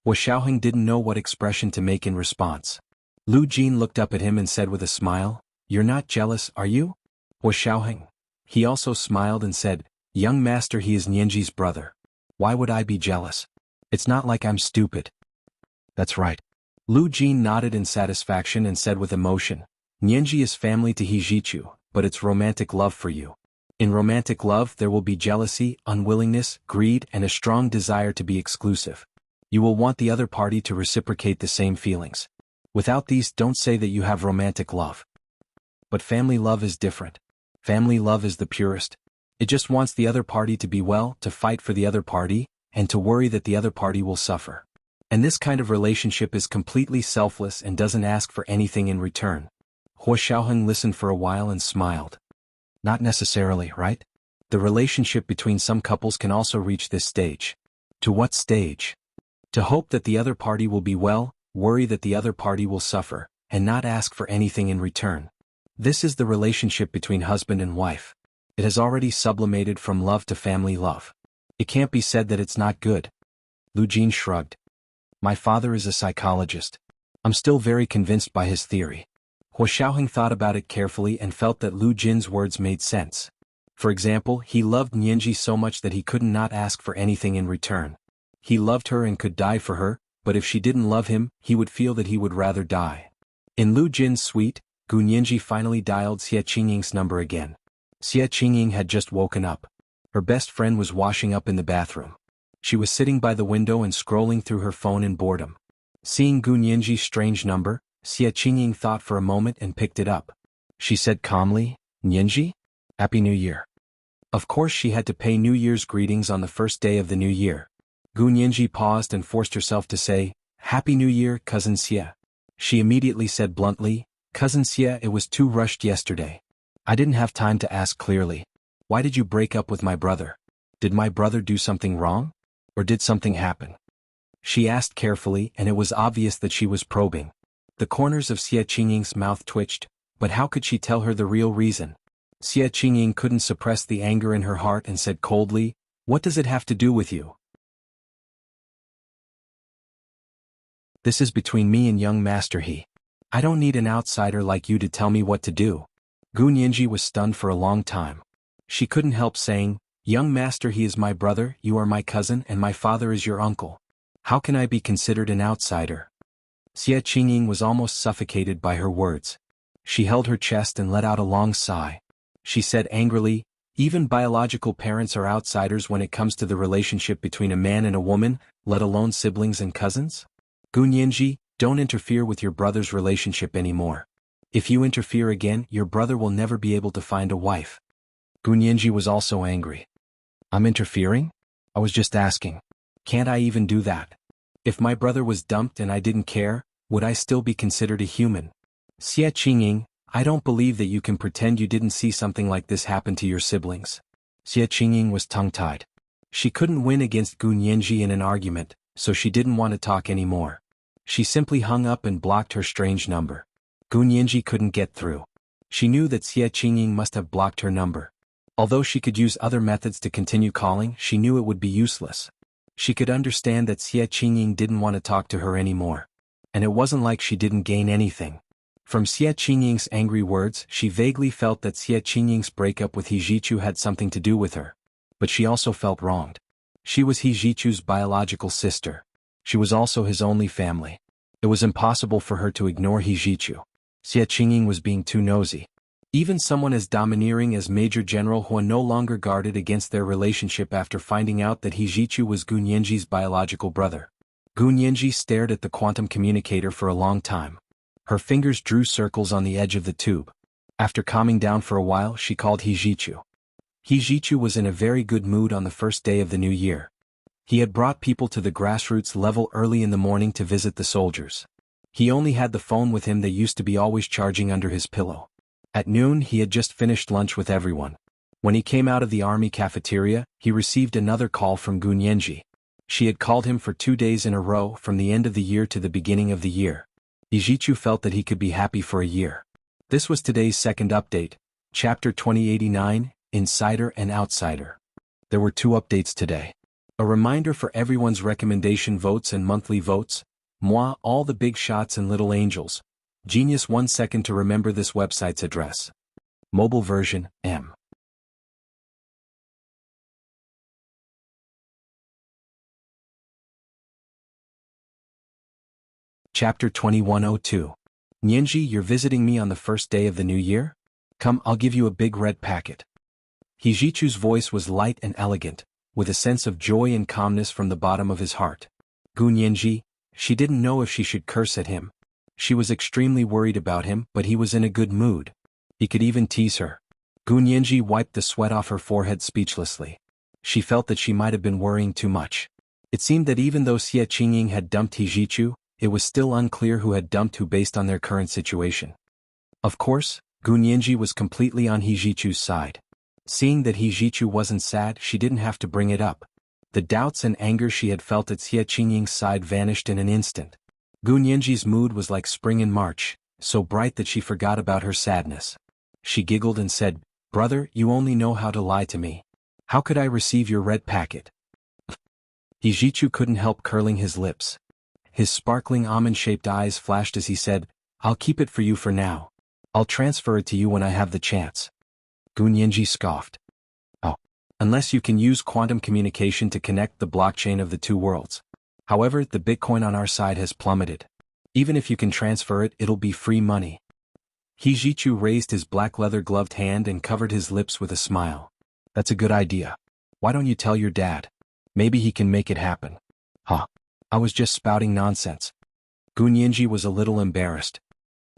Hua Xiaoheng didn't know what expression to make in response. Lu Jin looked up at him and said with a smile, You're not jealous, are you? Hua Xiaoheng. He also smiled and said, Young master he is Nianji's brother. Why would I be jealous? It's not like I'm stupid. That's right. Lu Jin nodded in satisfaction and said with emotion, Nianji is family to He Jichu, but it's romantic love for you. In romantic love there will be jealousy, unwillingness, greed and a strong desire to be exclusive. You will want the other party to reciprocate the same feelings. Without these, don't say that you have romantic love. But family love is different. Family love is the purest. It just wants the other party to be well, to fight for the other party, and to worry that the other party will suffer. And this kind of relationship is completely selfless and doesn't ask for anything in return. Hua Xiaoheng listened for a while and smiled. Not necessarily, right? The relationship between some couples can also reach this stage. To what stage? To hope that the other party will be well, worry that the other party will suffer, and not ask for anything in return. This is the relationship between husband and wife. It has already sublimated from love to family love. It can't be said that it's not good. Lu Jin shrugged. My father is a psychologist. I'm still very convinced by his theory. Hua Xiaoheng thought about it carefully and felt that Lu Jin's words made sense. For example, he loved Nianji so much that he could not ask for anything in return. He loved her and could die for her, but if she didn't love him, he would feel that he would rather die. In Lu Jin's suite, Gu Nianji finally dialed Xie Qingying's number again. Xie Qingying had just woken up. Her best friend was washing up in the bathroom. She was sitting by the window and scrolling through her phone in boredom. Seeing Gu Nianji's strange number, Xie Qingying thought for a moment and picked it up. She said calmly, Nianji? Happy New Year. Of course she had to pay New Year's greetings on the first day of the new year. Gu Nianji paused and forced herself to say, Happy New Year, Cousin Xie. She immediately said bluntly, Cousin Xie, it was too rushed yesterday. I didn't have time to ask clearly. Why did you break up with my brother? Did my brother do something wrong? Or did something happen? She asked carefully, and it was obvious that she was probing. The corners of Xie Qingying's mouth twitched, but how could she tell her the real reason? Xie Qingying couldn't suppress the anger in her heart and said coldly, What does it have to do with you? This is between me and young master he. I don't need an outsider like you to tell me what to do. Gu Nianji was stunned for a long time. She couldn't help saying, Young master he is my brother, you are my cousin and my father is your uncle. How can I be considered an outsider? Xie Qingying was almost suffocated by her words. She held her chest and let out a long sigh. She said angrily, Even biological parents are outsiders when it comes to the relationship between a man and a woman, let alone siblings and cousins? Gu Nianji, don't interfere with your brother's relationship anymore. If you interfere again, your brother will never be able to find a wife. Gu Nianji was also angry. I'm interfering? I was just asking. Can't I even do that? If my brother was dumped and I didn't care, would I still be considered a human? Xie Qingying, I don't believe that you can pretend you didn't see something like this happen to your siblings. Xie Qingying was tongue-tied. She couldn't win against Gu Nianji in an argument, so she didn't want to talk anymore. She simply hung up and blocked her strange number. Gu Nianji couldn't get through. She knew that Xie Qingying must have blocked her number. Although she could use other methods to continue calling, she knew it would be useless. She could understand that Xie Qingying didn't want to talk to her anymore. And it wasn't like she didn't gain anything. From Xie Qingying's angry words, she vaguely felt that Xie Qingying's breakup with He Jichu had something to do with her. But she also felt wronged. She was He Jichu's biological sister. She was also his only family. It was impossible for her to ignore He Jichu. Xie Qingying was being too nosy. Even someone as domineering as Major General Hua no longer guarded against their relationship after finding out that He Jichu was Gu Nianji's biological brother. Gu Nianji stared at the quantum communicator for a long time. Her fingers drew circles on the edge of the tube. After calming down for a while, she called He Jichu. He Jichu was in a very good mood on the first day of the new year. He had brought people to the grassroots level early in the morning to visit the soldiers. He only had the phone with him that used to be always charging under his pillow. At noon he had just finished lunch with everyone. When he came out of the army cafeteria, he received another call from Gun Yenji. She had called him for 2 days in a row from the end of the year to the beginning of the year. Ijichu felt that he could be happy for a year. This was today's second update, Chapter 2089, Insider and Outsider. There were 2 updates today. A reminder for everyone's recommendation votes and monthly votes. Moi, all the big shots and little angels. Genius 1 second to remember this website's address. Mobile version, M. Chapter 2102. Nyenji, you're visiting me on the first day of the new year? Come, I'll give you a big red packet. Hijichu's voice was light and elegant, with a sense of joy and calmness from the bottom of his heart. Gun Yenji, she didn't know if she should curse at him. She was extremely worried about him, but he was in a good mood. He could even tease her. Gun Yenji wiped the sweat off her forehead speechlessly. She felt that she might have been worrying too much. It seemed that even though Xie Qingying had dumped Hijichu, it was still unclear who had dumped who based on their current situation. Of course, Gun Yenji was completely on Hijichu's side. Seeing that Hijichu wasn't sad, she didn't have to bring it up. The doubts and anger she had felt at Xie Qingying's side vanished in an instant. Gun Yenji's mood was like spring in March, so bright that she forgot about her sadness. She giggled and said, "Brother, you only know how to lie to me. How could I receive your red packet?" Hijichu couldn't help curling his lips. His sparkling almond-shaped eyes flashed as he said, "I'll keep it for you for now. I'll transfer it to you when I have the chance." Gun Yenji scoffed. "Oh. Unless you can use quantum communication to connect the blockchain of the 2 worlds. However, the Bitcoin on our side has plummeted. Even if you can transfer it, it'll be free money." Hijichu raised his black leather-gloved hand and covered his lips with a smile. "That's a good idea. Why don't you tell your dad? Maybe he can make it happen." "Huh. I was just spouting nonsense." Gun Yenji was a little embarrassed.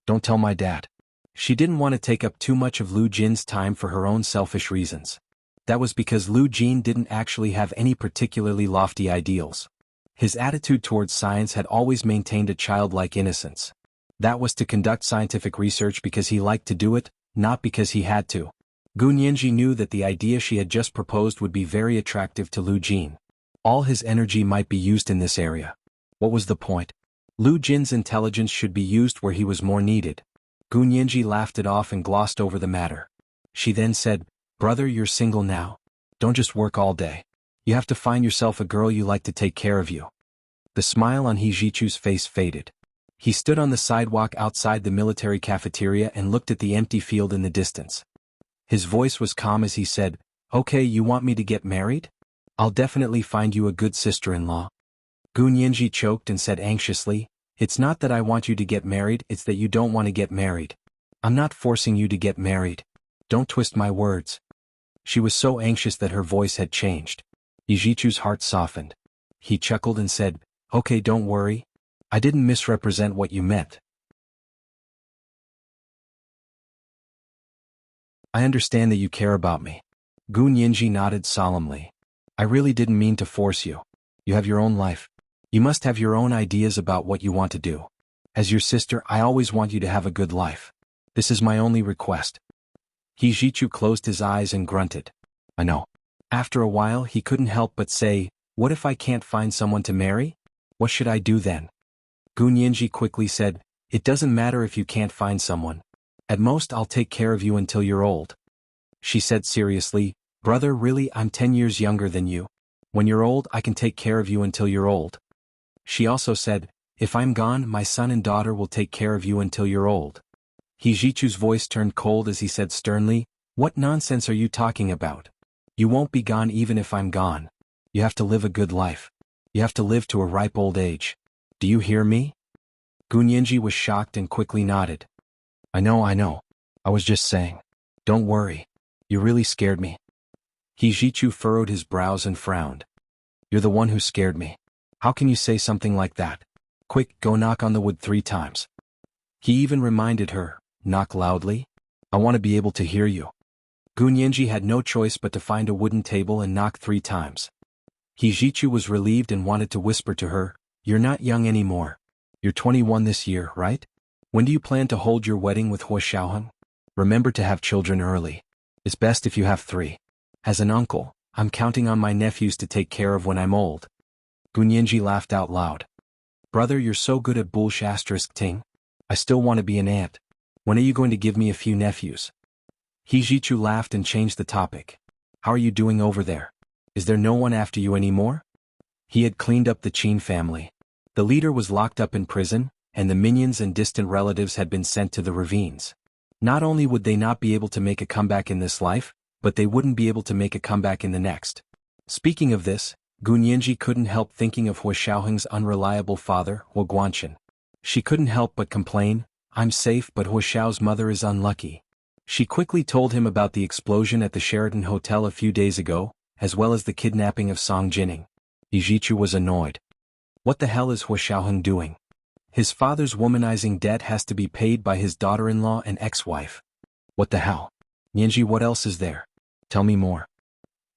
"Don't tell my dad." She didn't want to take up too much of Lu Jin's time for her own selfish reasons. That was because Lu Jin didn't actually have any particularly lofty ideals. His attitude towards science had always maintained a childlike innocence. That was to conduct scientific research because he liked to do it, not because he had to. Gun Yenji knew that the idea she had just proposed would be very attractive to Lu Jin. All his energy might be used in this area. What was the point? Lu Jin's intelligence should be used where he was more needed. Gun Yenji laughed it off and glossed over the matter. She then said, "Brother, you're single now. Don't just work all day. You have to find yourself a girl you like to take care of you." The smile on Hijichu's face faded. He stood on the sidewalk outside the military cafeteria and looked at the empty field in the distance. His voice was calm as he said, "Okay, you want me to get married? I'll definitely find you a good sister-in-law." Gun Yenji choked and said anxiously, "It's not that I want you to get married, it's that you don't want to get married. I'm not forcing you to get married. Don't twist my words." She was so anxious that her voice had changed. Hijichu's heart softened. He chuckled and said, "Okay, don't worry. I didn't misrepresent what you meant. I understand that you care about me." Gun Yenji nodded solemnly. "I really didn't mean to force you. You have your own life. You must have your own ideas about what you want to do. As your sister, I always want you to have a good life. This is my only request." Hijichu closed his eyes and grunted. "I know." After a while he couldn't help but say, "What if I can't find someone to marry? What should I do then?" Gun Yenji quickly said, "It doesn't matter if you can't find someone. At most I'll take care of you until you're old." She said seriously, "Brother, really, I'm 10 years younger than you. When you're old, I can take care of you until you're old." She also said, "If I'm gone, my son and daughter will take care of you until you're old." Hijichu's voice turned cold as he said sternly, "What nonsense are you talking about? You won't be gone even if I'm gone. You have to live a good life. You have to live to a ripe old age. Do you hear me?" Gun Yenji was shocked and quickly nodded. I know. I was just saying. Don't worry. You really scared me." Hijichu furrowed his brows and frowned. "You're the one who scared me. How can you say something like that? Quick, go knock on the wood 3 times. He even reminded her, "Knock loudly. I want to be able to hear you." Gun Yenji had no choice but to find a wooden table and knock 3 times. Hijichu was relieved and wanted to whisper to her, "You're not young anymore. You're 21 this year, right? When do you plan to hold your wedding with Hua Xiaoheng? Remember to have children early. It's best if you have 3. As an uncle, I'm counting on my nephews to take care of when I'm old. Gunyenji laughed out loud. Brother, you're so good at bullsh** ting. I still want to be an aunt. When are you going to give me a few nephews? Hijichu laughed and changed the topic. How are you doing over there? Is there no one after you anymore? He had cleaned up the Qin family. The leader was locked up in prison, and the minions and distant relatives had been sent to the ravines. Not only would they not be able to make a comeback in this life, but they wouldn't be able to make a comeback in the next. Speaking of this, Gunyenji couldn't help thinking of Hua Xiaoheng's unreliable father, Hua Guanchen. She couldn't help but complain, I'm safe but Hua Xiao's mother is unlucky. She quickly told him about the explosion at the Sheraton Hotel a few days ago, as well as the kidnapping of Song Jining. Yijichu was annoyed. What the hell is Hua Xiaoheng doing? His father's womanizing debt has to be paid by his daughter-in-law and ex-wife. What the hell? Nianji, what else is there? Tell me more.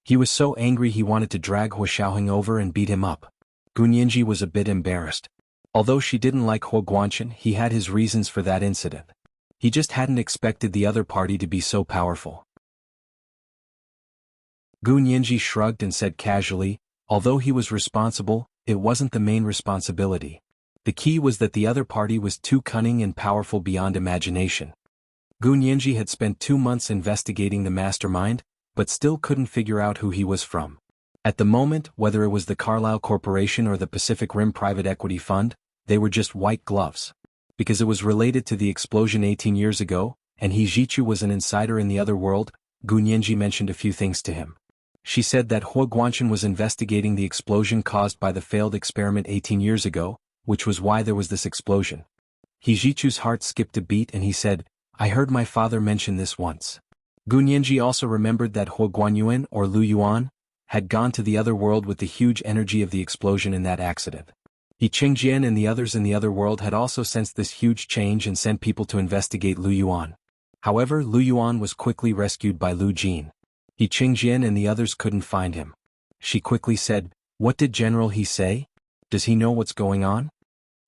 He was so angry he wanted to drag Hua Xiaoheng over and beat him up. Gunyenji was a bit embarrassed. Although she didn't like Hua Guanchen, he had his reasons for that incident. He just hadn't expected the other party to be so powerful. Gunyenji shrugged and said casually, although he was responsible, it wasn't the main responsibility. The key was that the other party was too cunning and powerful beyond imagination. Gunyenji had spent 2 months investigating the mastermind, but still couldn't figure out who he was from. At the moment, whether it was the Carlyle Corporation or the Pacific Rim Private Equity Fund, they were just white gloves. Because it was related to the explosion 18 years ago, and Hijichu was an insider in the other world, Gunyenji mentioned a few things to him. She said that Hua Guanchen was investigating the explosion caused by the failed experiment 18 years ago, which was why there was this explosion. Hijichu's heart skipped a beat and he said, I heard my father mention this once. Gunyenji also remembered that Hua Guanyuan or Lu Yuan had gone to the other world with the huge energy of the explosion in that accident. He Qingjian and the others in the other world had also sensed this huge change and sent people to investigate Lu Yuan. However, Lu Yuan was quickly rescued by Lu Jin. He Qingjian and the others couldn't find him. She quickly said, what did General He say? Does he know what's going on?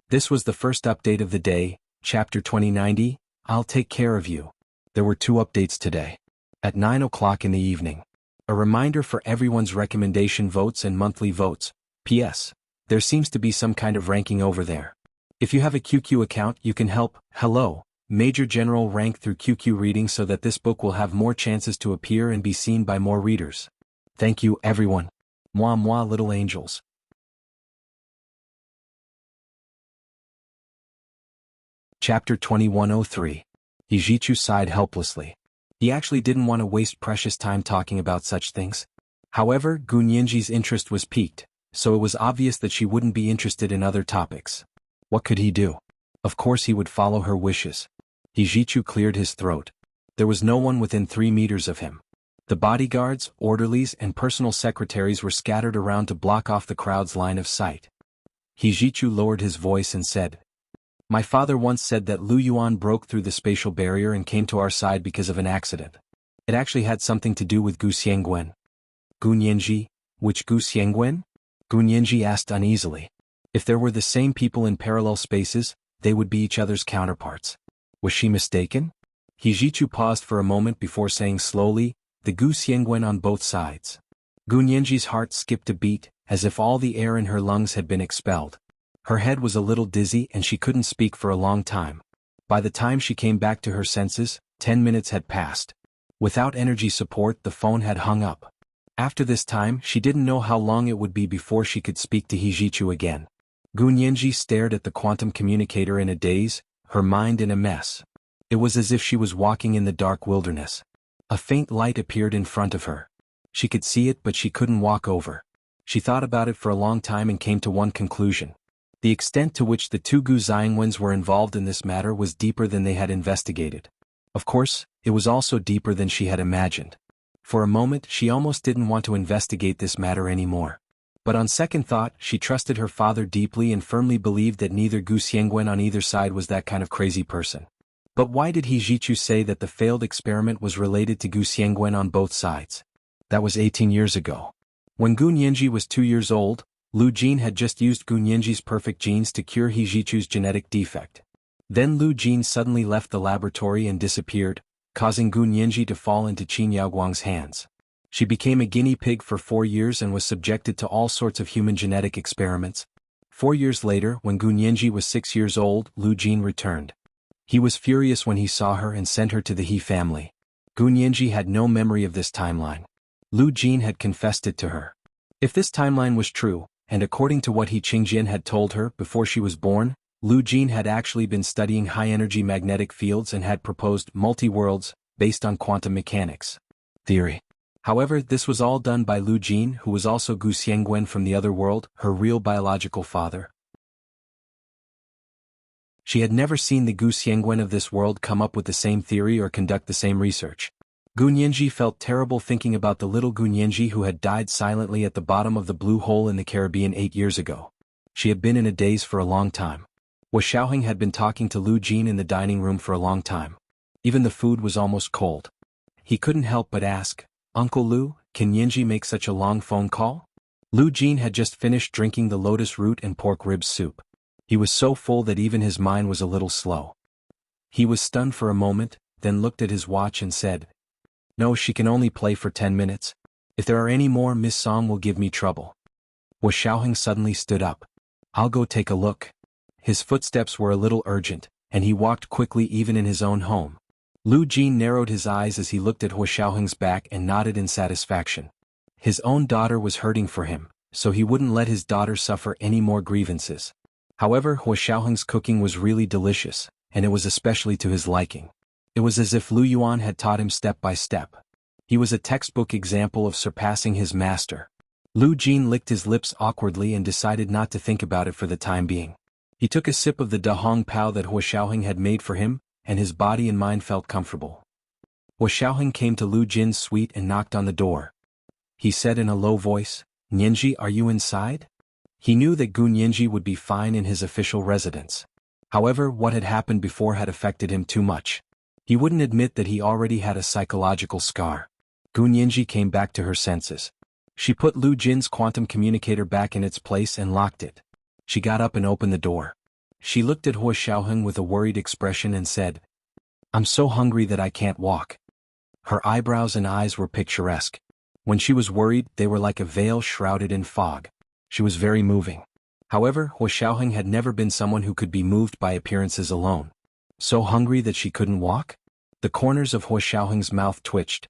This was the first update of the day, Chapter 2090, I'll take care of you. There were 2 updates today. At 9 o'clock in the evening. A reminder for everyone's recommendation votes and monthly votes. P.S. There seems to be some kind of ranking over there. If you have a QQ account, you can help, hello, Major General rank through QQ reading so that this book will have more chances to appear and be seen by more readers. Thank you, everyone. Moi moi little angels. Chapter 2103. Hijichu sighed helplessly. He actually didn't want to waste precious time talking about such things. However, Gunyenji's interest was piqued, so it was obvious that she wouldn't be interested in other topics. What could he do? Of course he would follow her wishes. Hijichu cleared his throat. There was no one within 3 meters of him. The bodyguards, orderlies, and personal secretaries were scattered around to block off the crowd's line of sight. Hijichu lowered his voice and said, my father once said that Lu Yuan broke through the spatial barrier and came to our side because of an accident. It actually had something to do with Gu Xiangwen. Gunyenji, which Gu Xiangwen? Gunyenji asked uneasily. If there were the same people in parallel spaces, they would be each other's counterparts. Was she mistaken? Hijichu paused for a moment before saying slowly, the Gu Xiangwen on both sides. Gunyenji's heart skipped a beat, as if all the air in her lungs had been expelled. Her head was a little dizzy and she couldn't speak for a long time. By the time she came back to her senses, 10 minutes had passed. Without energy support, the phone had hung up. After this time, she didn't know how long it would be before she could speak to Hijichu again. Gunyenji stared at the quantum communicator in a daze, her mind in a mess. It was as if she was walking in the dark wilderness. A faint light appeared in front of her. She could see it but she couldn't walk over. She thought about it for a long time and came to one conclusion. The extent to which the 2 Gu Xiangwens were involved in this matter was deeper than they had investigated. Of course, it was also deeper than she had imagined. For a moment, she almost didn't want to investigate this matter anymore. But on second thought, she trusted her father deeply and firmly believed that neither Gu Xiangwen on either side was that kind of crazy person. But why did Hijichu say that the failed experiment was related to Gu Xiangwen on both sides? That was 18 years ago. When Gunyenji was 2 years old, Lu Jin had just used Gunyenji's perfect genes to cure Hijichu's genetic defect. Then Lu Jin suddenly left the laboratory and disappeared, causing Gu Nianji to fall into Qin Yaoguang's hands. She became a guinea pig for 4 years and was subjected to all sorts of human genetic experiments. 4 years later, when Gu Nianji was 6 years old, Lu Jin returned. He was furious when he saw her and sent her to the He family. Gu Nianji had no memory of this timeline. Lu Jin had confessed it to her. If this timeline was true, and according to what He Qingjin had told her before she was born, Lu Jin had actually been studying high-energy magnetic fields and had proposed multi-worlds based on quantum mechanics theory. However, this was all done by Lu Jin, who was also Gu Xiangwen from the other world, her real biological father. She had never seen the Gu Xiangwen of this world come up with the same theory or conduct the same research. Gu Nianji felt terrible thinking about the little Gu Nianji who had died silently at the bottom of the blue hole in the Caribbean 8 years ago. She had been in a daze for a long time. Wu Xiaoheng had been talking to Lu Jin in the dining room for a long time. Even the food was almost cold. He couldn't help but ask, "Uncle Lu, can Nianji make such a long phone call?" Lu Jin had just finished drinking the lotus root and pork ribs soup. He was so full that even his mind was a little slow. He was stunned for a moment, then looked at his watch and said, "No, she can only play for 10 minutes. If there are any more, Miss Song will give me trouble." Wu Xiaoheng suddenly stood up. "I'll go take a look." His footsteps were a little urgent, and he walked quickly even in his own home. Lu Jin narrowed his eyes as he looked at Wu Xiaoheng's back and nodded in satisfaction. His own daughter was hurting for him, so he wouldn't let his daughter suffer any more grievances. However, Wu Xiaoheng's cooking was really delicious, and it was especially to his liking. It was as if Lu Yuan had taught him step by step. He was a textbook example of surpassing his master. Lu Jin licked his lips awkwardly and decided not to think about it for the time being. He took a sip of the Da Hong Pao that Wu Xiaoheng had made for him, and his body and mind felt comfortable. Wu Xiaoheng came to Lu Jin's suite and knocked on the door. He said in a low voice, "Nianji, are you inside?" He knew that Gu Nianji would be fine in his official residence. However, what had happened before had affected him too much. He wouldn't admit that he already had a psychological scar. Gu Nianji came back to her senses. She put Lu Jin's quantum communicator back in its place and locked it. She got up and opened the door. She looked at Wu Xiaoheng with a worried expression and said, "I'm so hungry that I can't walk." Her eyebrows and eyes were picturesque. When she was worried, they were like a veil shrouded in fog. She was very moving. However, Wu Xiaoheng had never been someone who could be moved by appearances alone. So hungry that she couldn't walk? The corners of Wu Xiaoheng's mouth twitched.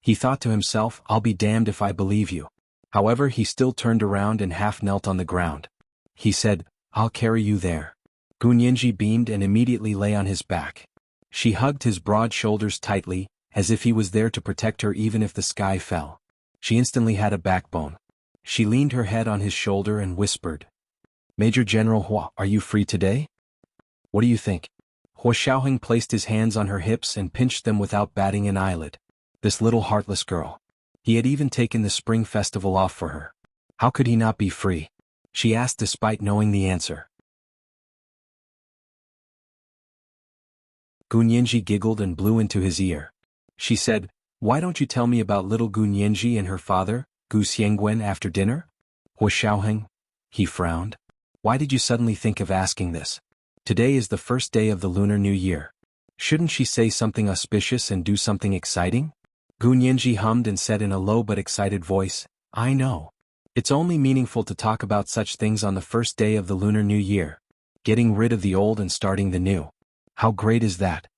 He thought to himself, "I'll be damned if I believe you." However, he still turned around and half knelt on the ground. He said, "I'll carry you there." Gu Nianji beamed and immediately lay on his back. She hugged his broad shoulders tightly, as if he was there to protect her even if the sky fell. She instantly had a backbone. She leaned her head on his shoulder and whispered, "Major General Hua, are you free today? What do you think?" Wu Xiaoheng placed his hands on her hips and pinched them without batting an eyelid. This little heartless girl. He had even taken the spring festival off for her. How could he not be free? She asked despite knowing the answer. Gu Nianji giggled and blew into his ear. She said, "Why don't you tell me about little Gu Nianji and her father, Gu Xiangwen, after dinner?" Wu Xiaoheng. He frowned. "Why did you suddenly think of asking this? Today is the first day of the Lunar New Year. Shouldn't she say something auspicious and do something exciting?" Gu Nianji hummed and said in a low but excited voice, "I know. It's only meaningful to talk about such things on the first day of the Lunar New Year. Getting rid of the old and starting the new. How great is that?"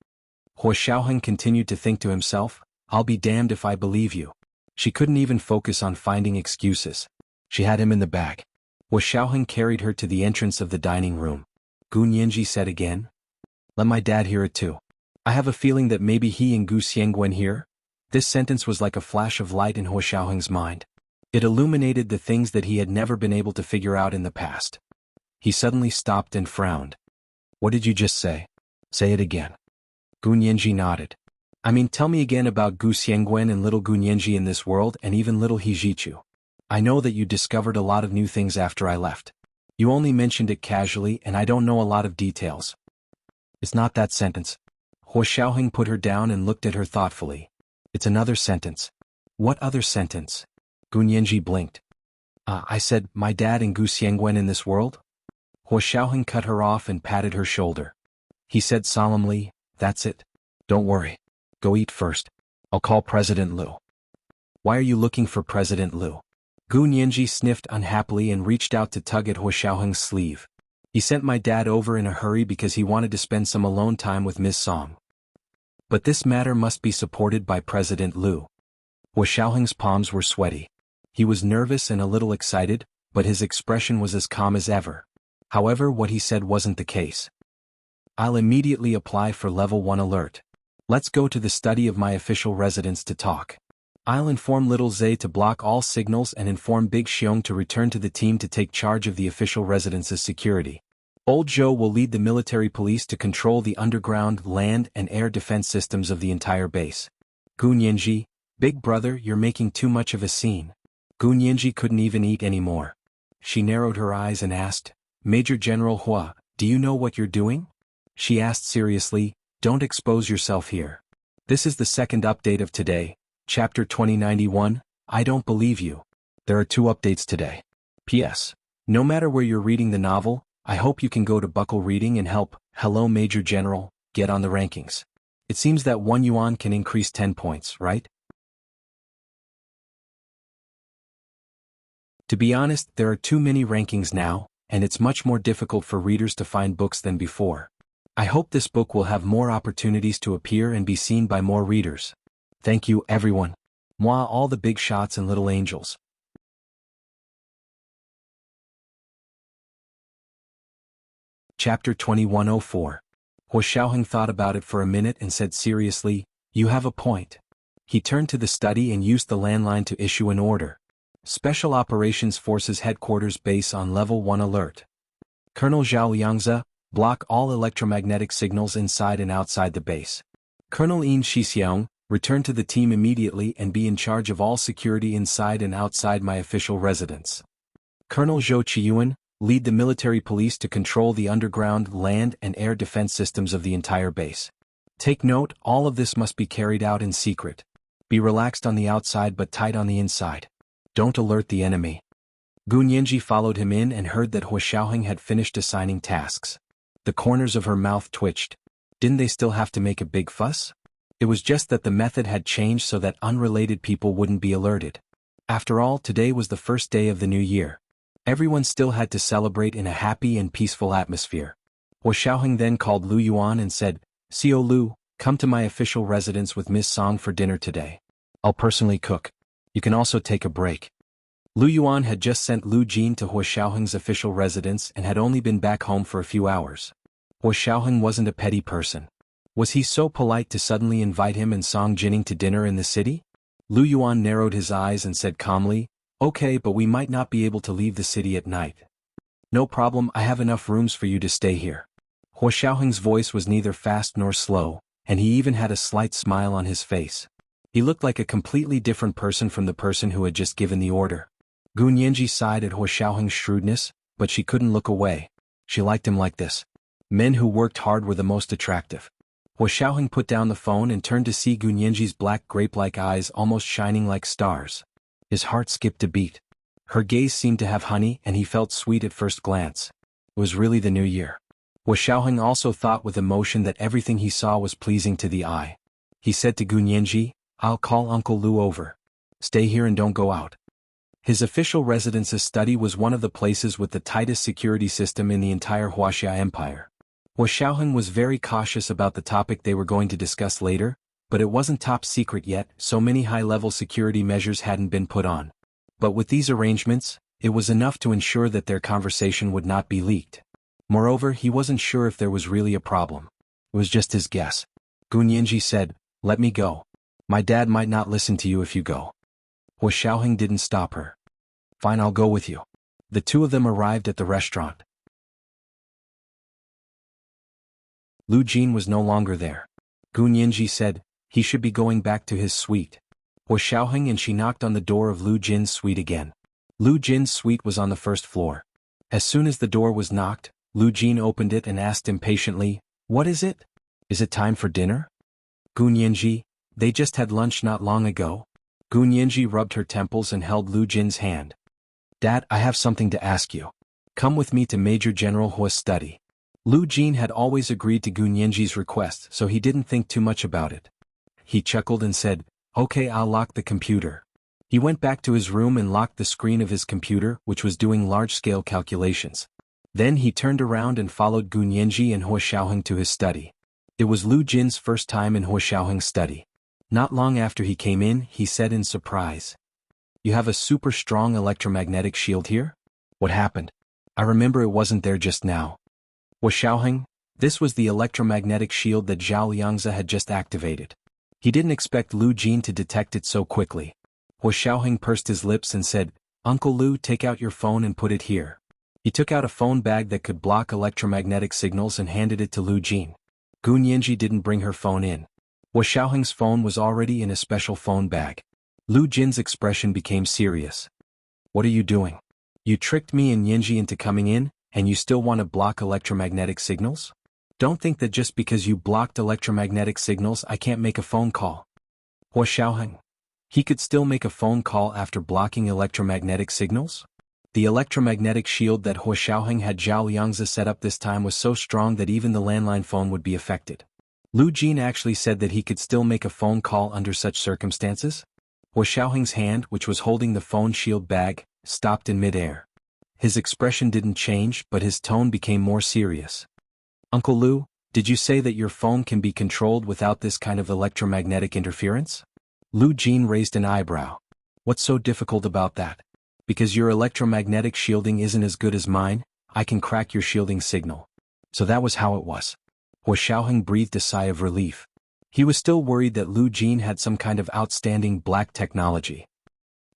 Wu Xiaoheng continued to think to himself, "I'll be damned if I believe you." She couldn't even focus on finding excuses. She had him in the bag. Wu Xiaoheng carried her to the entrance of the dining room. Gu Nianji said again, "Let my dad hear it too. I have a feeling that maybe he and Gu Xiangwen hear." This sentence was like a flash of light in Wu Xiaoheng's mind. It illuminated the things that he had never been able to figure out in the past. He suddenly stopped and frowned. "What did you just say? Say it again." Gu Nianji nodded. "I mean, tell me again about Gu Xiangwen and little Gu Nianji in this world and even little Hijichu. I know that you discovered a lot of new things after I left. You only mentioned it casually and I don't know a lot of details." "It's not that sentence." Wu Xiaoheng put her down and looked at her thoughtfully. "It's another sentence." "What other sentence?" Gu Nianji blinked. I said, my dad and Gu Xiangwen in this world?" Wu Xiaoheng cut her off and patted her shoulder. He said solemnly, "That's it. Don't worry. Go eat first. I'll call President Liu. Why are you looking for President Liu? Gu Nianji sniffed unhappily and reached out to tug at Hua Xiaoheng's sleeve. He sent my dad over in a hurry because he wanted to spend some alone time with Ms. Song. But this matter must be supported by President Liu. Hua Xiaoheng's palms were sweaty. He was nervous and a little excited, but his expression was as calm as ever. However, what he said wasn't the case. I'll immediately apply for level 1 alert. Let's go to the study of my official residence to talk. I'll inform Little Zay to block all signals and inform Big Xiong to return to the team to take charge of the official residence's security. Old Zhou will lead the military police to control the underground, land, and air defense systems of the entire base. Gu Nianji, big brother, you're making too much of a scene. Gu Nianji couldn't even eat anymore. She narrowed her eyes and asked, Major General Hua, do you know what you're doing? She asked seriously, don't expose yourself here. This is the second update of today, Chapter 2091, I don't believe you. There are 2 updates today. P.S. No matter where you're reading the novel, I hope you can go to Buckle Reading and help, hello Major General, get on the rankings. It seems that 1 yuan can increase 10 points, right? To be honest, there are too many rankings now, and it's much more difficult for readers to find books than before. I hope this book will have more opportunities to appear and be seen by more readers. Thank you, everyone. Moi, all the big shots and little angels. Chapter 2104. Hua Xiaoheng thought about it for a minute and said seriously, you have a point. He turned to the study and used the landline to issue an order. Special Operations Forces Headquarters Base on Level 1 Alert. Colonel Zhao Yangze, block all electromagnetic signals inside and outside the base. Colonel Yin Shixiang, return to the team immediately and be in charge of all security inside and outside my official residence. Colonel Zhou Qiyuan, lead the military police to control the underground, land, and air defense systems of the entire base. Take note, all of this must be carried out in secret. Be relaxed on the outside but tight on the inside. Don't alert the enemy. Gu Nianji followed him in and heard that Hua Xiaoheng had finished assigning tasks. The corners of her mouth twitched. Didn't they still have to make a big fuss? It was just that the method had changed so that unrelated people wouldn't be alerted. After all, today was the first day of the new year. Everyone still had to celebrate in a happy and peaceful atmosphere. Hua Xiaoheng then called Lu Yuan and said, Xiao Lu, come to my official residence with Miss Song for dinner today. I'll personally cook. You can also take a break. Lu Yuan had just sent Lu Jin to Hua Xiaoheng's official residence and had only been back home for a few hours. Hua Xiaoheng wasn't a petty person. Was he so polite to suddenly invite him and Song Jining to dinner in the city? Lu Yuan narrowed his eyes and said calmly, okay, but we might not be able to leave the city at night. No problem, I have enough rooms for you to stay here. Hua Xiaoheng's voice was neither fast nor slow, and he even had a slight smile on his face. He looked like a completely different person from the person who had just given the order. Gu Nianji sighed at Hua Xiaoheng's shrewdness, but she couldn't look away. She liked him like this. Men who worked hard were the most attractive. Hua Xiaoheng put down the phone and turned to see Gu Nianji's black grape-like eyes almost shining like stars. His heart skipped a beat. Her gaze seemed to have honey and he felt sweet at first glance. It was really the new year. Hua Xiaoheng also thought with emotion that everything he saw was pleasing to the eye. He said to Gu Nianji, I'll call Uncle Lu over. Stay here and don't go out. His official residence's study was one of the places with the tightest security system in the entire Huaxia Empire. Hua Xiaoheng was very cautious about the topic they were going to discuss later, but it wasn't top secret yet, so many high-level security measures hadn't been put on. But with these arrangements, it was enough to ensure that their conversation would not be leaked. Moreover, he wasn't sure if there was really a problem. It was just his guess. Gu Nianji said, let me go. My dad might not listen to you if you go. Hua Xiaoheng didn't stop her. Fine, I'll go with you. The two of them arrived at the restaurant. Lu Jin was no longer there. Gu Nianji said, he should be going back to his suite. Hua Xiaoheng and she knocked on the door of Lu Jin's suite again. Lu Jin's suite was on the first floor. As soon as the door was knocked, Lu Jin opened it and asked impatiently, what is it? Is it time for dinner? Gu Nianji, they just had lunch not long ago. Gu Nianji rubbed her temples and held Lu Jin's hand. Dad, I have something to ask you. Come with me to Major General Hua's study. Lu Jin had always agreed to Gu Nianji's request, so he didn't think too much about it. he chuckled and said, "Okay, I'll lock the computer." He went back to his room and locked the screen of his computer, which was doing large-scale calculations. Then he turned around and followed Gun Yanji and Hua Xiaoheng to his study. It was Lu Jin's first time in Hua Xiaoheng's study. Not long after he came in, he said in surprise, "You have a super strong electromagnetic shield here? What happened? I remember it wasn't there just now." Hua Xiaoheng, this was the electromagnetic shield that Zhao Liangzi had just activated. He didn't expect Lu Jin to detect it so quickly. Hua Xiaoheng pursed his lips and said, "Uncle Lu, take out your phone and put it here." He took out a phone bag that could block electromagnetic signals and handed it to Lu Jin. Gun Yanji didn't bring her phone in. Hua Xiaoheng's phone was already in a special phone bag. Lu Jin's expression became serious. "What are you doing? You tricked me and Yanji into coming in, and you still want to block electromagnetic signals? Don't think that just because you blocked electromagnetic signals I can't make a phone call." Hua Xiaoheng. He could still make a phone call after blocking electromagnetic signals? The electromagnetic shield that Hua Xiaoheng had Zhao Liangzi set up this time was so strong that even the landline phone would be affected. Lu Jin actually said that he could still make a phone call under such circumstances? Hua Xiaoheng's hand, which was holding the phone shield bag, stopped in mid-air. His expression didn't change, but his tone became more serious. "Uncle Lu, did you say that your phone can be controlled without this kind of electromagnetic interference?" Lu Jin raised an eyebrow. "What's so difficult about that? Because your electromagnetic shielding isn't as good as mine, I can crack your shielding signal." So that was how it was. Hua Xiaoheng breathed a sigh of relief. He was still worried that Lu Jin had some kind of outstanding black technology.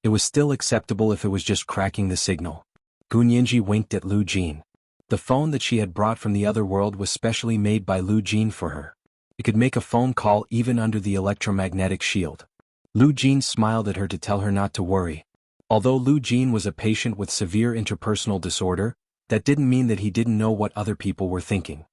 It was still acceptable if it was just cracking the signal. Gun Yanji winked at Lu Jin. The phone that she had brought from the other world was specially made by Lu Jin for her. It could make a phone call even under the electromagnetic shield. Lu Jin smiled at her to tell her not to worry. Although Lu Jin was a patient with severe interpersonal disorder, that didn't mean that he didn't know what other people were thinking.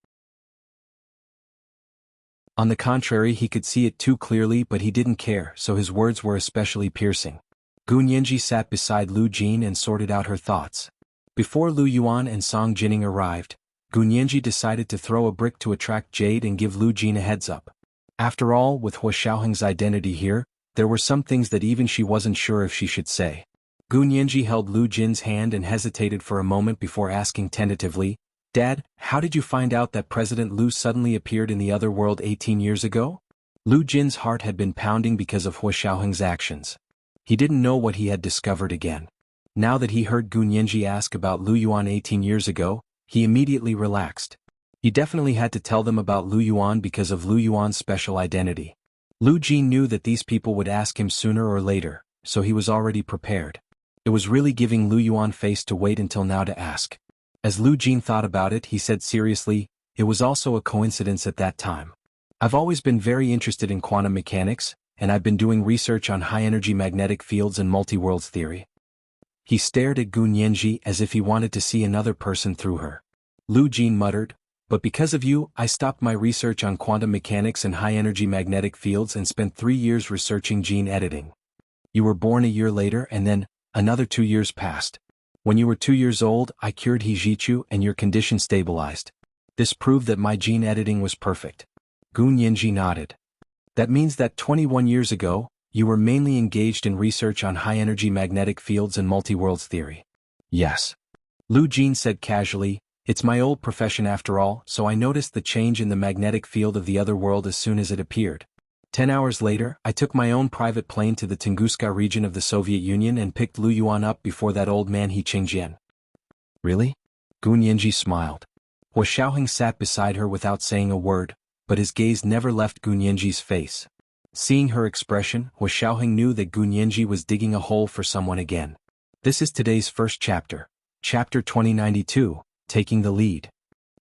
On the contrary, he could see it too clearly, but he didn't care, so his words were especially piercing. Gun Yanji sat beside Lu Jin and sorted out her thoughts. Before Lu Yuan and Song Jining arrived, Gun Yanji decided to throw a brick to attract Jade and give Lu Jin a heads up. After all, with Hua Xiaoheng's identity here, there were some things that even she wasn't sure if she should say. Gun Yanji held Lu Jin's hand and hesitated for a moment before asking tentatively, "Dad, how did you find out that President Lu suddenly appeared in the other world 18 years ago?" Lu Jin's heart had been pounding because of Hua Xiaoheng's actions. He didn't know what he had discovered again. Now that he heard Gun Yanji ask about Lu Yuan 18 years ago, he immediately relaxed. He definitely had to tell them about Lu Yuan because of Lu Yuan's special identity. Lu Jin knew that these people would ask him sooner or later, so he was already prepared. It was really giving Lu Yuan face to wait until now to ask. As Lu Jin thought about it, he said seriously, "It was also a coincidence at that time. I've always been very interested in quantum mechanics, and I've been doing research on high-energy magnetic fields and multi-worlds theory." He stared at Gun Yanji as if he wanted to see another person through her. Lu Jin muttered, "But because of you, I stopped my research on quantum mechanics and high-energy magnetic fields and spent 3 years researching gene editing. You were born a year later and then, another 2 years passed. When you were 2 years old, I cured Hijichu and your condition stabilized. This proved that my gene editing was perfect." Gun Yanji nodded. "That means that 21 years ago, you were mainly engaged in research on high-energy magnetic fields and multi-worlds theory." "Yes." Lu Jin said casually, "It's my old profession after all, so I noticed the change in the magnetic field of the other world as soon as it appeared. 10 hours later, I took my own private plane to the Tunguska region of the Soviet Union and picked Lu Yuan up before that old man He Qingjian." "Really?" Gun Yanji smiled. Hua Xiaoheng sat beside her without saying a word, but his gaze never left Gun Yanji's face. Seeing her expression, Hua Xiaoheng knew that Gun Yanji was digging a hole for someone again. This is today's first chapter. Chapter 2092, Taking the Lead.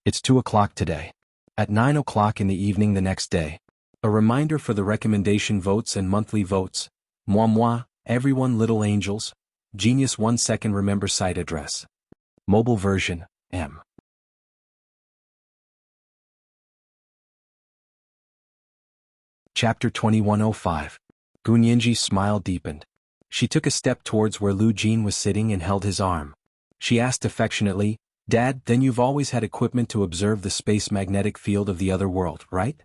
It's 2 o'clock today. At 9 o'clock in the evening the next day. A reminder for the recommendation votes and monthly votes. Moi, everyone little angels. Genius 1 second remember site address. Mobile version, M. Chapter 2105. Gun Yanji's smile deepened. She took a step towards where Lu Jin was sitting and held his arm. She asked affectionately, "Dad, then you've always had equipment to observe the space magnetic field of the other world, right?"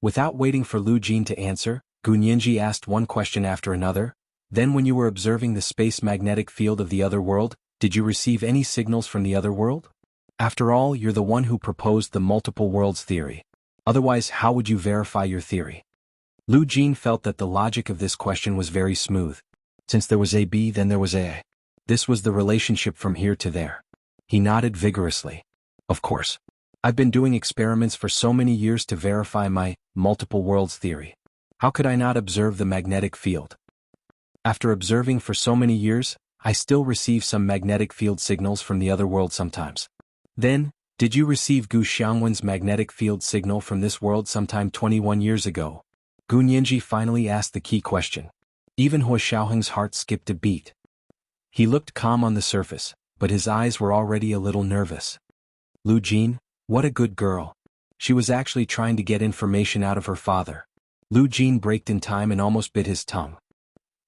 Without waiting for Lu Jin to answer, Gunyanji asked one question after another. Then when you were observing the space magnetic field of the other world, did you receive any signals from the other world? After all, you're the one who proposed the multiple worlds theory. Otherwise, how would you verify your theory? Lu Jin felt that the logic of this question was very smooth. Since there was a B, then there was a. This was the relationship from here to there. He nodded vigorously. Of course. I've been doing experiments for so many years to verify my multiple worlds theory. How could I not observe the magnetic field? After observing for so many years, I still receive some magnetic field signals from the other world sometimes. Then, did you receive Gu Xiangwen's magnetic field signal from this world sometime 21 years ago? Gunyanji finally asked the key question. Even Hua Xiaoheng's heart skipped a beat. He looked calm on the surface, but his eyes were already a little nervous. Lu Jin, what a good girl. She was actually trying to get information out of her father. Lu Jin braked in time and almost bit his tongue.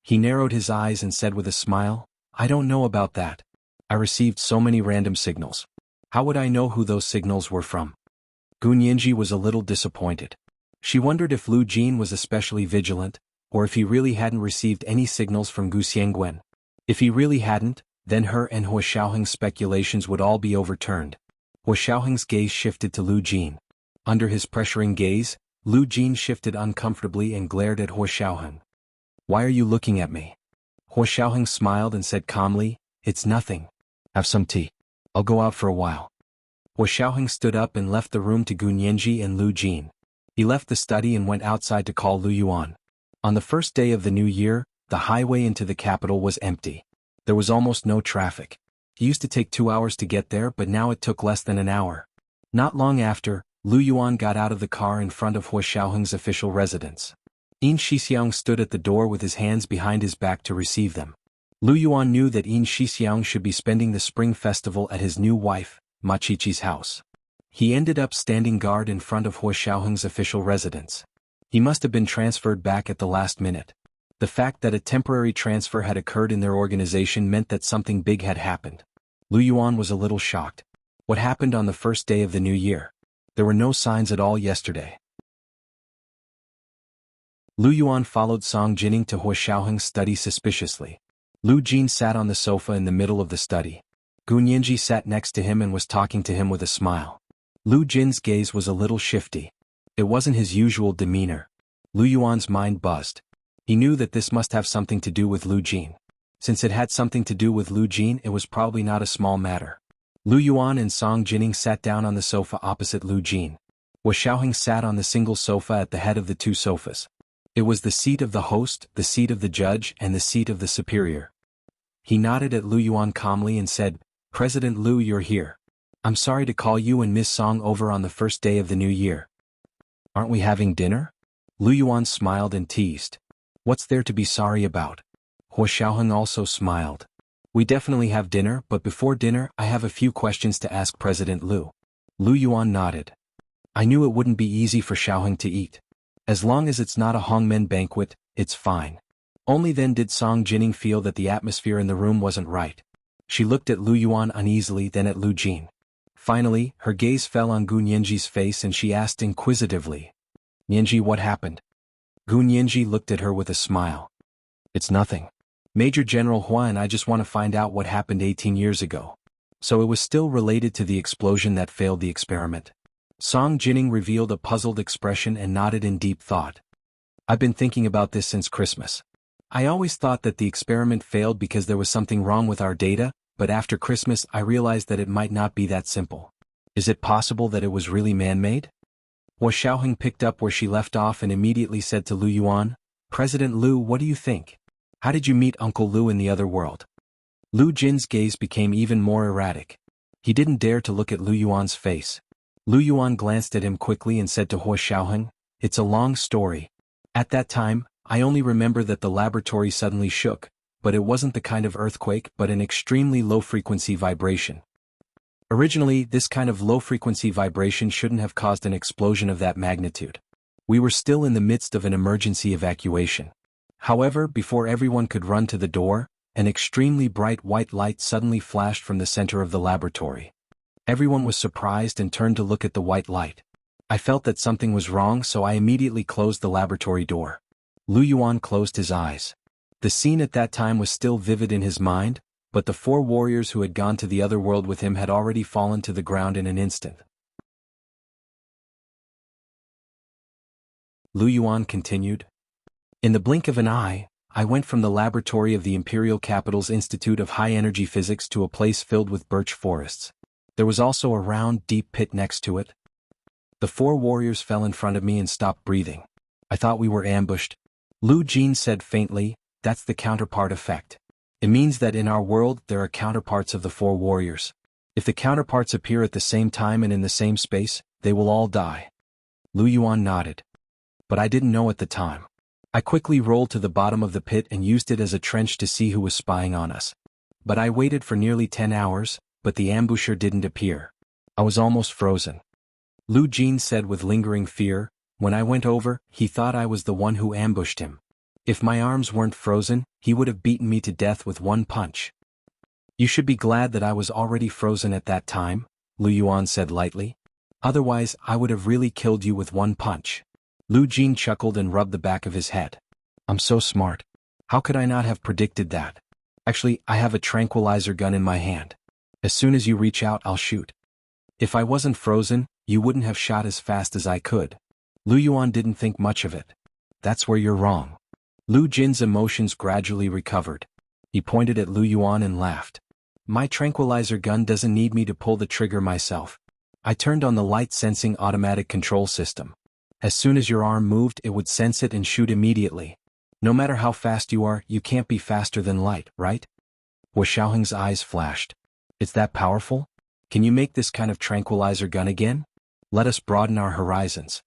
He narrowed his eyes and said with a smile, I don't know about that. I received so many random signals. How would I know who those signals were from? Gunyanji was a little disappointed. She wondered if Lu Jin was especially vigilant, or if he really hadn't received any signals from Gu Xiangwen. If he really hadn't, then her and Hua Xiaoheng's speculations would all be overturned. Hua Xiaoheng's gaze shifted to Lu Jin. Under his pressuring gaze, Lu Jin shifted uncomfortably and glared at Hua Xiaoheng. Why are you looking at me? Hua Xiaoheng smiled and said calmly, It's nothing. Have some tea. I'll go out for a while. Hua Xiaoheng stood up and left the room to Gunyanji and Lu Jin. He left the study and went outside to call Lu Yuan. On the first day of the new year, the highway into the capital was empty. There was almost no traffic. It used to take 2 hours to get there, but now it took less than an hour. Not long after, Lu Yuan got out of the car in front of Hua Xiaoheng's official residence. Yin Shixiang stood at the door with his hands behind his back to receive them. Lu Yuan knew that Yin Shixiang should be spending the spring festival at his new wife, Ma Qiqi's house. He ended up standing guard in front of Hua Xiaoheng's official residence. He must have been transferred back at the last minute. The fact that a temporary transfer had occurred in their organization meant that something big had happened. Lu Yuan was a little shocked. What happened on the first day of the new year? There were no signs at all yesterday. Lu Yuan followed Song Jining to Hua Xiaoheng's study suspiciously. Lu Jin sat on the sofa in the middle of the study. Gunyanji sat next to him and was talking to him with a smile. Lu Jin's gaze was a little shifty. It wasn't his usual demeanor. Lu Yuan's mind buzzed. He knew that this must have something to do with Lu Jin. Since it had something to do with Lu Jin, it was probably not a small matter. Lu Yuan and Song Jining sat down on the sofa opposite Lu Jin. Hua Xiaoheng sat on the single sofa at the head of the two sofas. It was the seat of the host, the seat of the judge, and the seat of the superior. He nodded at Lu Yuan calmly and said, President Lu, you're here. I'm sorry to call you and Miss Song over on the first day of the new year. Aren't we having dinner? Lu Yuan smiled and teased. What's there to be sorry about? Hua Xiaoheng also smiled. We definitely have dinner, but before dinner, I have a few questions to ask President Lu. Lu Yuan nodded. I knew it wouldn't be easy for Xiaoheng to eat. As long as it's not a Hongmen banquet, it's fine. Only then did Song Jining feel that the atmosphere in the room wasn't right. She looked at Lu Yuan uneasily, then at Lu Jin. Finally, her gaze fell on Gunyanji's face and she asked inquisitively, Yanji, what happened? Gunyanji looked at her with a smile. It's nothing. Major General Hua and I just want to find out what happened 18 years ago. So it was still related to the explosion that failed the experiment. Song Jining revealed a puzzled expression and nodded in deep thought. I've been thinking about this since Christmas. I always thought that the experiment failed because there was something wrong with our data, but after Christmas I realized that it might not be that simple. Is it possible that it was really man-made? Hua Xiaoheng picked up where she left off and immediately said to Lu Yuan, President Lu, what do you think? How did you meet Uncle Lu in the other world? Lu Jin's gaze became even more erratic. He didn't dare to look at Lu Yuan's face. Lu Yuan glanced at him quickly and said to Hua Xiaoheng, It's a long story. At that time, I only remember that the laboratory suddenly shook, but it wasn't the kind of earthquake but an extremely low-frequency vibration. Originally, this kind of low-frequency vibration shouldn't have caused an explosion of that magnitude. We were still in the midst of an emergency evacuation. However, before everyone could run to the door, an extremely bright white light suddenly flashed from the center of the laboratory. Everyone was surprised and turned to look at the white light. I felt that something was wrong, so I immediately closed the laboratory door. Lu Yuan closed his eyes. The scene at that time was still vivid in his mind, but the 4 warriors who had gone to the other world with him had already fallen to the ground in an instant. Lu Yuan continued. In the blink of an eye, I went from the laboratory of the Imperial Capital's Institute of High-Energy Physics to a place filled with birch forests. There was also a round, deep pit next to it. The 4 warriors fell in front of me and stopped breathing. I thought we were ambushed. Lu Jin said faintly, that's the counterpart effect. It means that in our world there are counterparts of the 4 warriors. If the counterparts appear at the same time and in the same space, they will all die. Lu Yuan nodded. But I didn't know at the time. I quickly rolled to the bottom of the pit and used it as a trench to see who was spying on us. But I waited for nearly 10 hours, but the ambusher didn't appear. I was almost frozen. Lu Jin said with lingering fear, when I went over, he thought I was the one who ambushed him. If my arms weren't frozen, he would have beaten me to death with one punch. You should be glad that I was already frozen at that time, Lu Yuan said lightly. Otherwise, I would have really killed you with one punch. Lu Jin chuckled and rubbed the back of his head. I'm so smart. How could I not have predicted that? Actually, I have a tranquilizer gun in my hand. As soon as you reach out, I'll shoot. If I wasn't frozen, you wouldn't have shot as fast as I could. Lu Yuan didn't think much of it. That's where you're wrong. Lu Jin's emotions gradually recovered. He pointed at Lu Yuan and laughed. My tranquilizer gun doesn't need me to pull the trigger myself. I turned on the light-sensing automatic control system. As soon as your arm moved, it would sense it and shoot immediately. No matter how fast you are, you can't be faster than light, right? Hua Xiaoheng's eyes flashed. It's that powerful? Can you make this kind of tranquilizer gun again? Let us broaden our horizons.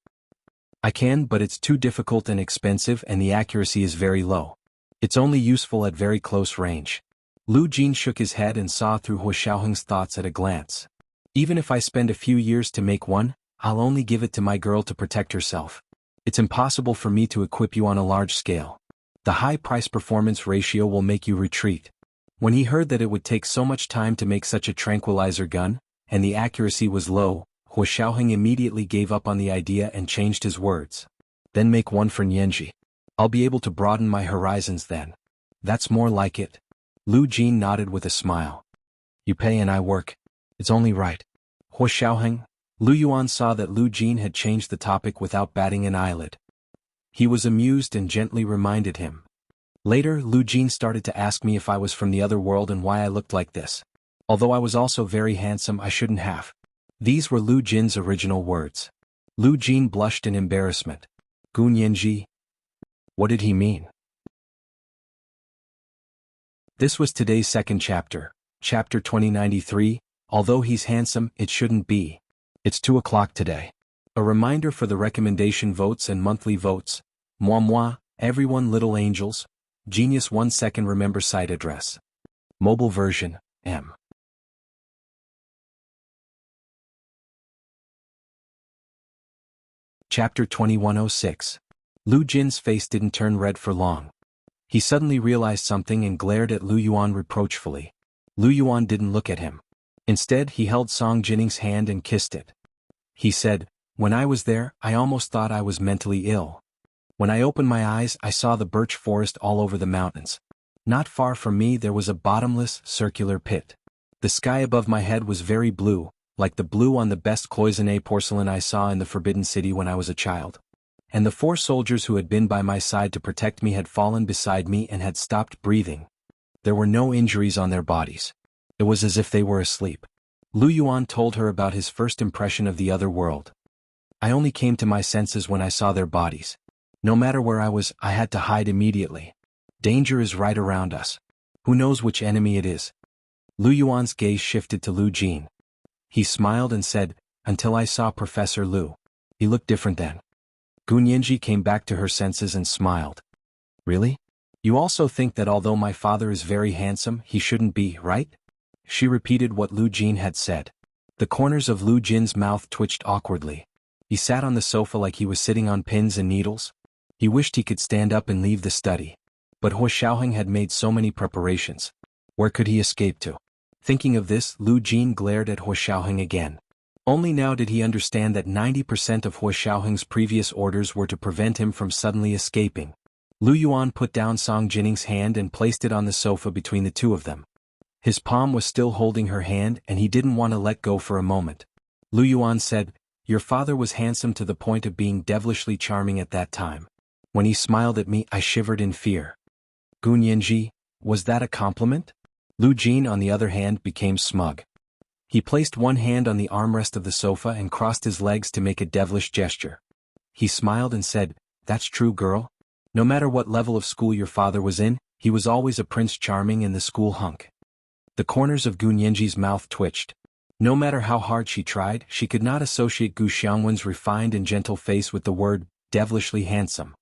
I can, but it's too difficult and expensive and the accuracy is very low. It's only useful at very close range. Lu Jin shook his head and saw through Hua Xiaoheng's thoughts at a glance. Even if I spend a few years to make one, I'll only give it to my girl to protect herself. It's impossible for me to equip you on a large scale. The high price-performance ratio will make you retreat. When he heard that it would take so much time to make such a tranquilizer gun, and the accuracy was low, Hua Xiaoheng immediately gave up on the idea and changed his words. Then make one for Nianji. I'll be able to broaden my horizons then. That's more like it. Lu Jin nodded with a smile. You pay and I work. It's only right. Hua Xiaoheng. Lu Yuan saw that Lu Jin had changed the topic without batting an eyelid. He was amused and gently reminded him. Later, Lu Jin started to ask me if I was from the other world and why I looked like this. Although I was also very handsome, I shouldn't have. These were Lu Jin's original words. Lu Jin blushed in embarrassment. Gu Nianji? What did he mean? This was today's second chapter, chapter 2093, although he's handsome, it shouldn't be. It's 2 o'clock today. A reminder for the recommendation votes and monthly votes. Moi, everyone little angels. Genius 1 second remember site address. Mobile version, M. Chapter 2106. Lu Jin's face didn't turn red for long. He suddenly realized something and glared at Lu Yuan reproachfully. Lu Yuan didn't look at him. Instead, he held Song Jinning's hand and kissed it. He said, when I was there, I almost thought I was mentally ill. When I opened my eyes, I saw the birch forest all over the mountains. Not far from me there was a bottomless, circular pit. The sky above my head was very blue, like the blue on the best cloisonné porcelain I saw in the Forbidden City when I was a child. And the 4 soldiers who had been by my side to protect me had fallen beside me and had stopped breathing. There were no injuries on their bodies. It was as if they were asleep. Lu Yuan told her about his first impression of the other world. I only came to my senses when I saw their bodies. No matter where I was, I had to hide immediately. Danger is right around us. Who knows which enemy it is? Lu Yuan's gaze shifted to Lu Jin. He smiled and said, until I saw Professor Lu. He looked different then. Gu Nianji came back to her senses and smiled. Really? You also think that although my father is very handsome, he shouldn't be, right? She repeated what Lu Jin had said. The corners of Lu Jin's mouth twitched awkwardly. He sat on the sofa like he was sitting on pins and needles. He wished he could stand up and leave the study. But Hua Xiaoheng had made so many preparations. Where could he escape to? Thinking of this, Lu Jin glared at Hua Xiaoheng again. Only now did he understand that 90% of Hua Xiaoheng's previous orders were to prevent him from suddenly escaping. Lu Yuan put down Song Jinning's hand and placed it on the sofa between the two of them. His palm was still holding her hand and he didn't want to let go for a moment. Lu Yuan said, "Your father was handsome to the point of being devilishly charming at that time. When he smiled at me, I shivered in fear." Gun Yanji, was that a compliment? Lu Jin, on the other hand, became smug. He placed one hand on the armrest of the sofa and crossed his legs to make a devilish gesture. He smiled and said, "That's true, girl. No matter what level of school your father was in, he was always a prince charming in the school hunk." The corners of Gun Yanji's mouth twitched. No matter how hard she tried, she could not associate Gu Xiangwen's refined and gentle face with the word, devilishly handsome.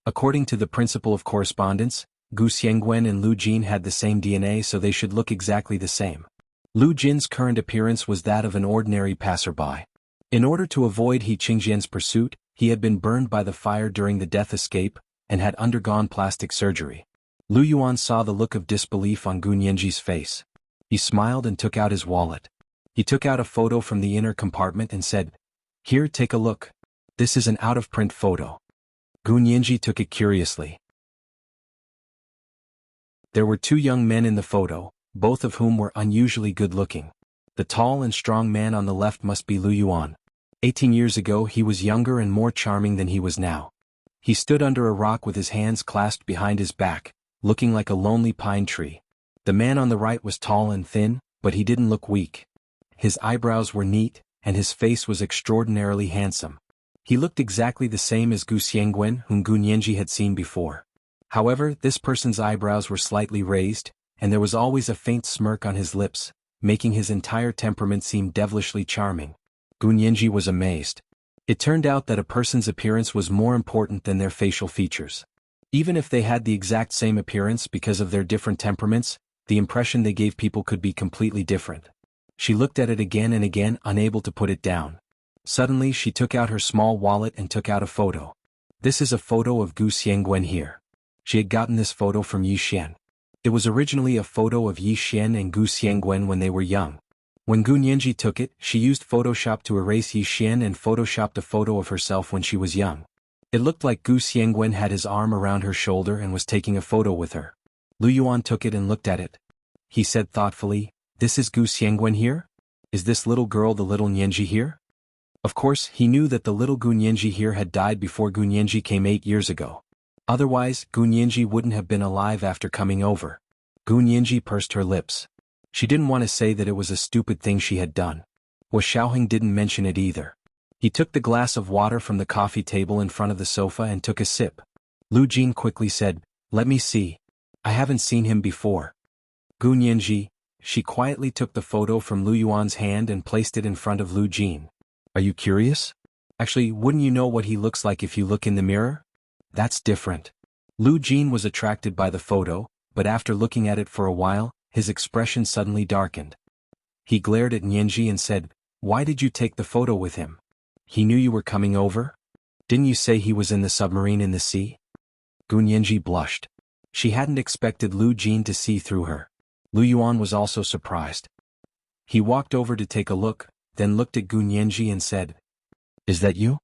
According to the principle of correspondence, Gu Xiangwen and Lu Jin had the same DNA, so they should look exactly the same. Lu Jin's current appearance was that of an ordinary passerby. In order to avoid He Qingjian's pursuit, he had been burned by the fire during the death escape, and had undergone plastic surgery. Lu Yuan saw the look of disbelief on Gun Yanji's face. He smiled and took out his wallet. He took out a photo from the inner compartment and said, "Here, take a look. This is an out-of-print photo." Gun Yanji took it curiously. There were two young men in the photo, both of whom were unusually good-looking. The tall and strong man on the left must be Lu Yuan. 18 years ago he was younger and more charming than he was now. He stood under a rock with his hands clasped behind his back, looking like a lonely pine tree. The man on the right was tall and thin, but he didn't look weak. His eyebrows were neat, and his face was extraordinarily handsome. He looked exactly the same as Gu Xiangwen, whom Gun Yanji had seen before. However, this person's eyebrows were slightly raised, and there was always a faint smirk on his lips, making his entire temperament seem devilishly charming. Gun Yanji was amazed. It turned out that a person's appearance was more important than their facial features. Even if they had the exact same appearance, because of their different temperaments, the impression they gave people could be completely different. She looked at it again and again, unable to put it down. Suddenly she took out her small wallet and took out a photo. "This is a photo of Gu Xiangwen here." She had gotten this photo from Yi Xian. It was originally a photo of Yi Xian and Gu Xiangwen when they were young. When Gun Yanji took it, she used Photoshop to erase Yi Xian and photoshopped a photo of herself when she was young. It looked like Gu Xiangwen had his arm around her shoulder and was taking a photo with her. Lu Yuan took it and looked at it. He said thoughtfully, "This is Gu Xiangwen here? Is this little girl the little Yanji here?" Of course, he knew that the little Gun Yanji here had died before Gun Yanji came 8 years ago. Otherwise, Gun Yanji wouldn't have been alive after coming over. Gun Yanji pursed her lips. She didn't want to say that it was a stupid thing she had done. Wa Xiaoheng didn't mention it either. He took the glass of water from the coffee table in front of the sofa and took a sip. Lu Jin quickly said, "Let me see. I haven't seen him before." Gun Yanji, she quietly took the photo from Lu Yuan's hand and placed it in front of Lu Jin. "Are you curious? Actually, wouldn't you know what he looks like if you look in the mirror? That's different." Lu Jin was attracted by the photo, but after looking at it for a while, his expression suddenly darkened. He glared at Yanji and said, "Why did you take the photo with him? He knew you were coming over? Didn't you say he was in the submarine in the sea?" Gun Yanji blushed. She hadn't expected Lu Jin to see through her. Lu Yuan was also surprised. He walked over to take a look, then looked at Gun Yanji and said, "Is that you?"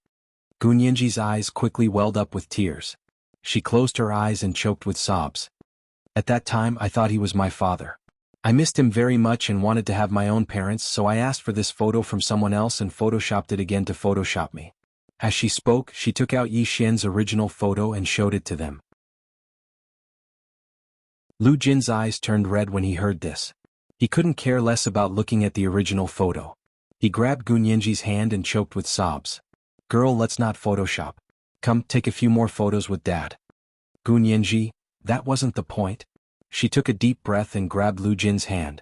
Gun Yanji's eyes quickly welled up with tears. She closed her eyes and choked with sobs. "At that time I thought he was my father. I missed him very much and wanted to have my own parents, so I asked for this photo from someone else and photoshopped it again to Photoshop me." As she spoke, she took out Yi Xian's original photo and showed it to them. Lu Jin's eyes turned red when he heard this. He couldn't care less about looking at the original photo. He grabbed Gun Yanji's hand and choked with sobs. "Girl, let's not Photoshop. Come, take a few more photos with Dad." Gun Yanji, that wasn't the point. She took a deep breath and grabbed Lu Jin's hand.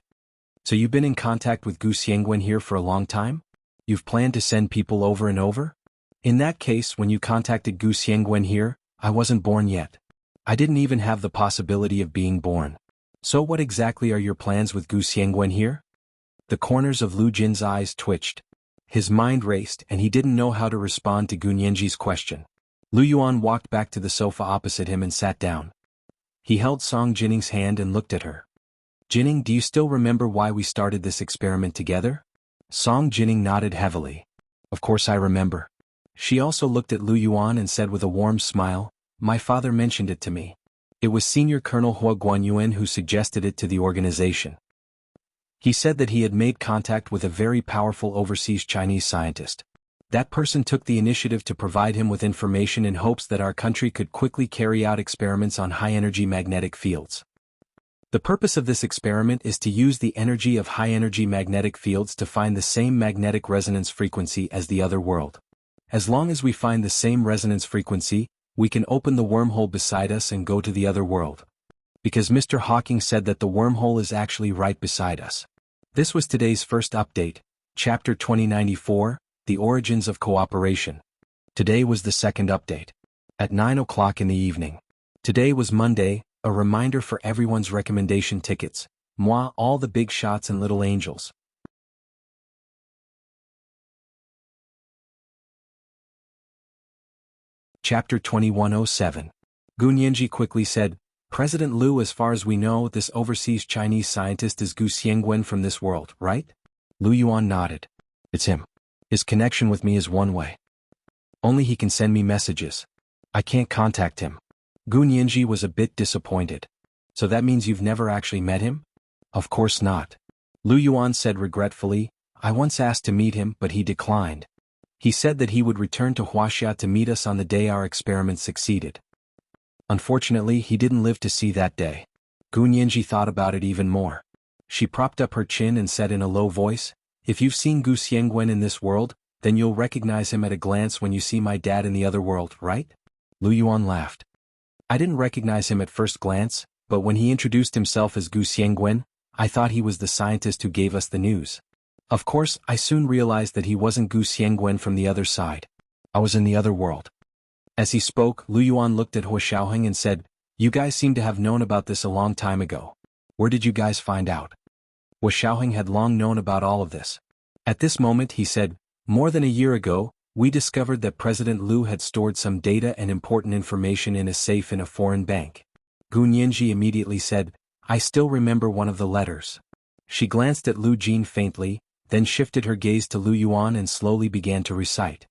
"So you've been in contact with Gu Xiangwen here for a long time? You've planned to send people over and over? In that case, when you contacted Gu Xiangwen here, I wasn't born yet. I didn't even have the possibility of being born. So what exactly are your plans with Gu Xiangwen here?" The corners of Lu Jin's eyes twitched. His mind raced and he didn't know how to respond to Gun Yanji's question. Lu Yuan walked back to the sofa opposite him and sat down. He held Song Jinning's hand and looked at her. "Jinning, do you still remember why we started this experiment together?" Song Jinning nodded heavily. "Of course I remember." She also looked at Lu Yuan and said with a warm smile, My father mentioned it to me. It was Senior Colonel Hua Guanyuan who suggested it to the organization. He said that he had made contact with a very powerful overseas Chinese scientist. That person took the initiative to provide him with information in hopes that our country could quickly carry out experiments on high-energy magnetic fields. The purpose of this experiment is to use the energy of high-energy magnetic fields to find the same magnetic resonance frequency as the other world. As long as we find the same resonance frequency, we can open the wormhole beside us and go to the other world. Because Mr. Hawking said that the wormhole is actually right beside us. This was today's first update, Chapter 2094, The Origins of Cooperation. Today was the second update. At 9 o'clock in the evening. Today was Monday, a reminder for everyone's recommendation tickets. Moi, all the big shots and little angels. Chapter 2107. Gu Nianji quickly said, President Liu, as far as we know, this overseas Chinese scientist is Gu Xiangwen from this world, right? Lu Yuan nodded. It's him. His connection with me is one way. Only he can send me messages. I can't contact him. Gu Nianji was a bit disappointed. So that means you've never actually met him? Of course not. Lu Yuan said regretfully, I once asked to meet him but he declined. He said that he would return to Wuxia to meet us on the day our experiment succeeded. Unfortunately, he didn't live to see that day. Gu Nianji thought about it even more. She propped up her chin and said in a low voice, If you've seen Gu Xiangwen in this world, then you'll recognize him at a glance when you see my dad in the other world, right? Lu Yuan laughed. I didn't recognize him at first glance, but when he introduced himself as Gu Xiangwen, I thought he was the scientist who gave us the news. Of course, I soon realized that he wasn't Gu Xiangwen from the other side. I was in the other world. As he spoke, Lu Yuan looked at Hua Xiaoheng and said, You guys seem to have known about this a long time ago. Where did you guys find out? Hua Xiaoheng had long known about all of this. At this moment he said, More than a year ago, we discovered that President Liu had stored some data and important information in a safe in a foreign bank. Gu Nianji immediately said, I still remember one of the letters. She glanced at Lu Jin faintly, then shifted her gaze to Lu Yuan and slowly began to recite.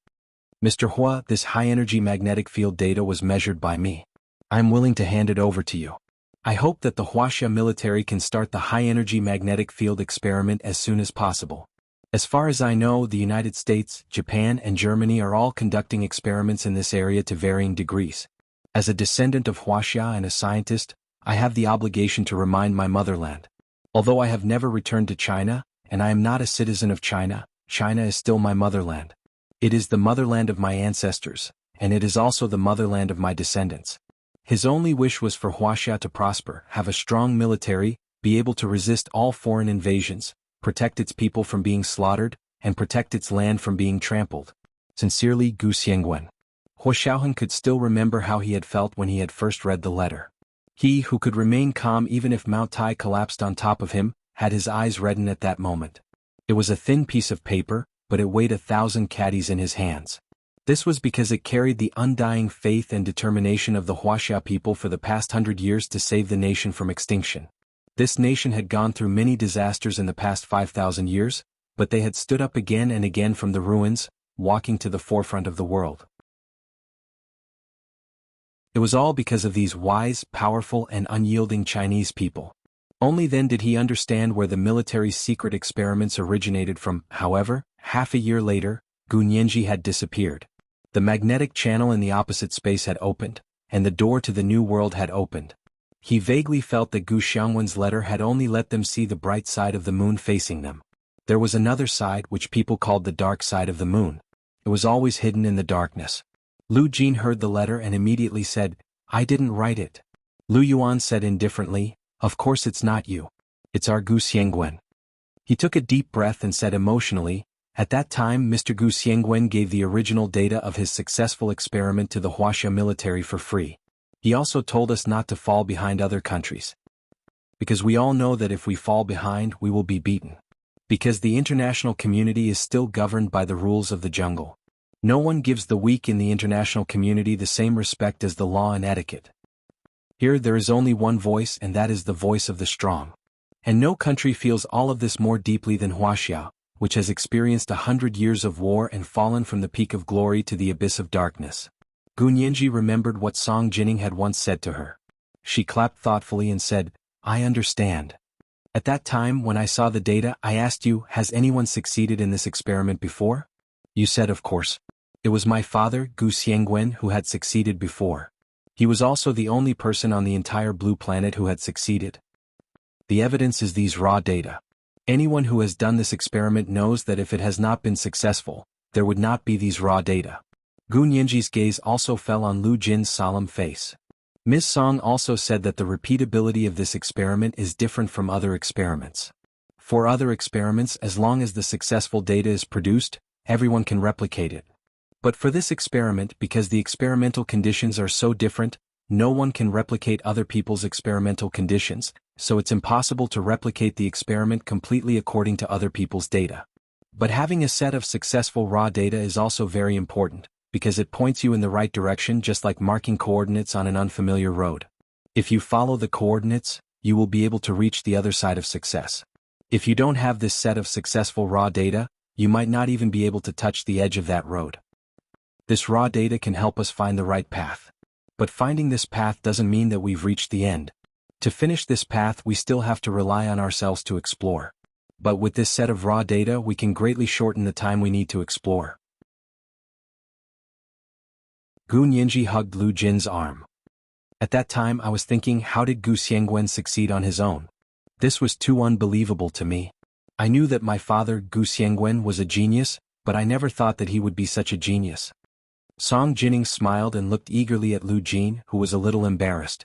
Mr. Hua, this high-energy magnetic field data was measured by me. I am willing to hand it over to you. I hope that the Wuxia military can start the high-energy magnetic field experiment as soon as possible. As far as I know, the United States, Japan, and Germany are all conducting experiments in this area to varying degrees. As a descendant of Wuxia and a scientist, I have the obligation to remind my motherland. Although I have never returned to China, and I am not a citizen of China, China is still my motherland. It is the motherland of my ancestors, and it is also the motherland of my descendants. His only wish was for Wuxia to prosper, have a strong military, be able to resist all foreign invasions, protect its people from being slaughtered, and protect its land from being trampled. Sincerely, Gu Xiangwen. Hua Xiaoheng could still remember how he had felt when he had first read the letter. He who could remain calm even if Mount Tai collapsed on top of him, had his eyes redden at that moment. It was a thin piece of paper, but it weighed 1,000 caddies in his hands. This was because it carried the undying faith and determination of the Wuxia people for the past 100 years to save the nation from extinction. This nation had gone through many disasters in the past 5,000 years, but they had stood up again and again from the ruins, walking to the forefront of the world. It was all because of these wise, powerful, and unyielding Chinese people. Only then did he understand where the military's secret experiments originated from. However, half a year later, Gu Nianji had disappeared. The magnetic channel in the opposite space had opened, and the door to the new world had opened. He vaguely felt that Gu Xiangwen's letter had only let them see the bright side of the moon facing them. There was another side which people called the dark side of the moon. It was always hidden in the darkness. Lu Jin heard the letter and immediately said, I didn't write it. Lu Yuan said indifferently, Of course it's not you. It's our Gu Xiangwen. He took a deep breath and said emotionally, At that time Mr. Gu Xiangwen gave the original data of his successful experiment to the Wuxia military for free. He also told us not to fall behind other countries. Because we all know that if we fall behind, we will be beaten. Because the international community is still governed by the rules of the jungle. No one gives the weak in the international community the same respect as the law and etiquette. Here there is only one voice, and that is the voice of the strong. And no country feels all of this more deeply than Wuxia, which has experienced 100 years of war and fallen from the peak of glory to the abyss of darkness. Gu Nianji remembered what Song Jining had once said to her. She clapped thoughtfully and said, I understand. At that time when I saw the data I asked you, has anyone succeeded in this experiment before? You said of course. It was my father, Gu Xiangwen, who had succeeded before. He was also the only person on the entire blue planet who had succeeded. The evidence is these raw data. Anyone who has done this experiment knows that if it has not been successful, there would not be these raw data. Gu Nianji's gaze also fell on Lu Jin's solemn face. Ms. Song also said that the repeatability of this experiment is different from other experiments. For other experiments, as long as the successful data is produced, everyone can replicate it. But for this experiment, because the experimental conditions are so different, no one can replicate other people's experimental conditions, so it's impossible to replicate the experiment completely according to other people's data. But having a set of successful raw data is also very important, because it points you in the right direction just like marking coordinates on an unfamiliar road. If you follow the coordinates, you will be able to reach the other side of success. If you don't have this set of successful raw data, you might not even be able to touch the edge of that road. This raw data can help us find the right path. But finding this path doesn't mean that we've reached the end. To finish this path we still have to rely on ourselves to explore. But with this set of raw data we can greatly shorten the time we need to explore. Gu Nianji hugged Lu Jin's arm. At that time I was thinking, how did Gu Xiangwen succeed on his own? This was too unbelievable to me. I knew that my father, Gu Xiangwen, was a genius, but I never thought that he would be such a genius. Song Jining smiled and looked eagerly at Lu Jin, who was a little embarrassed.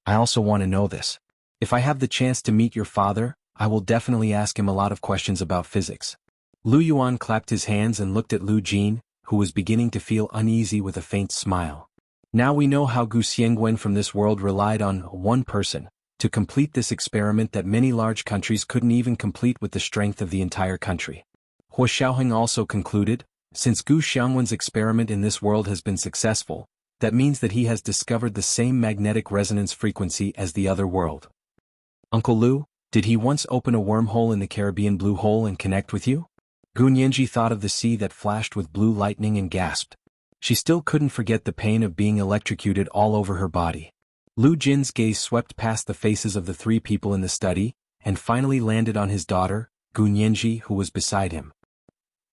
I also want to know this. If I have the chance to meet your father, I will definitely ask him a lot of questions about physics. Lu Yuan clapped his hands and looked at Lu Jin, who was beginning to feel uneasy with a faint smile. Now we know how Gu Xiangwen from this world relied on one person to complete this experiment that many large countries couldn't even complete with the strength of the entire country. Hua Xiaoheng also concluded, since Gu Xiangwen's experiment in this world has been successful, that means that he has discovered the same magnetic resonance frequency as the other world. Uncle Lu, did he once open a wormhole in the Caribbean blue hole and connect with you? Gu Nianji thought of the sea that flashed with blue lightning and gasped. She still couldn't forget the pain of being electrocuted all over her body. Lu Jin's gaze swept past the faces of the three people in the study, and finally landed on his daughter, Gu Nianji, who was beside him.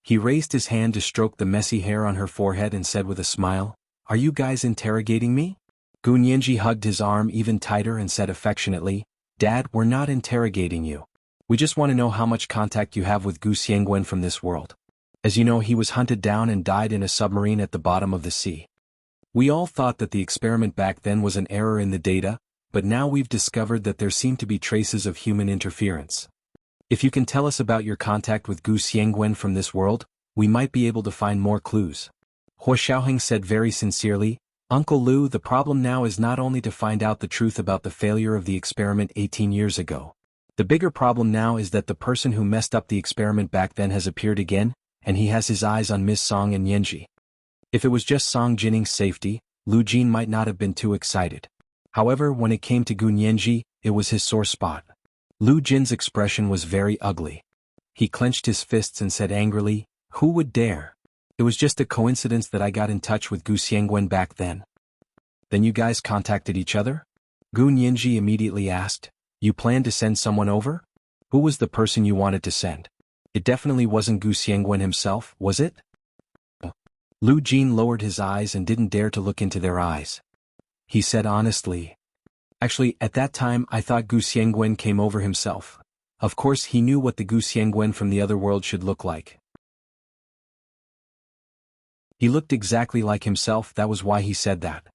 He raised his hand to stroke the messy hair on her forehead and said with a smile, "Are you guys interrogating me?" Gu Nianji hugged his arm even tighter and said affectionately, "Dad, we're not interrogating you. We just want to know how much contact you have with Gu Xiangwen from this world. As you know, he was hunted down and died in a submarine at the bottom of the sea. We all thought that the experiment back then was an error in the data, but now we've discovered that there seem to be traces of human interference. If you can tell us about your contact with Gu Xiangwen from this world, we might be able to find more clues." Hua Xiaoheng said very sincerely, "Uncle Lu, the problem now is not only to find out the truth about the failure of the experiment 18 years ago. The bigger problem now is that the person who messed up the experiment back then has appeared again, and he has his eyes on Miss Song and Nianji. If it was just Song Jining's safety, Lu Jin might not have been too excited. However, when it came to Gu Nianji, it was his sore spot." Lu Jin's expression was very ugly. He clenched his fists and said angrily, "Who would dare? It was just a coincidence that I got in touch with Gu Xiangwen back then." "Then you guys contacted each other?" Gu Nianji immediately asked. "You planned to send someone over? Who was the person you wanted to send? It definitely wasn't Gu Xiangwen himself, was it?" Lu Jin lowered his eyes and didn't dare to look into their eyes. He said honestly, "Actually, at that time I thought Gu Xiangwen came over himself. Of course he knew what the Gu Xiangwen from the other world should look like. He looked exactly like himself, that was why he said that.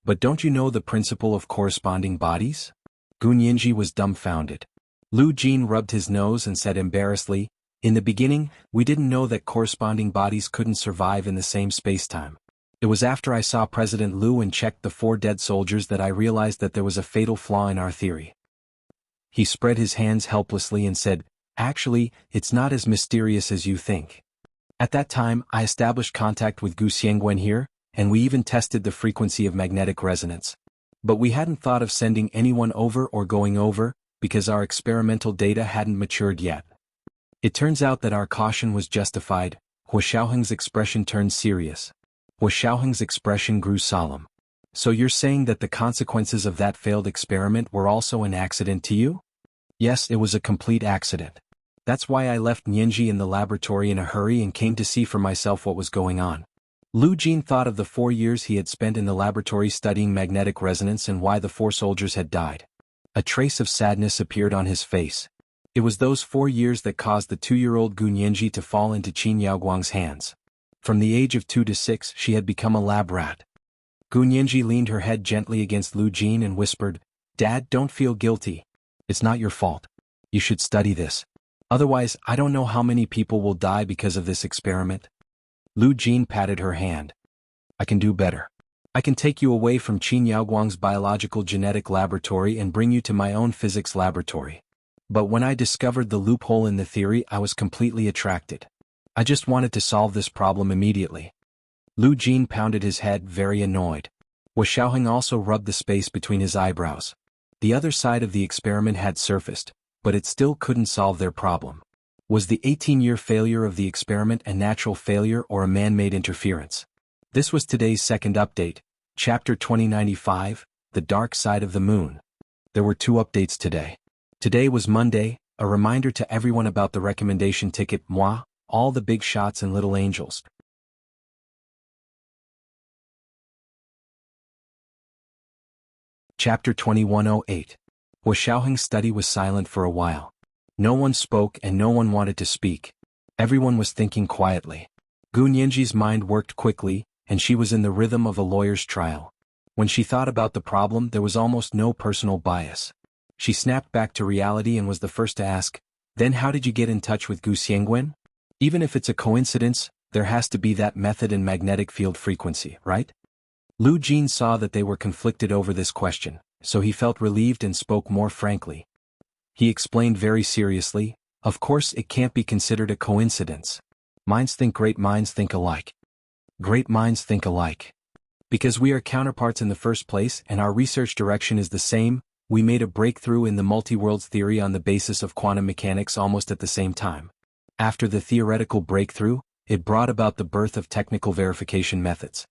But don't you know the principle of corresponding bodies?" Gu Nianji was dumbfounded. Lu Jin rubbed his nose and said embarrassedly, "In the beginning, we didn't know that corresponding bodies couldn't survive in the same spacetime. It was after I saw President Liu and checked the 4 dead soldiers that I realized that there was a fatal flaw in our theory." He spread his hands helplessly and said, "Actually, it's not as mysterious as you think. At that time, I established contact with Gu Xiangwen here, and we even tested the frequency of magnetic resonance. But we hadn't thought of sending anyone over or going over, because our experimental data hadn't matured yet. It turns out that our caution was justified." Hua Xiaoheng's expression turned serious. Wu Xiaoheng's expression grew solemn. So you're saying that the consequences of that failed experiment were also an accident to you? Yes, it was a complete accident. That's why I left Nianji in the laboratory in a hurry and came to see for myself what was going on. Lu Jin thought of the 4 years he had spent in the laboratory studying magnetic resonance and why the 4 soldiers had died. A trace of sadness appeared on his face. It was those 4 years that caused the 2-year-old Gu Nianji to fall into Qin Yaoguang's hands. From the age of 2 to 6 she had become a lab rat. Gu Nianji leaned her head gently against Lu Jin and whispered, "Dad, don't feel guilty. It's not your fault. You should study this. Otherwise, I don't know how many people will die because of this experiment." Lu Jin patted her hand. "I can do better. I can take you away from Qin Yaoguang's biological genetic laboratory and bring you to my own physics laboratory. But when I discovered the loophole in the theory, I was completely attracted. I just wanted to solve this problem immediately." Lu Jin pounded his head, very annoyed. Wu Xiaoheng also rubbed the space between his eyebrows. The other side of the experiment had surfaced, but it still couldn't solve their problem. Was the 18-year failure of the experiment a natural failure or a man-made interference? This was today's second update, Chapter 2095, The Dark Side of the Moon. There were 2 updates today. Today was Monday, a reminder to everyone about the recommendation ticket, moi, all the big shots and little angels. Chapter 2108. Wu Xiaoheng's study was silent for a while. No one spoke and no one wanted to speak. Everyone was thinking quietly. Gu Nianji's mind worked quickly, and she was in the rhythm of a lawyer's trial. When she thought about the problem, there was almost no personal bias. She snapped back to reality and was the first to ask, "Then how did you get in touch with Gu Xiangwen? Even if it's a coincidence, there has to be that method in magnetic field frequency, right?" Lu Jin saw that they were conflicted over this question, so he felt relieved and spoke more frankly. He explained very seriously, "Of course it can't be considered a coincidence. Minds think, great minds think alike. Great minds think alike. Because we are counterparts in the first place and our research direction is the same, we made a breakthrough in the multi-worlds theory on the basis of quantum mechanics almost at the same time. After the theoretical breakthrough, it brought about the birth of technical verification methods.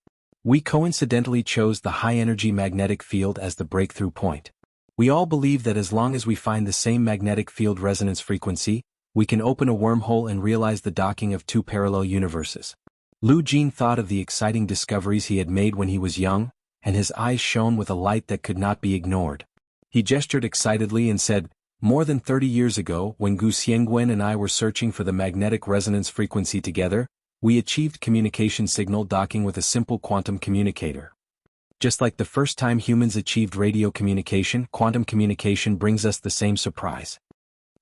We coincidentally chose the high-energy magnetic field as the breakthrough point. We all believe that as long as we find the same magnetic field resonance frequency, we can open a wormhole and realize the docking of 2 parallel universes." Lu Jin thought of the exciting discoveries he had made when he was young, and his eyes shone with a light that could not be ignored. He gestured excitedly and said, "More than 30 years ago, when Gu Xiangwen and I were searching for the magnetic resonance frequency together, we achieved communication signal docking with a simple quantum communicator. Just like the first time humans achieved radio communication, quantum communication brings us the same surprise."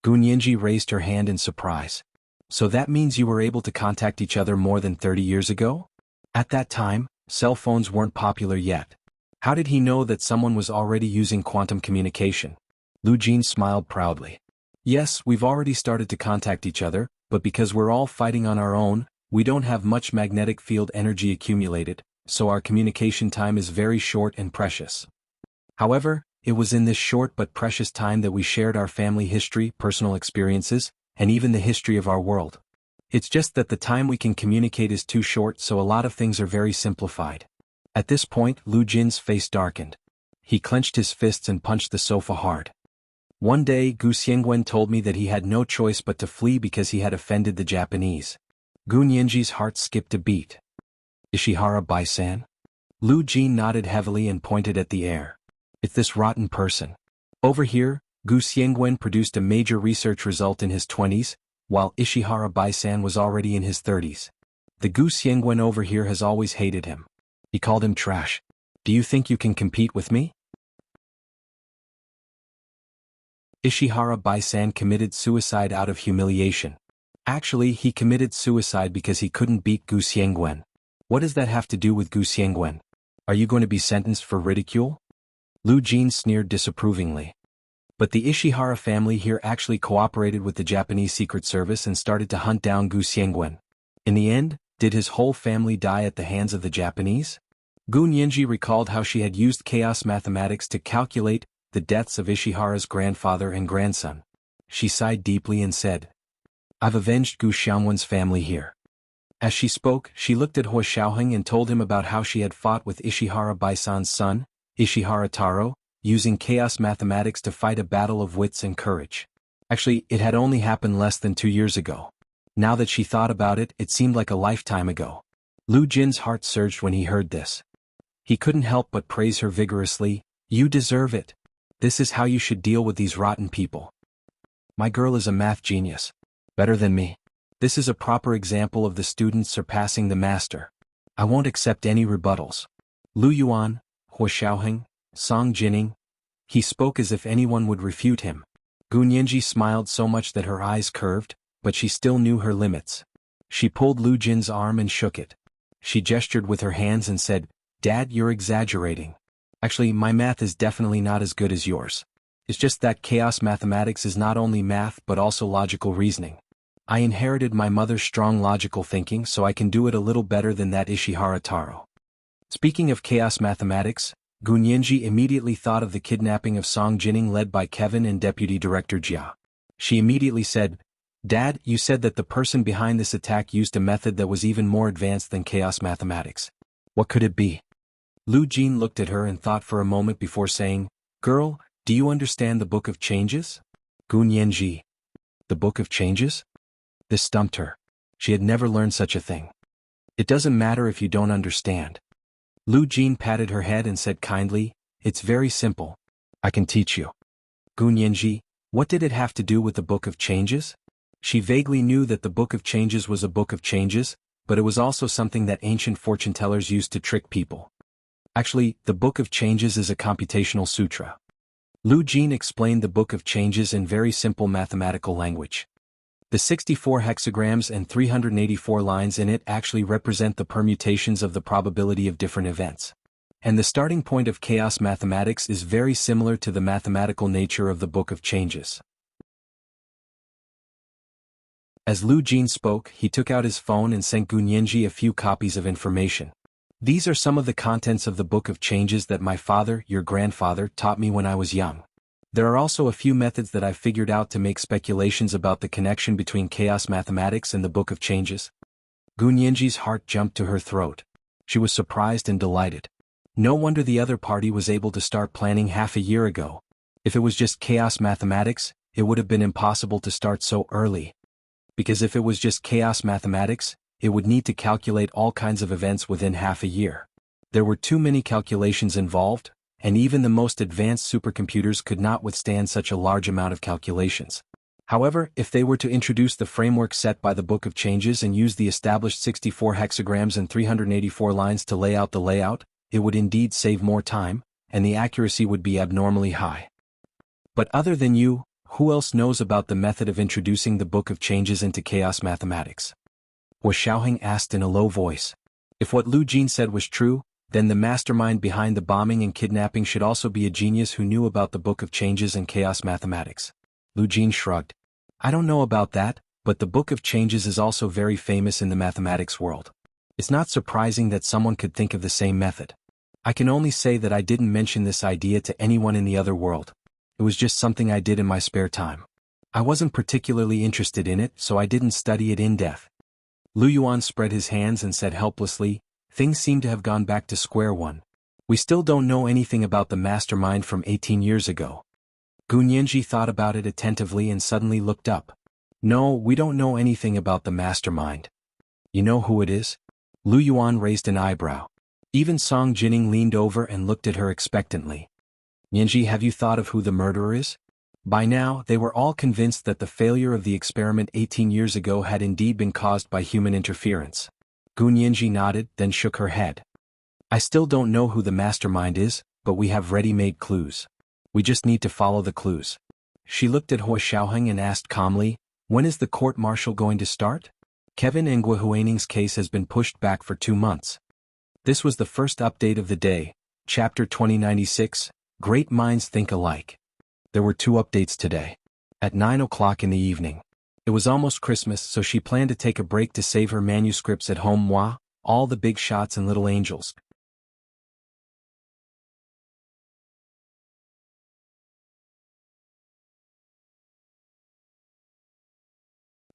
Gu Nianji raised her hand in surprise. "So that means you were able to contact each other more than 30 years ago? At that time, cell phones weren't popular yet. How did he know that someone was already using quantum communication?" Lu Jin smiled proudly. "Yes, we've already started to contact each other, but because we're all fighting on our own, we don't have much magnetic field energy accumulated, so our communication time is very short and precious. However, it was in this short but precious time that we shared our family history, personal experiences, and even the history of our world. It's just that the time we can communicate is too short, so a lot of things are very simplified." At this point, Lu Jin's face darkened. He clenched his fists and punched the sofa hard. "One day, Gu Xiangwen told me that he had no choice but to flee because he had offended the Japanese." Gu Nianji's heart skipped a beat. "Ishihara Bai-san?" Lu Jin nodded heavily and pointed at the air. "It's this rotten person. Over here, Gu Xiangwen produced a major research result in his 20s, while Ishihara Bai-san was already in his 30s. The Gu Xiangwen over here has always hated him. He called him trash. Do you think you can compete with me?" Ishihara Bai-san committed suicide out of humiliation. Actually, he committed suicide because he couldn't beat Gu Xiangwen. What does that have to do with Gu Xiangwen? Are you going to be sentenced for ridicule? Lu Jin sneered disapprovingly. But the Ishihara family here actually cooperated with the Japanese Secret Service and started to hunt down Gu Xiangwen. In the end, did his whole family die at the hands of the Japanese? Gu Nianji recalled how she had used chaos mathematics to calculate the deaths of Ishihara's grandfather and grandson. She sighed deeply and said, "I've avenged Gu Xiangwen's family here. As she spoke, she looked at Hua Xiaoheng and told him about how she had fought with Ishihara Baisan's son, Ishihara Taro, using chaos mathematics to fight a battle of wits and courage. Actually, it had only happened less than 2 years ago. Now that she thought about it, it seemed like a lifetime ago. Lu Jin's heart surged when he heard this. He couldn't help but praise her vigorously. You deserve it. This is how you should deal with these rotten people. My girl is a math genius. Better than me. This is a proper example of the student surpassing the master. I won't accept any rebuttals. Lu Yuan, Hua Xiaoheng, Song Jining. He spoke as if anyone would refute him. Gu Nianji smiled so much that her eyes curved, but she still knew her limits. She pulled Lu Jin's arm and shook it. She gestured with her hands and said, Dad, you're exaggerating. Actually, my math is definitely not as good as yours. It's just that chaos mathematics is not only math but also logical reasoning. I inherited my mother's strong logical thinking, so I can do it a little better than that Ishihara Taro. Speaking of chaos mathematics, Gu Nianji immediately thought of the kidnapping of Song Jining led by Kevin and Deputy Director Jia. She immediately said, Dad, you said that the person behind this attack used a method that was even more advanced than chaos mathematics. What could it be? Lu Jin looked at her and thought for a moment before saying, Girl, do you understand the Book of Changes? Gu Nianji. The Book of Changes? This stumped her. She had never learned such a thing. It doesn't matter if you don't understand. Lu Jin patted her head and said kindly, It's very simple. I can teach you. Gu Nianji, what did it have to do with the Book of Changes? She vaguely knew that the Book of Changes was a book of changes, but it was also something that ancient fortune-tellers used to trick people. Actually, the Book of Changes is a computational sutra. Lu Jin explained the Book of Changes in very simple mathematical language. The 64 hexagrams and 384 lines in it actually represent the permutations of the probability of different events. And the starting point of chaos mathematics is very similar to the mathematical nature of the Book of Changes. As Lu Jin spoke, he took out his phone and sent Gu Nianji a few copies of information. These are some of the contents of the Book of Changes that my father, your grandfather, taught me when I was young. There are also a few methods that I've figured out to make speculations about the connection between chaos mathematics and the Book of Changes. Gu Nianji's heart jumped to her throat. She was surprised and delighted. No wonder the other party was able to start planning half a year ago. If it was just chaos mathematics, it would have been impossible to start so early. Because if it was just chaos mathematics, it would need to calculate all kinds of events within half a year. There were too many calculations involved, and even the most advanced supercomputers could not withstand such a large amount of calculations. However, if they were to introduce the framework set by the Book of Changes and use the established 64 hexagrams and 384 lines to lay out the layout, it would indeed save more time, and the accuracy would be abnormally high. But other than you, who else knows about the method of introducing the Book of Changes into chaos mathematics? Hua Xiaoheng asked in a low voice. If what Lu Jin said was true, then the mastermind behind the bombing and kidnapping should also be a genius who knew about the Book of Changes and chaos mathematics. Lu Jin shrugged. I don't know about that, but the Book of Changes is also very famous in the mathematics world. It's not surprising that someone could think of the same method. I can only say that I didn't mention this idea to anyone in the other world. It was just something I did in my spare time. I wasn't particularly interested in it, so I didn't study it in depth. Lu Yuan spread his hands and said helplessly, Things seem to have gone back to square one. We still don't know anything about the mastermind from 18 years ago. Gu Nianji thought about it attentively and suddenly looked up. No, we don't know anything about the mastermind. You know who it is? Lu Yuan raised an eyebrow. Even Song Jining leaned over and looked at her expectantly. Nianji, have you thought of who the murderer is? By now, they were all convinced that the failure of the experiment 18 years ago had indeed been caused by human interference. Gu Nianji nodded, then shook her head. I still don't know who the mastermind is, but we have ready-made clues. We just need to follow the clues. She looked at Hua Xiaoheng and asked calmly, When is the court-martial going to start? Kevin and Gu Huining's case has been pushed back for 2 months. This was the first update of the day, Chapter 2096, Great Minds Think Alike. There were 2 updates today. At 9 o'clock in the evening. It was almost Christmas, so she planned to take a break to save her manuscripts at home. All the big shots and little angels.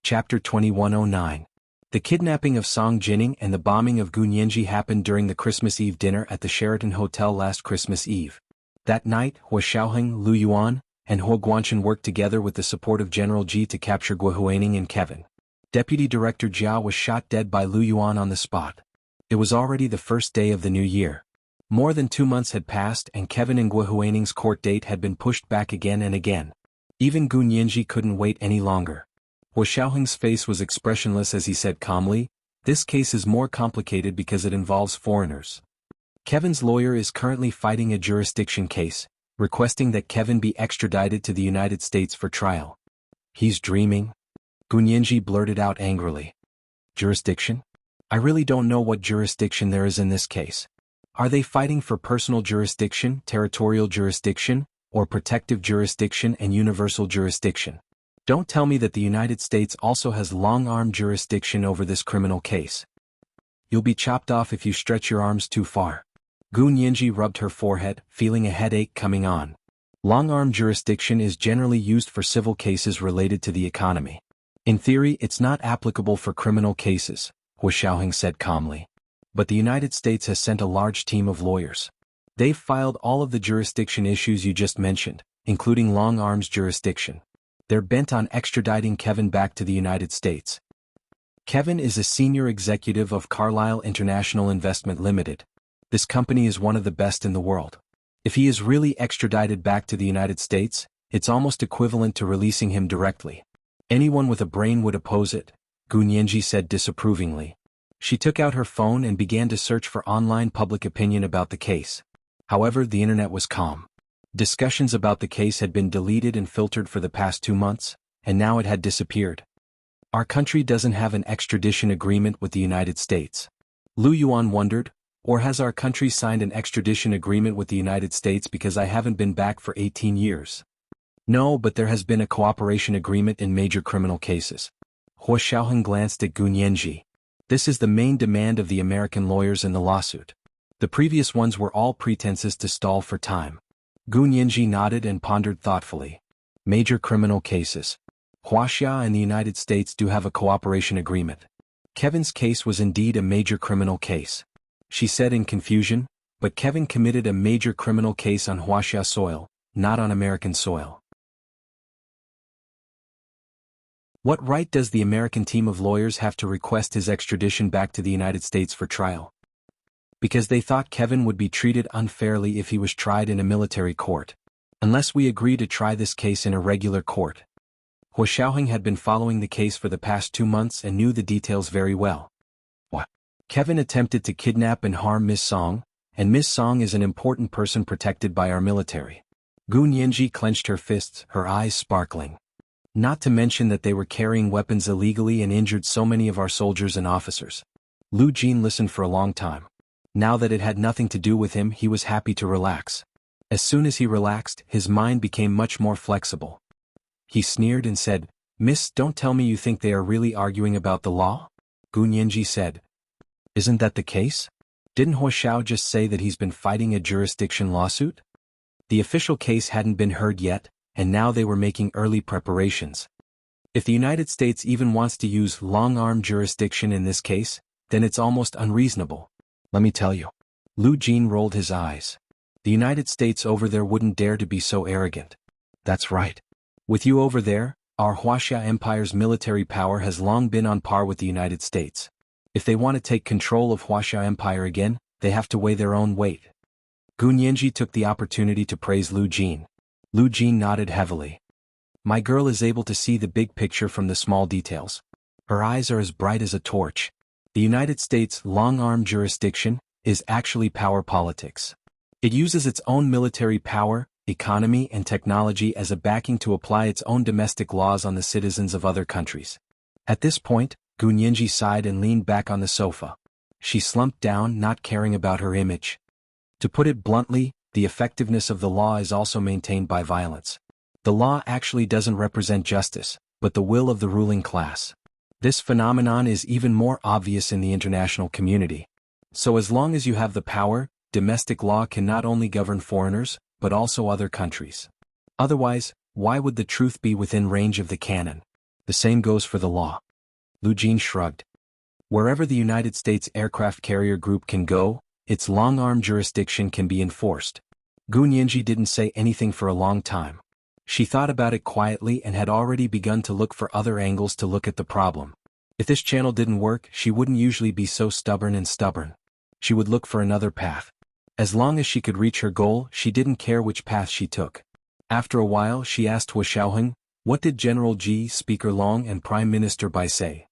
Chapter 2109. The kidnapping of Song Jining and the bombing of Gu Nianji happened during the Christmas Eve dinner at the Sheraton Hotel last Christmas Eve. That night, Hua Xiaoheng, Lu Yuan, and Hua Guanchen worked together with the support of General Ji to capture Guo Huaining and Kevin. Deputy Director Jia was shot dead by Lu Yuan on the spot. It was already the first day of the new year. More than 2 months had passed and Kevin and Guo Huaining's court date had been pushed back again and again. Even Gu Nianji couldn't wait any longer. Hua Xiaoheng's face was expressionless as he said calmly, "This case is more complicated because it involves foreigners. Kevin's lawyer is currently fighting a jurisdiction case, requesting that Kevin be extradited to the United States for trial." "He's dreaming?" Gu Nianji blurted out angrily. "Jurisdiction? I really don't know what jurisdiction there is in this case. Are they fighting for personal jurisdiction, territorial jurisdiction, or protective jurisdiction and universal jurisdiction? Don't tell me that the United States also has long-arm jurisdiction over this criminal case. You'll be chopped off if you stretch your arms too far." Gu Nianji rubbed her forehead, feeling a headache coming on. Long-arm jurisdiction is generally used for civil cases related to the economy. In theory, it's not applicable for criminal cases, Hua Xiaoheng said calmly. But the United States has sent a large team of lawyers. They've filed all of the jurisdiction issues you just mentioned, including long arms jurisdiction. They're bent on extraditing Kevin back to the United States. Kevin is a senior executive of Carlyle International Investment Limited. This company is one of the best in the world. If he is really extradited back to the United States, it's almost equivalent to releasing him directly. Anyone with a brain would oppose it, Gu Nianji said disapprovingly. She took out her phone and began to search for online public opinion about the case. However, the internet was calm. Discussions about the case had been deleted and filtered for the past 2 months, and now it had disappeared. "Our country doesn't have an extradition agreement with the United States." Lu Yuan wondered, "Or has our country signed an extradition agreement with the United States because I haven't been back for 18 years? "No, but there has been a cooperation agreement in major criminal cases." Hua Xiaoheng glanced at Gu Nianji. "This is the main demand of the American lawyers in the lawsuit. The previous ones were all pretenses to stall for time." Gu Nianji nodded and pondered thoughtfully. "Major criminal cases. Huaxia and the United States do have a cooperation agreement. Kevin's case was indeed a major criminal case," she said in confusion, "but Kevin committed a major criminal case on Huaxia soil, not on American soil. What right does the American team of lawyers have to request his extradition back to the United States for trial? Because they thought Kevin would be treated unfairly if he was tried in a military court. Unless we agree to try this case in a regular court." Hua Xiaoheng had been following the case for the past 2 months and knew the details very well. "What? Kevin attempted to kidnap and harm Miss Song, and Miss Song is an important person protected by our military." Gu Nianji clenched her fists, her eyes sparkling. "Not to mention that they were carrying weapons illegally and injured so many of our soldiers and officers." Lu Jin listened for a long time. Now that it had nothing to do with him, he was happy to relax. As soon as he relaxed, his mind became much more flexible. He sneered and said, "Miss, don't tell me you think they are really arguing about the law?" Gu Nianji said, "Isn't that the case? Didn't Hua Xiao just say that he's been fighting a jurisdiction lawsuit?" The official case hadn't been heard yet, and now they were making early preparations. If the United States even wants to use long-arm jurisdiction in this case, then it's almost unreasonable. Let me tell you. Lu Jin rolled his eyes. The United States over there wouldn't dare to be so arrogant. That's right. With you over there, our Huaxia Empire's military power has long been on par with the United States. If they want to take control of Huaxia Empire again, they have to weigh their own weight. Gu Nianji took the opportunity to praise Lu Jin. Lu Jin nodded heavily. "My girl is able to see the big picture from the small details. Her eyes are as bright as a torch. The United States' long-arm jurisdiction is actually power politics. It uses its own military power, economy and technology as a backing to apply its own domestic laws on the citizens of other countries." At this point, Gu Nianji sighed and leaned back on the sofa. She slumped down, not caring about her image. To put it bluntly, the effectiveness of the law is also maintained by violence. The law actually doesn't represent justice, but the will of the ruling class. This phenomenon is even more obvious in the international community. So as long as you have the power, domestic law can not only govern foreigners, but also other countries. Otherwise, why would the truth be within range of the canon? The same goes for the law. Lu Jin shrugged. Wherever the United States Aircraft Carrier Group can go, its long-arm jurisdiction can be enforced. Gu Nianji didn't say anything for a long time. She thought about it quietly and had already begun to look for other angles to look at the problem. If this channel didn't work, she wouldn't usually be so stubborn. She would look for another path. As long as she could reach her goal, she didn't care which path she took. After a while, she asked Hu Xiaoheng, "What did General Ji, Speaker Long and Prime Minister Bai say?"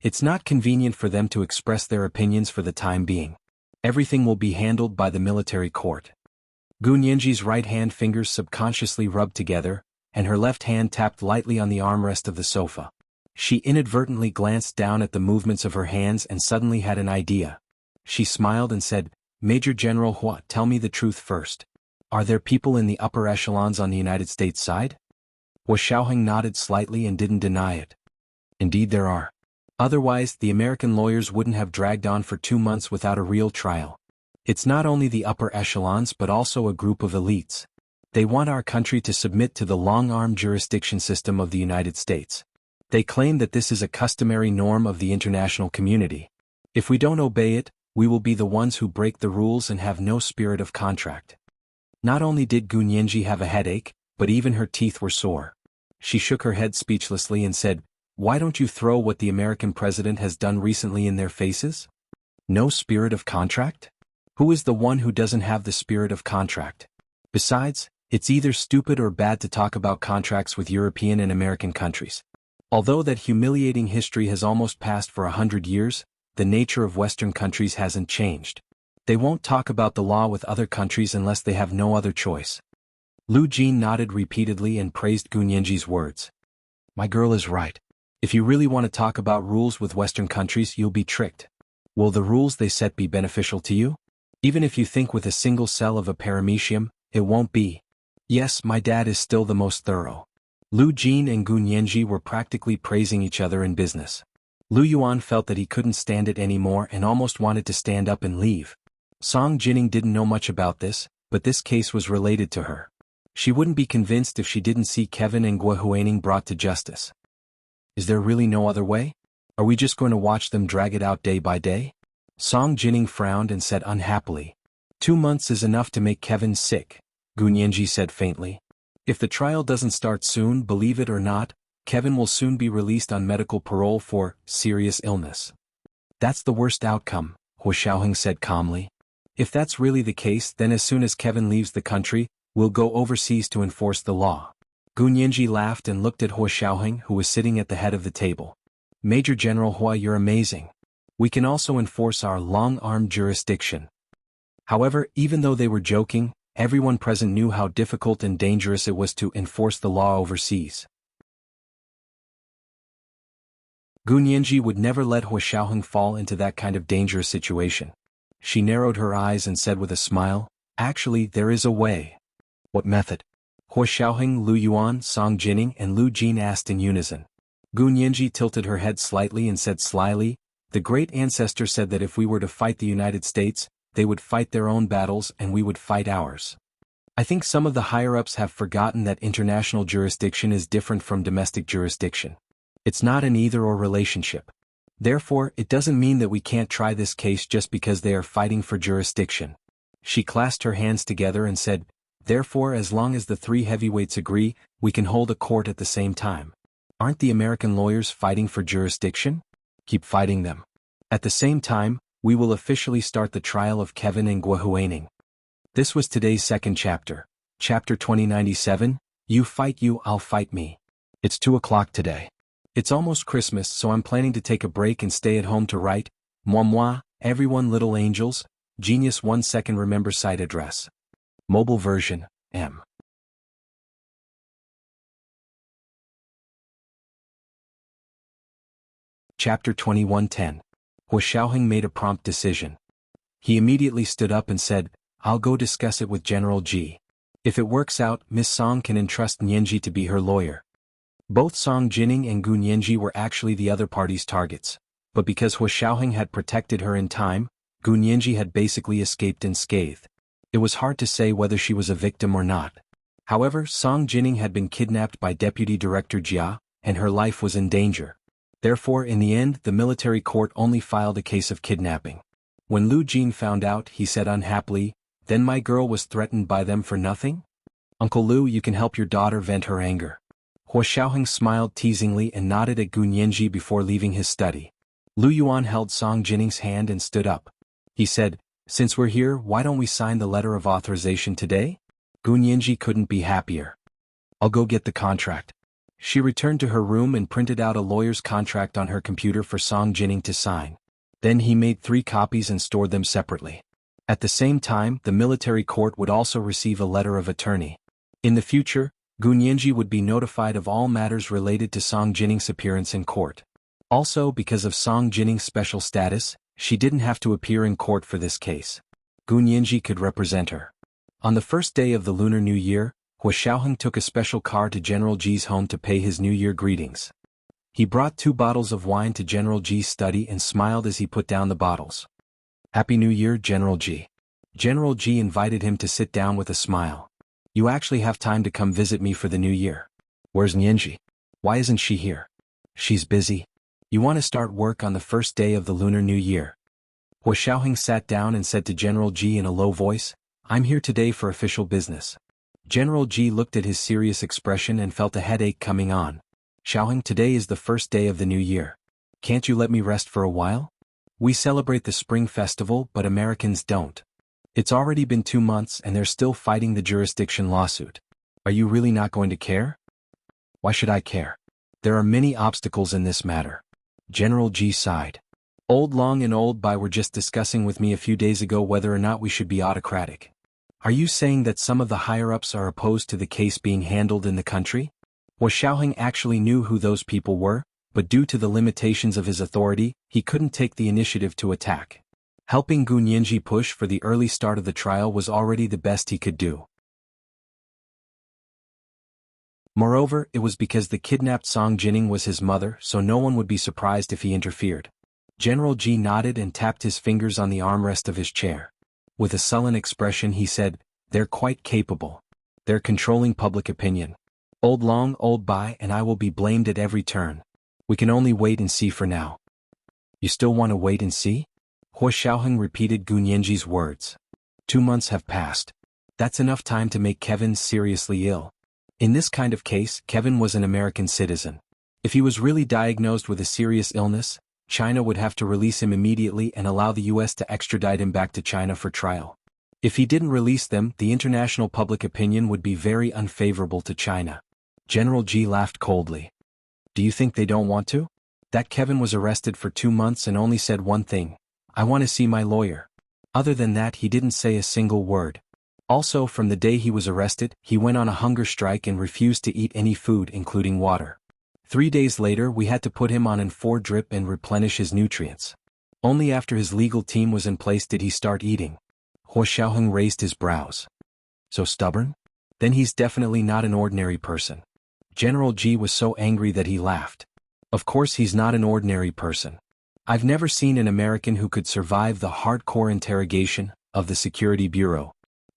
"It's not convenient for them to express their opinions for the time being. Everything will be handled by the military court." Gu Nianji's right-hand fingers subconsciously rubbed together, and her left hand tapped lightly on the armrest of the sofa. She inadvertently glanced down at the movements of her hands and suddenly had an idea. She smiled and said, "Major General Hua, tell me the truth first. Are there people in the upper echelons on the United States side?" Hu Xiaoheng nodded slightly and didn't deny it. "Indeed there are. Otherwise, the American lawyers wouldn't have dragged on for 2 months without a real trial. It's not only the upper echelons but also a group of elites. They want our country to submit to the long-arm jurisdiction system of the United States. They claim that this is a customary norm of the international community. If we don't obey it, we will be the ones who break the rules and have no spirit of contract." Not only did Gu Nianji have a headache, but even her teeth were sore. She shook her head speechlessly and said, "Why don't you throw what the American president has done recently in their faces? No spirit of contract? Who is the one who doesn't have the spirit of contract? Besides, it's either stupid or bad to talk about contracts with European and American countries. Although that humiliating history has almost passed for 100 years, the nature of Western countries hasn't changed. They won't talk about the law with other countries unless they have no other choice." Lu Jin nodded repeatedly and praised Gu Nianji's words. "My girl is right. If you really want to talk about rules with Western countries, you'll be tricked. Will the rules they set be beneficial to you? Even if you think with a single cell of a paramecium, it won't be. Yes, my dad is still the most thorough." Lu Jin and Gu Nianji were practically praising each other in business. Lu Yuan felt that he couldn't stand it anymore and almost wanted to stand up and leave. Song Jining didn't know much about this, but this case was related to her. She wouldn't be convinced if she didn't see Kevin and Guo Huining brought to justice. Is there really no other way? Are we just going to watch them drag it out day by day? Song Jining frowned and said unhappily. 2 months is enough to make Kevin sick, Gu Nianji said faintly. If the trial doesn't start soon, believe it or not, Kevin will soon be released on medical parole for serious illness. That's the worst outcome, Hu Xiaoheng said calmly. If that's really the case, then as soon as Kevin leaves the country, we'll go overseas to enforce the law. Gu Nianji laughed and looked at Hu Xiaoheng, who was sitting at the head of the table. Major General Hua, you're amazing. We can also enforce our long-arm jurisdiction. However, even though they were joking, everyone present knew how difficult and dangerous it was to enforce the law overseas. Gu Nianji would never let Hu Xiaoheng fall into that kind of dangerous situation. She narrowed her eyes and said with a smile, "Actually, there is a way." "What method?" Hu Xiaoheng, Lu Yuan, Song Jining, and Lu Jin asked in unison. Gu Nianji tilted her head slightly and said slyly, "The great ancestor said that if we were to fight the United States, they would fight their own battles and we would fight ours. I think some of the higher-ups have forgotten that international jurisdiction is different from domestic jurisdiction. It's not an either-or relationship. Therefore, it doesn't mean that we can't try this case just because they are fighting for jurisdiction." She clasped her hands together and said, "Therefore, as long as the 3 heavyweights agree, we can hold a court at the same time. Aren't the American lawyers fighting for jurisdiction? Keep fighting them. At the same time, we will officially start the trial of Kevin and Guo Huining." This was today's second chapter. Chapter 2097, You Fight You, I'll Fight Me. It's 2 o'clock today. It's almost Christmas, so I'm planning to take a break and stay at home to write. Moi, everyone little angels, Genius 1 second remember site address. Mobile version, M. Chapter 2110. Hu Xiaoheng made a prompt decision. He immediately stood up and said, "I'll go discuss it with General Ji. If it works out, Miss Song can entrust Nianji to be her lawyer." Both Song Jining and Gu Nianji were actually the other party's targets, but because Hu Xiaoheng had protected her in time, Gu Nianji had basically escaped unscathed. It was hard to say whether she was a victim or not. However, Song Jining had been kidnapped by Deputy Director Jia, and her life was in danger. Therefore, in the end, the military court only filed a case of kidnapping. When Lu Jin found out, he said unhappily, "Then my girl was threatened by them for nothing? Uncle Lu, you can help your daughter vent her anger." Hua Xiaoheng smiled teasingly and nodded at Gu Nianji before leaving his study. Lu Yuan held Song Jinning's hand and stood up. He said, "Since we're here, why don't we sign the letter of authorization today?" Gu Nianji couldn't be happier. "I'll go get the contract." She returned to her room and printed out a lawyer's contract on her computer for Song Jinning to sign. Then he made 3 copies and stored them separately. At the same time, the military court would also receive a letter of attorney. In the future, Gu Nianji would be notified of all matters related to Song Jinning's appearance in court. Also, because of Song Jinning's special status, she didn't have to appear in court for this case. Gu Nianji could represent her. On the first day of the Lunar New Year, Hua Xiaoheng took a special car to General Ji's home to pay his New Year greetings. He brought 2 bottles of wine to General Ji's study and smiled as he put down the bottles. "Happy New Year, General Ji." General Ji invited him to sit down with a smile. "You actually have time to come visit me for the New Year. Where's Nianji? Why isn't she here?" "She's busy. You want to start work on the first day of the Lunar New Year." Hua Xiaoheng sat down and said to General Ji in a low voice, "I'm here today for official business." General Ji looked at his serious expression and felt a headache coming on. "Xiaoheng, today is the first day of the new year. Can't you let me rest for a while? We celebrate the Spring Festival, but Americans don't. It's already been 2 months and they're still fighting the jurisdiction lawsuit. Are you really not going to care?" "Why should I care? There are many obstacles in this matter." General Ji sighed. "Old Long and Old Bai were just discussing with me a few days ago whether or not we should be autocratic. Are you saying that some of the higher-ups are opposed to the case being handled in the country?" Hua Xiaoheng actually knew who those people were, but due to the limitations of his authority, he couldn't take the initiative to attack. Helping Gu Nianji push for the early start of the trial was already the best he could do. Moreover, it was because the kidnapped Song Jinning was his mother, so no one would be surprised if he interfered. General Ji nodded and tapped his fingers on the armrest of his chair. With a sullen expression he said, "They're quite capable. They're controlling public opinion. Old Long, Old Bai and I will be blamed at every turn. We can only wait and see for now." "You still want to wait and see?" Hua Xiaoheng repeated Gu Nianji's words. 2 months have passed. That's enough time to make Kevin seriously ill. In this kind of case, Kevin was an American citizen. If he was really diagnosed with a serious illness, China would have to release him immediately and allow the US to extradite him back to China for trial. If he didn't release them, the international public opinion would be very unfavorable to China. General Ji laughed coldly. "Do you think they don't want to? That Kevin was arrested for 2 months and only said one thing, 'I want to see my lawyer.' Other than that, he didn't say a single word. Also, from the day he was arrested, he went on a hunger strike and refused to eat any food including water. 3 days later we had to put him on an 4 drip and replenish his nutrients. Only after his legal team was in place did he start eating." Hua Xiaoheng raised his brows. "So stubborn? Then he's definitely not an ordinary person." General Ji was so angry that he laughed. "Of course he's not an ordinary person. I've never seen an American who could survive the hardcore interrogation of the Security Bureau."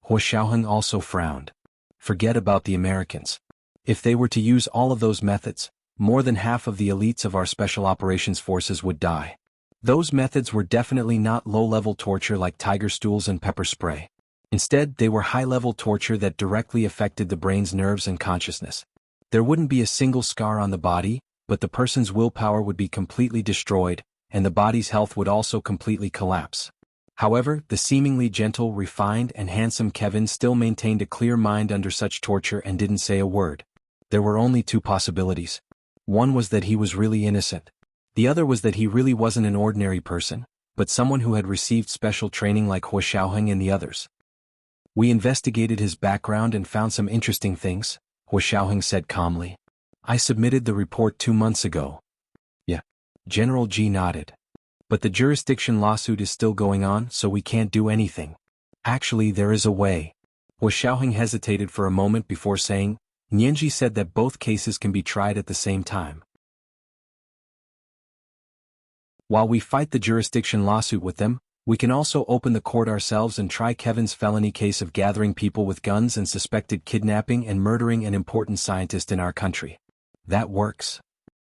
Hua Xiaoheng also frowned. "Forget about the Americans. If they were to use all of those methods, more than half of the elites of our Special Operations Forces would die. Those methods were definitely not low-level torture like tiger stools and pepper spray. Instead, they were high-level torture that directly affected the brain's nerves and consciousness. There wouldn't be a single scar on the body, but the person's willpower would be completely destroyed, and the body's health would also completely collapse. However, the seemingly gentle, refined, and handsome Kevin still maintained a clear mind under such torture and didn't say a word. There were only 2 possibilities. One was that he was really innocent. The other was that he really wasn't an ordinary person, but someone who had received special training like Hua Xiaoheng and the others. "We investigated his background and found some interesting things," Hua Xiaoheng said calmly. "I submitted the report 2 months ago." "Yeah." General Ji nodded. "But the jurisdiction lawsuit is still going on, so we can't do anything." "Actually, there is a way." Hua Xiaoheng hesitated for a moment before saying, "Nianji said that both cases can be tried at the same time. While we fight the jurisdiction lawsuit with them, we can also open the court ourselves and try Kevin's felony case of gathering people with guns and suspected kidnapping and murdering an important scientist in our country." "That works."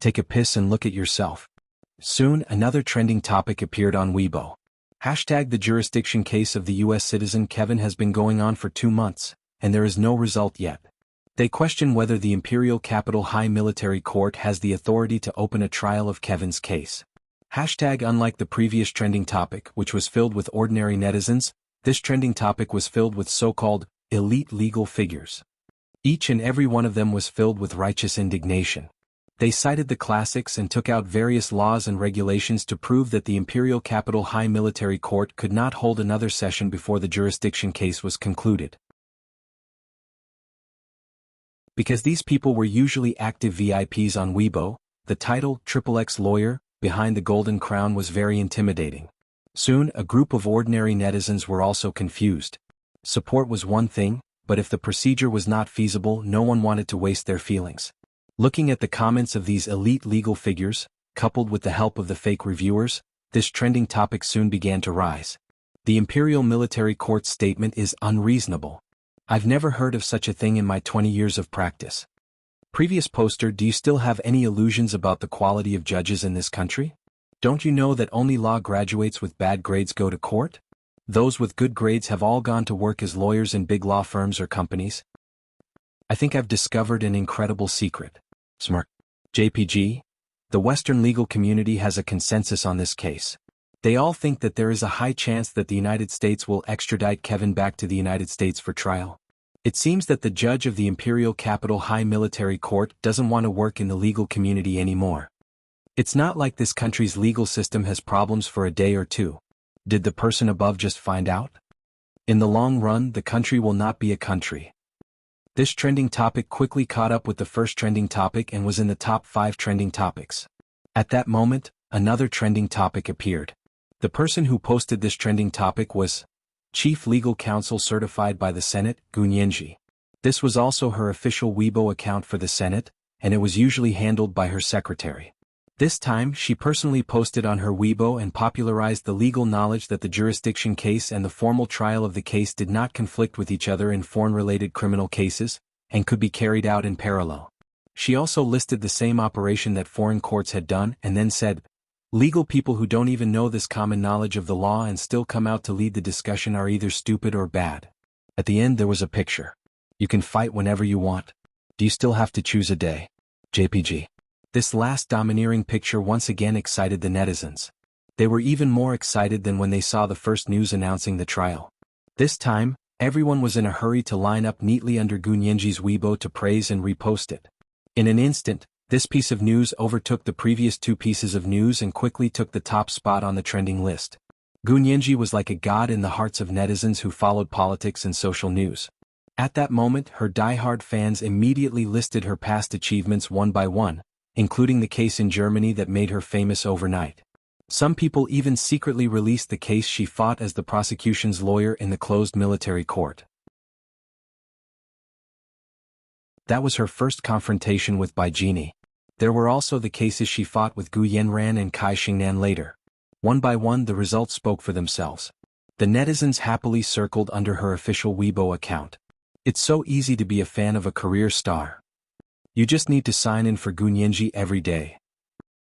Take a piss and look at yourself. Soon, another trending topic appeared on Weibo. Hashtag the jurisdiction case of the U.S. citizen Kevin has been going on for 2 months, and there is no result yet. They question whether the Imperial Capital High Military Court has the authority to open a trial of Kevin's case. Hashtag unlike the previous trending topic, which was filled with ordinary netizens, this trending topic was filled with so-called elite legal figures. Each and every one of them was filled with righteous indignation. They cited the classics and took out various laws and regulations to prove that the Imperial Capital High Military Court could not hold another session before the jurisdiction case was concluded. Because these people were usually active VIPs on Weibo, the title XXX Lawyer behind the golden crown was very intimidating. Soon, a group of ordinary netizens were also confused. Support was one thing, but if the procedure was not feasible, no one wanted to waste their feelings. Looking at the comments of these elite legal figures, coupled with the help of the fake reviewers, this trending topic soon began to rise. The Imperial Military Court's statement is unreasonable. I've never heard of such a thing in my 20 years of practice. Previous poster, do you still have any illusions about the quality of judges in this country? Don't you know that only law graduates with bad grades go to court? Those with good grades have all gone to work as lawyers in big law firms or companies. I think I've discovered an incredible secret. Smirk. JPG, the Western legal community has a consensus on this case. They all think that there is a high chance that the United States will extradite Kevin back to the United States for trial. It seems that the judge of the Imperial Capital High Military Court doesn't want to work in the legal community anymore. It's not like this country's legal system has problems for a day or two. Did the person above just find out? In the long run, the country will not be a country. This trending topic quickly caught up with the first trending topic and was in the top 5 trending topics. At that moment, another trending topic appeared. The person who posted this trending topic was Chief Legal Counsel certified by the Senate, Gunyenji. This was also her official Weibo account for the Senate, and it was usually handled by her secretary. This time, she personally posted on her Weibo and popularized the legal knowledge that the jurisdiction case and the formal trial of the case did not conflict with each other in foreign-related criminal cases, and could be carried out in parallel. She also listed the same operation that foreign courts had done and then said, legal people who don't even know this common knowledge of the law and still come out to lead the discussion are either stupid or bad. At the end there was a picture. You can fight whenever you want. Do you still have to choose a day? JPG. This last domineering picture once again excited the netizens. They were even more excited than when they saw the first news announcing the trial. This time, everyone was in a hurry to line up neatly under Gunyenji's Weibo to praise and repost it. In an instant, this piece of news overtook the previous 2 pieces of news and quickly took the top spot on the trending list. Gunyenji was like a god in the hearts of netizens who followed politics and social news. At that moment, her die-hard fans immediately listed her past achievements one by one, including the case in Germany that made her famous overnight. Some people even secretly released the case she fought as the prosecution's lawyer in the closed military court. That was her first confrontation with Baijini. There were also the cases she fought with Gu Yanran and Kai Xingnan later. One by one the results spoke for themselves. The netizens happily circled under her official Weibo account. It's so easy to be a fan of a career star. You just need to sign in for Gunyenji every day.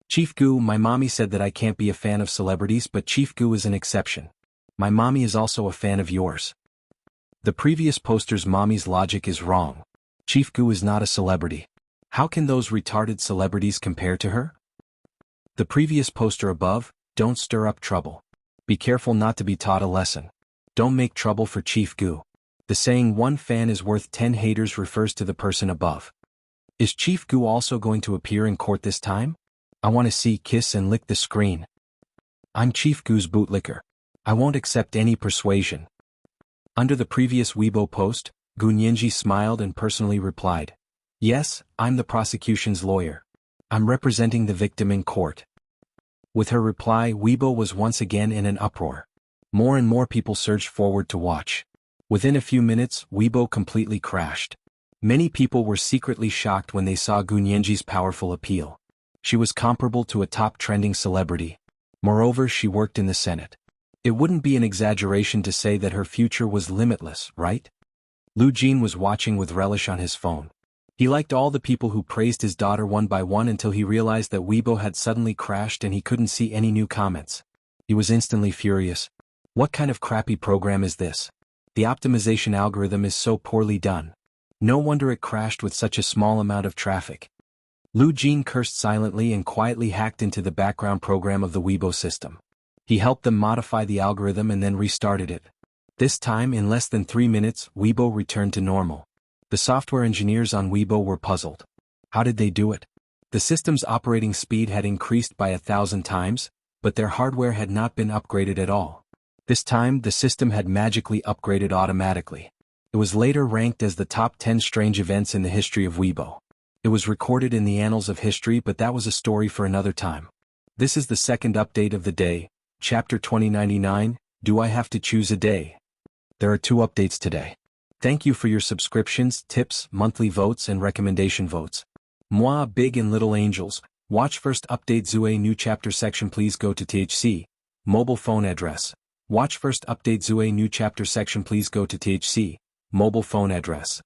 Chief Gu, my mommy said that I can't be a fan of celebrities, but Chief Gu is an exception. My mommy is also a fan of yours. The previous poster's mommy's logic is wrong. Chief Gu is not a celebrity. How can those retarded celebrities compare to her? The previous poster above, don't stir up trouble. Be careful not to be taught a lesson. Don't make trouble for Chief Gu. The saying one fan is worth 10 haters refers to the person above. Is Chief Gu also going to appear in court this time? I want to see kiss and lick the screen. I'm Chief Gu's bootlicker. I won't accept any persuasion. Under the previous Weibo post, Gunyenji smiled and personally replied, yes, I'm the prosecution's lawyer. I'm representing the victim in court. With her reply, Weibo was once again in an uproar. More and more people surged forward to watch. Within a few minutes, Weibo completely crashed. Many people were secretly shocked when they saw Gunyenji's powerful appeal. She was comparable to a top trending celebrity. Moreover, she worked in the Senate. It wouldn't be an exaggeration to say that her future was limitless, right? Lu Jin was watching with relish on his phone. He liked all the people who praised his daughter one by one until he realized that Weibo had suddenly crashed and he couldn't see any new comments. He was instantly furious. What kind of crappy program is this? The optimization algorithm is so poorly done. No wonder it crashed with such a small amount of traffic. Lu Jin cursed silently and quietly hacked into the background program of the Weibo system. He helped them modify the algorithm and then restarted it. This time, in less than 3 minutes, Weibo returned to normal. The software engineers on Weibo were puzzled. How did they do it? The system's operating speed had increased by 1,000 times, but their hardware had not been upgraded at all. This time, the system had magically upgraded automatically. It was later ranked as the top 10 strange events in the history of Weibo. It was recorded in the annals of history, but that was a story for another time. This is the second update of the day, Chapter 2099, Do I Have to Choose a Day? There are 2 updates today. Thank you for your subscriptions, tips, monthly votes and recommendation votes. Moi, Big and Little Angels, watch first update Zue new chapter section please go to THC. Mobile phone address. Watch first update Zue new chapter section please go to THC. Mobile phone address.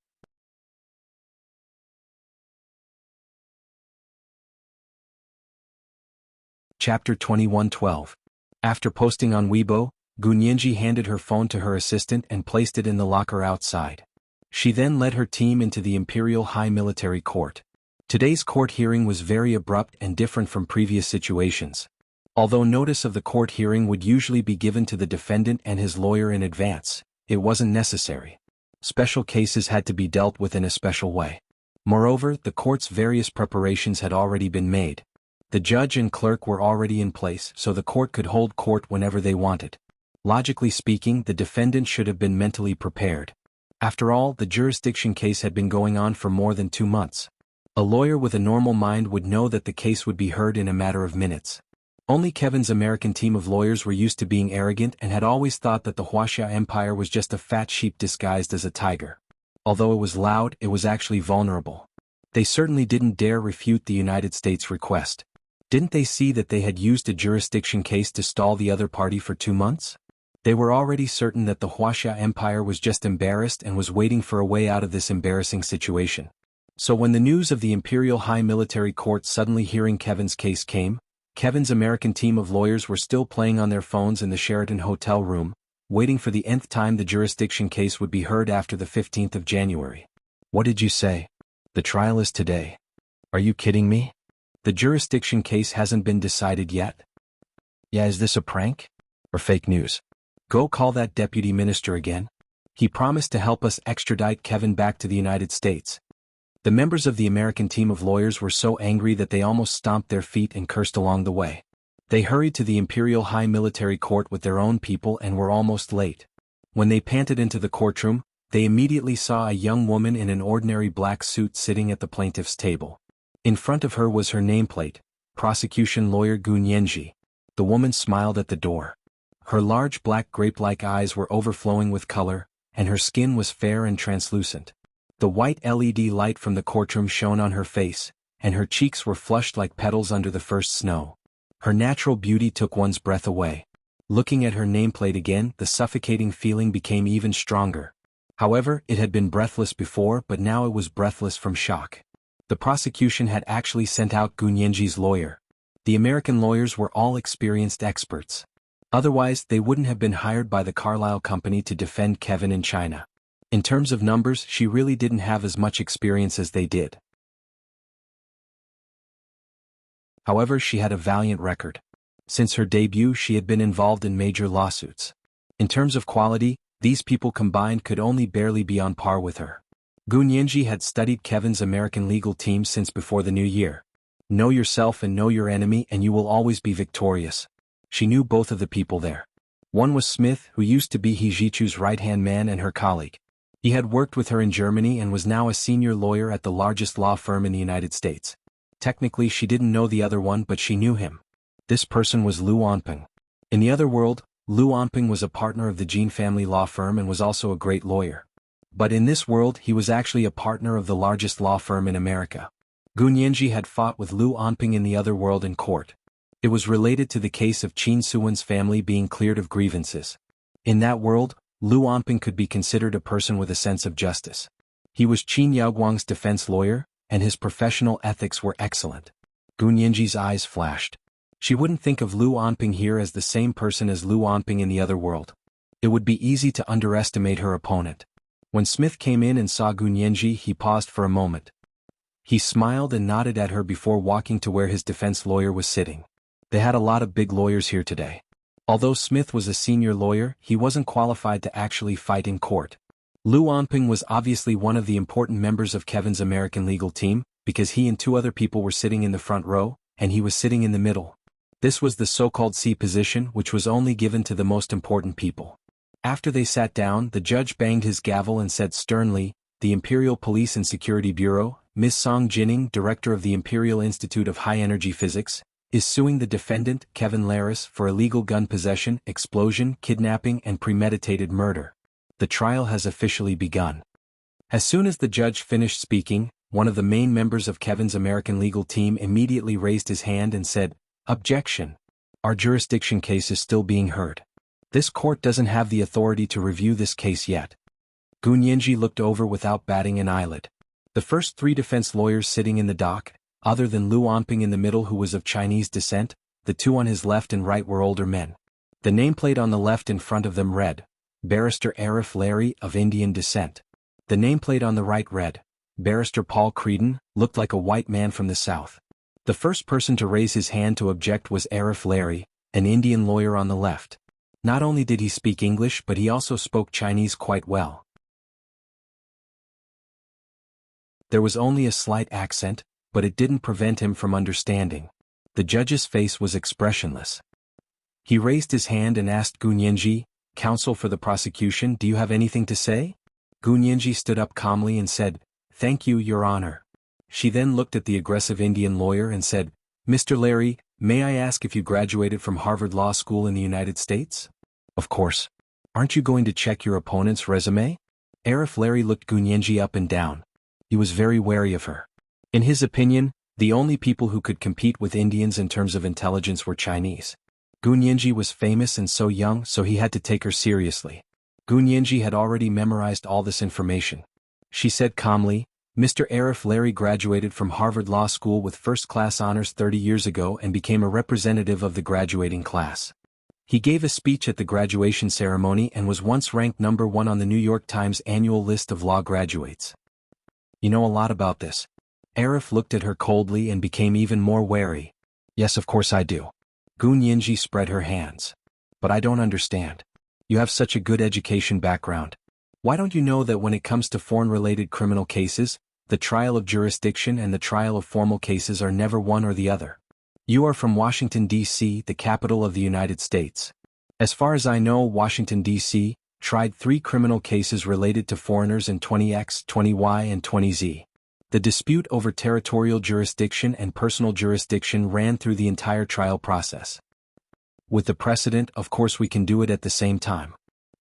Chapter 2112. After posting on Weibo, Gunyenji handed her phone to her assistant and placed it in the locker outside. She then led her team into the Imperial High Military Court. Today's court hearing was very abrupt and different from previous situations. Although notice of the court hearing would usually be given to the defendant and his lawyer in advance, it wasn't necessary. Special cases had to be dealt with in a special way. Moreover, the court's various preparations had already been made. The judge and clerk were already in place, so the court could hold court whenever they wanted. Logically speaking, the defendant should have been mentally prepared. After all, the jurisdiction case had been going on for more than 2 months. A lawyer with a normal mind would know that the case would be heard in a matter of minutes. Only Kevin's American team of lawyers were used to being arrogant and had always thought that the Wuxia Empire was just a fat sheep disguised as a tiger. Although it was loud, it was actually vulnerable. They certainly didn't dare refute the United States request. Didn't they see that they had used a jurisdiction case to stall the other party for 2 months? They were already certain that the Wuxia Empire was just embarrassed and was waiting for a way out of this embarrassing situation. So when the news of the Imperial High Military Court suddenly hearing Kevin's case came, Kevin's American team of lawyers were still playing on their phones in the Sheraton hotel room, waiting for the nth time the jurisdiction case would be heard after the 15th of January. What did you say? The trial is today. Are you kidding me? The jurisdiction case hasn't been decided yet? Yeah, is this a prank? Or fake news? Go call that deputy minister again. He promised to help us extradite Kevin back to the United States. The members of the American team of lawyers were so angry that they almost stomped their feet and cursed along the way. They hurried to the Imperial High Military Court with their own people and were almost late. When they panted into the courtroom, they immediately saw a young woman in an ordinary black suit sitting at the plaintiff's table. In front of her was her nameplate, Prosecution Lawyer Gunyenji. The woman smiled at the door. Her large black grape-like eyes were overflowing with color, and her skin was fair and translucent. The white LED light from the courtroom shone on her face, and her cheeks were flushed like petals under the first snow. Her natural beauty took one's breath away. Looking at her nameplate again, the suffocating feeling became even stronger. However, it had been breathless before, but now it was breathless from shock. The prosecution had actually sent out Gunyenji's lawyer. The American lawyers were all experienced experts. Otherwise, they wouldn't have been hired by the Carlyle Company to defend Kevin in China. In terms of numbers, she really didn't have as much experience as they did. However, she had a valiant record. Since her debut, she had been involved in major lawsuits. In terms of quality, these people combined could only barely be on par with her. Gunyenji had studied Kevin's American legal team since before the new year. Know yourself and know your enemy and you will always be victorious. She knew both of the people there. One was Smith, who used to be Hijichu's right-hand man and her colleague. He had worked with her in Germany and was now a senior lawyer at the largest law firm in the United States. Technically, she didn't know the other one, but she knew him. This person was Lu Onping. In the other world, Lu Onping was a partner of the Jin family law firm and was also a great lawyer. But in this world, he was actually a partner of the largest law firm in America. Gunyenji had fought with Lu Onping in the other world in court. It was related to the case of Qin Suwen's family being cleared of grievances. In that world, Lu Onping could be considered a person with a sense of justice. He was Qin Yaoguang's defense lawyer, and his professional ethics were excellent. Gu Nianji's eyes flashed. She wouldn't think of Lu Anping here as the same person as Lu Anping in the other world. It would be easy to underestimate her opponent. When Smith came in and saw Gu Nianji, he paused for a moment. He smiled and nodded at her before walking to where his defense lawyer was sitting. They had a lot of big lawyers here today. Although Smith was a senior lawyer, he wasn't qualified to actually fight in court. Lu Anping was obviously one of the important members of Kevin's American legal team, because he and two other people were sitting in the front row, and he was sitting in the middle. This was the so-called C position, which was only given to the most important people. After they sat down, the judge banged his gavel and said sternly, "The Imperial Police and Security Bureau, Ms. Song Jining, director of the Imperial Institute of High Energy Physics, is suing the defendant, Kevin Laris, for illegal gun possession, explosion, kidnapping, and premeditated murder. The trial has officially begun." As soon as the judge finished speaking, one of the main members of Kevin's American legal team immediately raised his hand and said, "Objection. Our jurisdiction case is still being heard. This court doesn't have the authority to review this case yet." Gu Nianji looked over without batting an eyelid. The first three defense lawyers sitting in the dock, other than Lu Anping in the middle who was of Chinese descent, the two on his left and right were older men. The nameplate on the left in front of them read, Barrister Arif Larry of Indian descent. The nameplate on the right read, Barrister Paul Creedon, looked like a white man from the south. The first person to raise his hand to object was Arif Larry, an Indian lawyer on the left. Not only did he speak English but he also spoke Chinese quite well. There was only a slight accent, but it didn't prevent him from understanding. The judge's face was expressionless. He raised his hand and asked Gu Nianji, "Counsel for the prosecution, do you have anything to say?" Gu Nianji stood up calmly and said, "Thank you, Your Honor." She then looked at the aggressive Indian lawyer and said, "Mr. Larry, may I ask if you graduated from Harvard Law School in the United States?" "Of course. Aren't you going to check your opponent's resume?" Arif Larry looked Gu Nianji up and down. He was very wary of her. In his opinion, the only people who could compete with Indians in terms of intelligence were Chinese. Gu Nianji was famous and so young, so he had to take her seriously. Gu Nianji had already memorized all this information. She said calmly, "Mr. Arif Larry graduated from Harvard Law School with first-class honors 30 years ago and became a representative of the graduating class. He gave a speech at the graduation ceremony and was once ranked number 1 on the New York Times annual list of law graduates." "You know a lot about this." Arif looked at her coldly and became even more wary. "Yes, of course I do." Gu Nianji spread her hands. "But I don't understand. You have such a good education background. Why don't you know that when it comes to foreign-related criminal cases, the trial of jurisdiction and the trial of formal cases are never one or the other? You are from Washington, D.C., the capital of the United States. As far as I know, Washington, D.C., tried 3 criminal cases related to foreigners in 20X, 20Y, and 20Z. The dispute over territorial jurisdiction and personal jurisdiction ran through the entire trial process. With the precedent, of course we can do it at the same time."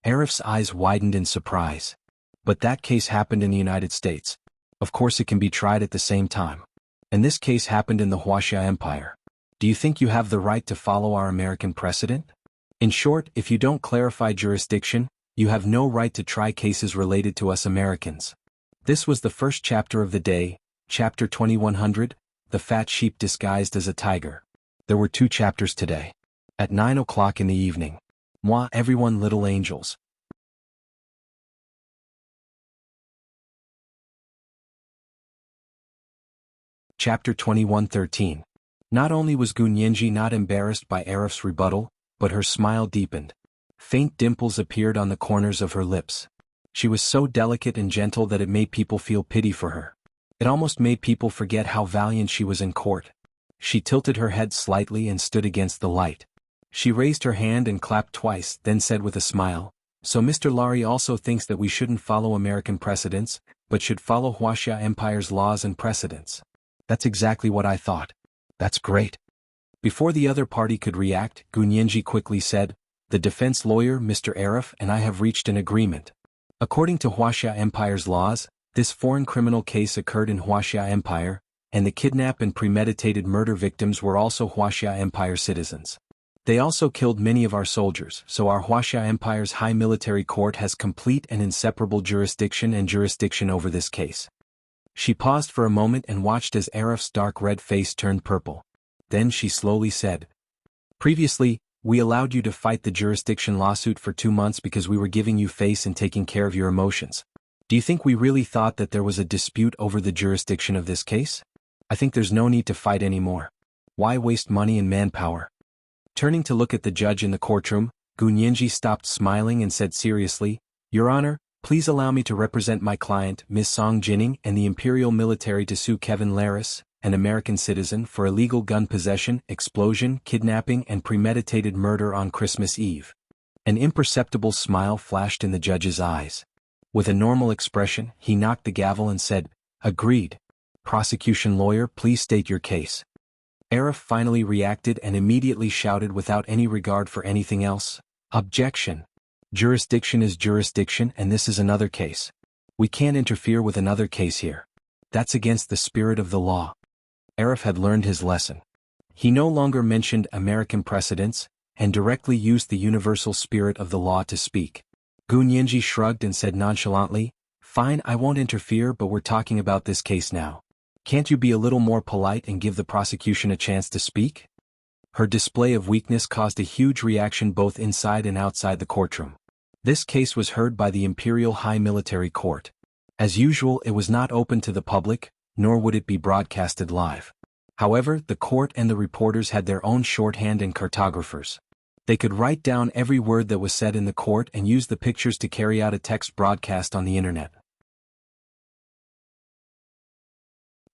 Arif's eyes widened in surprise. "But that case happened in the United States. Of course it can be tried at the same time. And this case happened in the Wuxia Empire. Do you think you have the right to follow our American precedent? In short, if you don't clarify jurisdiction, you have no right to try cases related to us Americans." This was the first chapter of the day, chapter 2100, The Fat Sheep Disguised as a Tiger. There were 2 chapters today. At 9 o'clock in the evening. Moi, everyone, little angels. Chapter 2113. Not only was Gu Nianji not embarrassed by Arif's rebuttal, but her smile deepened. Faint dimples appeared on the corners of her lips. She was so delicate and gentle that it made people feel pity for her. It almost made people forget how valiant she was in court. She tilted her head slightly and stood against the light. She raised her hand and clapped twice, then said with a smile, "So Mr. Larry also thinks that we shouldn't follow American precedents, but should follow Wuxia Empire's laws and precedents." "That's exactly what I thought." "That's great." Before the other party could react, Gu Nianji quickly said, "The defense lawyer, Mr. Arif, and I have reached an agreement. According to Wuxia Empire's laws, this foreign criminal case occurred in Wuxia Empire, and the kidnap and premeditated murder victims were also Wuxia Empire citizens. They also killed many of our soldiers, so our Wuxia Empire's high military court has complete and inseparable jurisdiction over this case. She paused for a moment and watched as Arif's dark red face turned purple. Then she slowly said, "Previously, we allowed you to fight the jurisdiction lawsuit for 2 months because we were giving you face and taking care of your emotions. Do you think we really thought that there was a dispute over the jurisdiction of this case? I think there's no need to fight anymore. Why waste money and manpower?" Turning to look at the judge in the courtroom, Gu Nianji stopped smiling and said seriously, "Your Honor, please allow me to represent my client, Ms. Song Jining, and the Imperial Military to sue Kevin Laris, an American citizen, for illegal gun possession, explosion, kidnapping, and premeditated murder on Christmas Eve." An imperceptible smile flashed in the judge's eyes. With a normal expression, he knocked the gavel and said, "Agreed. Prosecution lawyer, please state your case." Arif finally reacted and immediately shouted without any regard for anything else, "Objection. Jurisdiction is jurisdiction and this is another case. We can't interfere with another case here. That's against the spirit of the law." Arif had learned his lesson. He no longer mentioned American precedents, and directly used the universal spirit of the law to speak. Gu Nianji shrugged and said nonchalantly, "Fine, I won't interfere, but we're talking about this case now. Can't you be a little more polite and give the prosecution a chance to speak?" Her display of weakness caused a huge reaction both inside and outside the courtroom. This case was heard by the Imperial High Military Court. As usual, it was not open to the public, nor would it be broadcasted live. However, the court and the reporters had their own shorthand and cartographers. They could write down every word that was said in the court and use the pictures to carry out a text broadcast on the internet.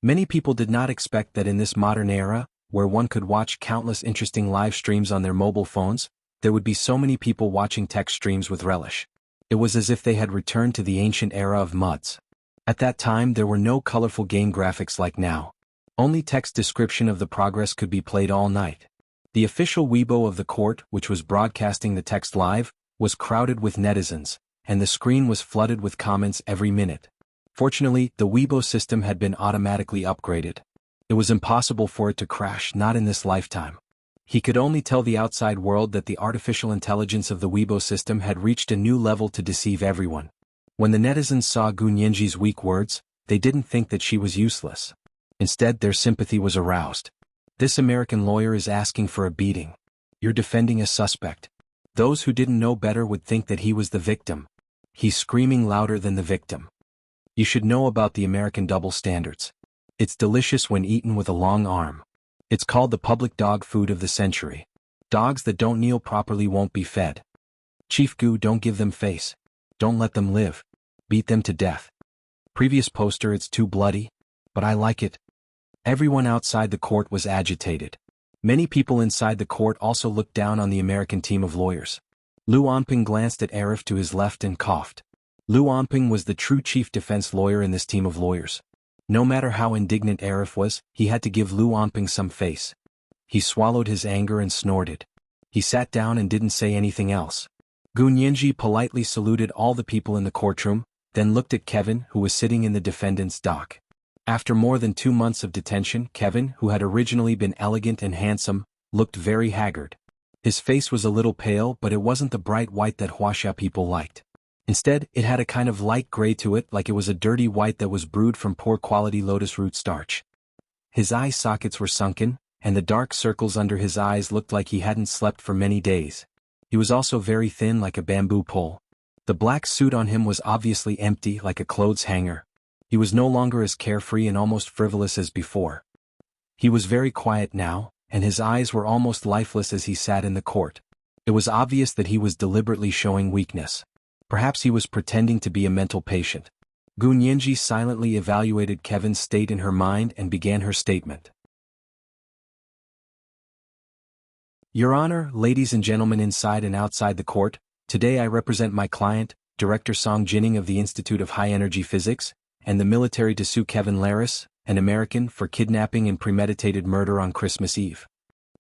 Many people did not expect that in this modern era, where one could watch countless interesting live streams on their mobile phones, there would be so many people watching text streams with relish. It was as if they had returned to the ancient era of MUDs. At that time there were no colorful game graphics like now. Only text description of the progress could be played all night. The official Weibo of the court, which was broadcasting the text live, was crowded with netizens, and the screen was flooded with comments every minute. Fortunately, the Weibo system had been automatically upgraded. It was impossible for it to crash, not in this lifetime. He could only tell the outside world that the artificial intelligence of the Weibo system had reached a new level to deceive everyone. When the netizens saw Gu Nianji's weak words, they didn't think that she was useless. Instead, their sympathy was aroused. "This American lawyer is asking for a beating. You're defending a suspect. Those who didn't know better would think that he was the victim. He's screaming louder than the victim. You should know about the American double standards. It's delicious when eaten with a long arm. It's called the public dog food of the century. Dogs that don't kneel properly won't be fed. Chief Gu, don't give them face. Don't let them live. Beat them to death. Previous poster, it's too bloody, but I like it." Everyone outside the court was agitated. Many people inside the court also looked down on the American team of lawyers. Lu Anping glanced at Arif to his left and coughed. Lu Anping was the true chief defense lawyer in this team of lawyers. No matter how indignant Arif was, he had to give Lu Anping some face. He swallowed his anger and snorted. He sat down and didn't say anything else. Gu Nianji politely saluted all the people in the courtroom, then looked at Kevin, who was sitting in the defendant's dock. After more than 2 months of detention, Kevin, who had originally been elegant and handsome, looked very haggard. His face was a little pale, but it wasn't the bright white that Wuxia people liked. Instead, it had a kind of light gray to it, like it was a dirty white that was brewed from poor quality lotus root starch. His eye sockets were sunken, and the dark circles under his eyes looked like he hadn't slept for many days. He was also very thin, like a bamboo pole. The black suit on him was obviously empty, like a clothes hanger. He was no longer as carefree and almost frivolous as before. He was very quiet now, and his eyes were almost lifeless as he sat in the court. It was obvious that he was deliberately showing weakness. Perhaps he was pretending to be a mental patient. Gu Nianji silently evaluated Kevin's state in her mind and began her statement. "Your Honor, ladies and gentlemen inside and outside the court, today I represent my client, Director Song Jining of the Institute of High Energy Physics, and the military to sue Kevin Laris, an American, for kidnapping and premeditated murder on Christmas Eve."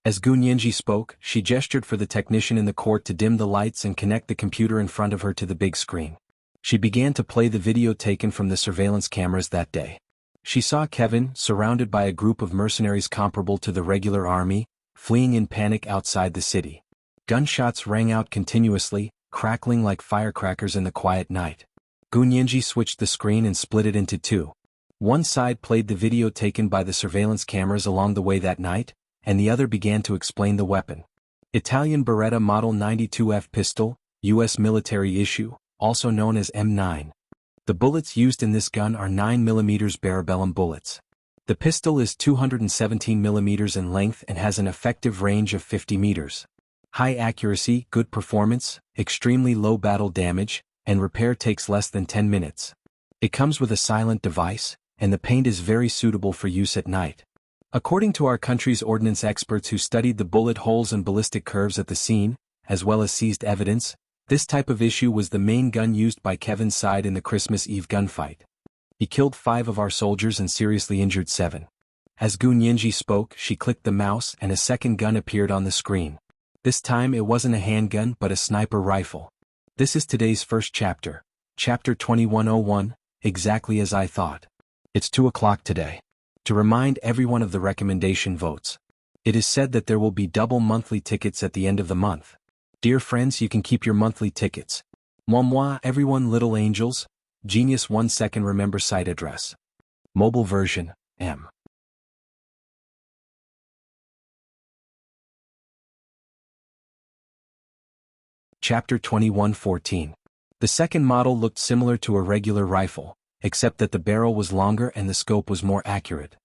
As Gu Nianji spoke, she gestured for the technician in the court to dim the lights and connect the computer in front of her to the big screen. She began to play the video taken from the surveillance cameras that day. She saw Kevin, surrounded by a group of mercenaries comparable to the regular army, fleeing in panic outside the city. Gunshots rang out continuously, crackling like firecrackers in the quiet night. Gunyenji switched the screen and split it into two. One side played the video taken by the surveillance cameras along the way that night, and the other began to explain the weapon. Italian Beretta Model 92F pistol, U.S. military issue, also known as M9. The bullets used in this gun are 9mm Barabellum bullets. The pistol is 217mm in length and has an effective range of 50 meters. High accuracy, good performance, extremely low battle damage, and repair takes less than 10 minutes. It comes with a silent device, and the paint is very suitable for use at night. According to our country's ordnance experts who studied the bullet holes and ballistic curves at the scene, as well as seized evidence, this type of issue was the main gun used by Kevin's side in the Christmas Eve gunfight. He killed 5 of our soldiers and seriously injured 7. As Gunyenji spoke, she clicked the mouse and a second gun appeared on the screen. This time it wasn't a handgun but a sniper rifle. This is today's first chapter, Chapter 2101, exactly as I thought. It's 2 o'clock today. To remind everyone of the recommendation votes. It is said that there will be double monthly tickets at the end of the month. Dear friends, you can keep your monthly tickets. Moi, everyone, little angels. Genius 1 second, remember site address. Mobile version, M. Chapter 2114. The second model looked similar to a regular rifle, except that the barrel was longer and the scope was more accurate.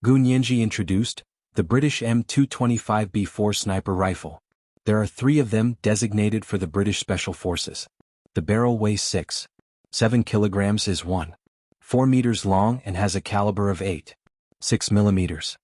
Gunyenji introduced the British M225B4 sniper rifle. There are 3 of them designated for the British Special Forces. The barrel weighs 6.7 kilograms, is 1.4 meters long and has a caliber of 8.6 millimeters.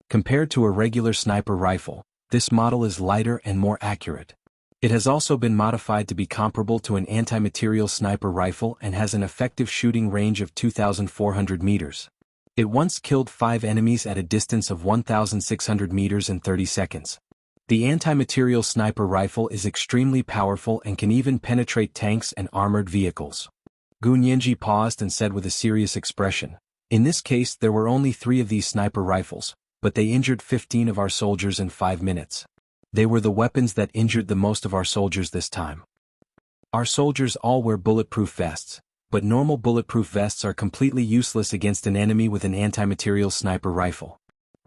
Compared to a regular sniper rifle, this model is lighter and more accurate. It has also been modified to be comparable to an anti-material sniper rifle and has an effective shooting range of 2,400 meters. It once killed 5 enemies at a distance of 1,600 meters in 30 seconds. The anti-material sniper rifle is extremely powerful and can even penetrate tanks and armored vehicles. Gunyenji paused and said with a serious expression, "In this case there were only 3 of these sniper rifles, but they injured 15 of our soldiers in 5 minutes. They were the weapons that injured the most of our soldiers this time. Our soldiers all wear bulletproof vests, but normal bulletproof vests are completely useless against an enemy with an anti-material sniper rifle."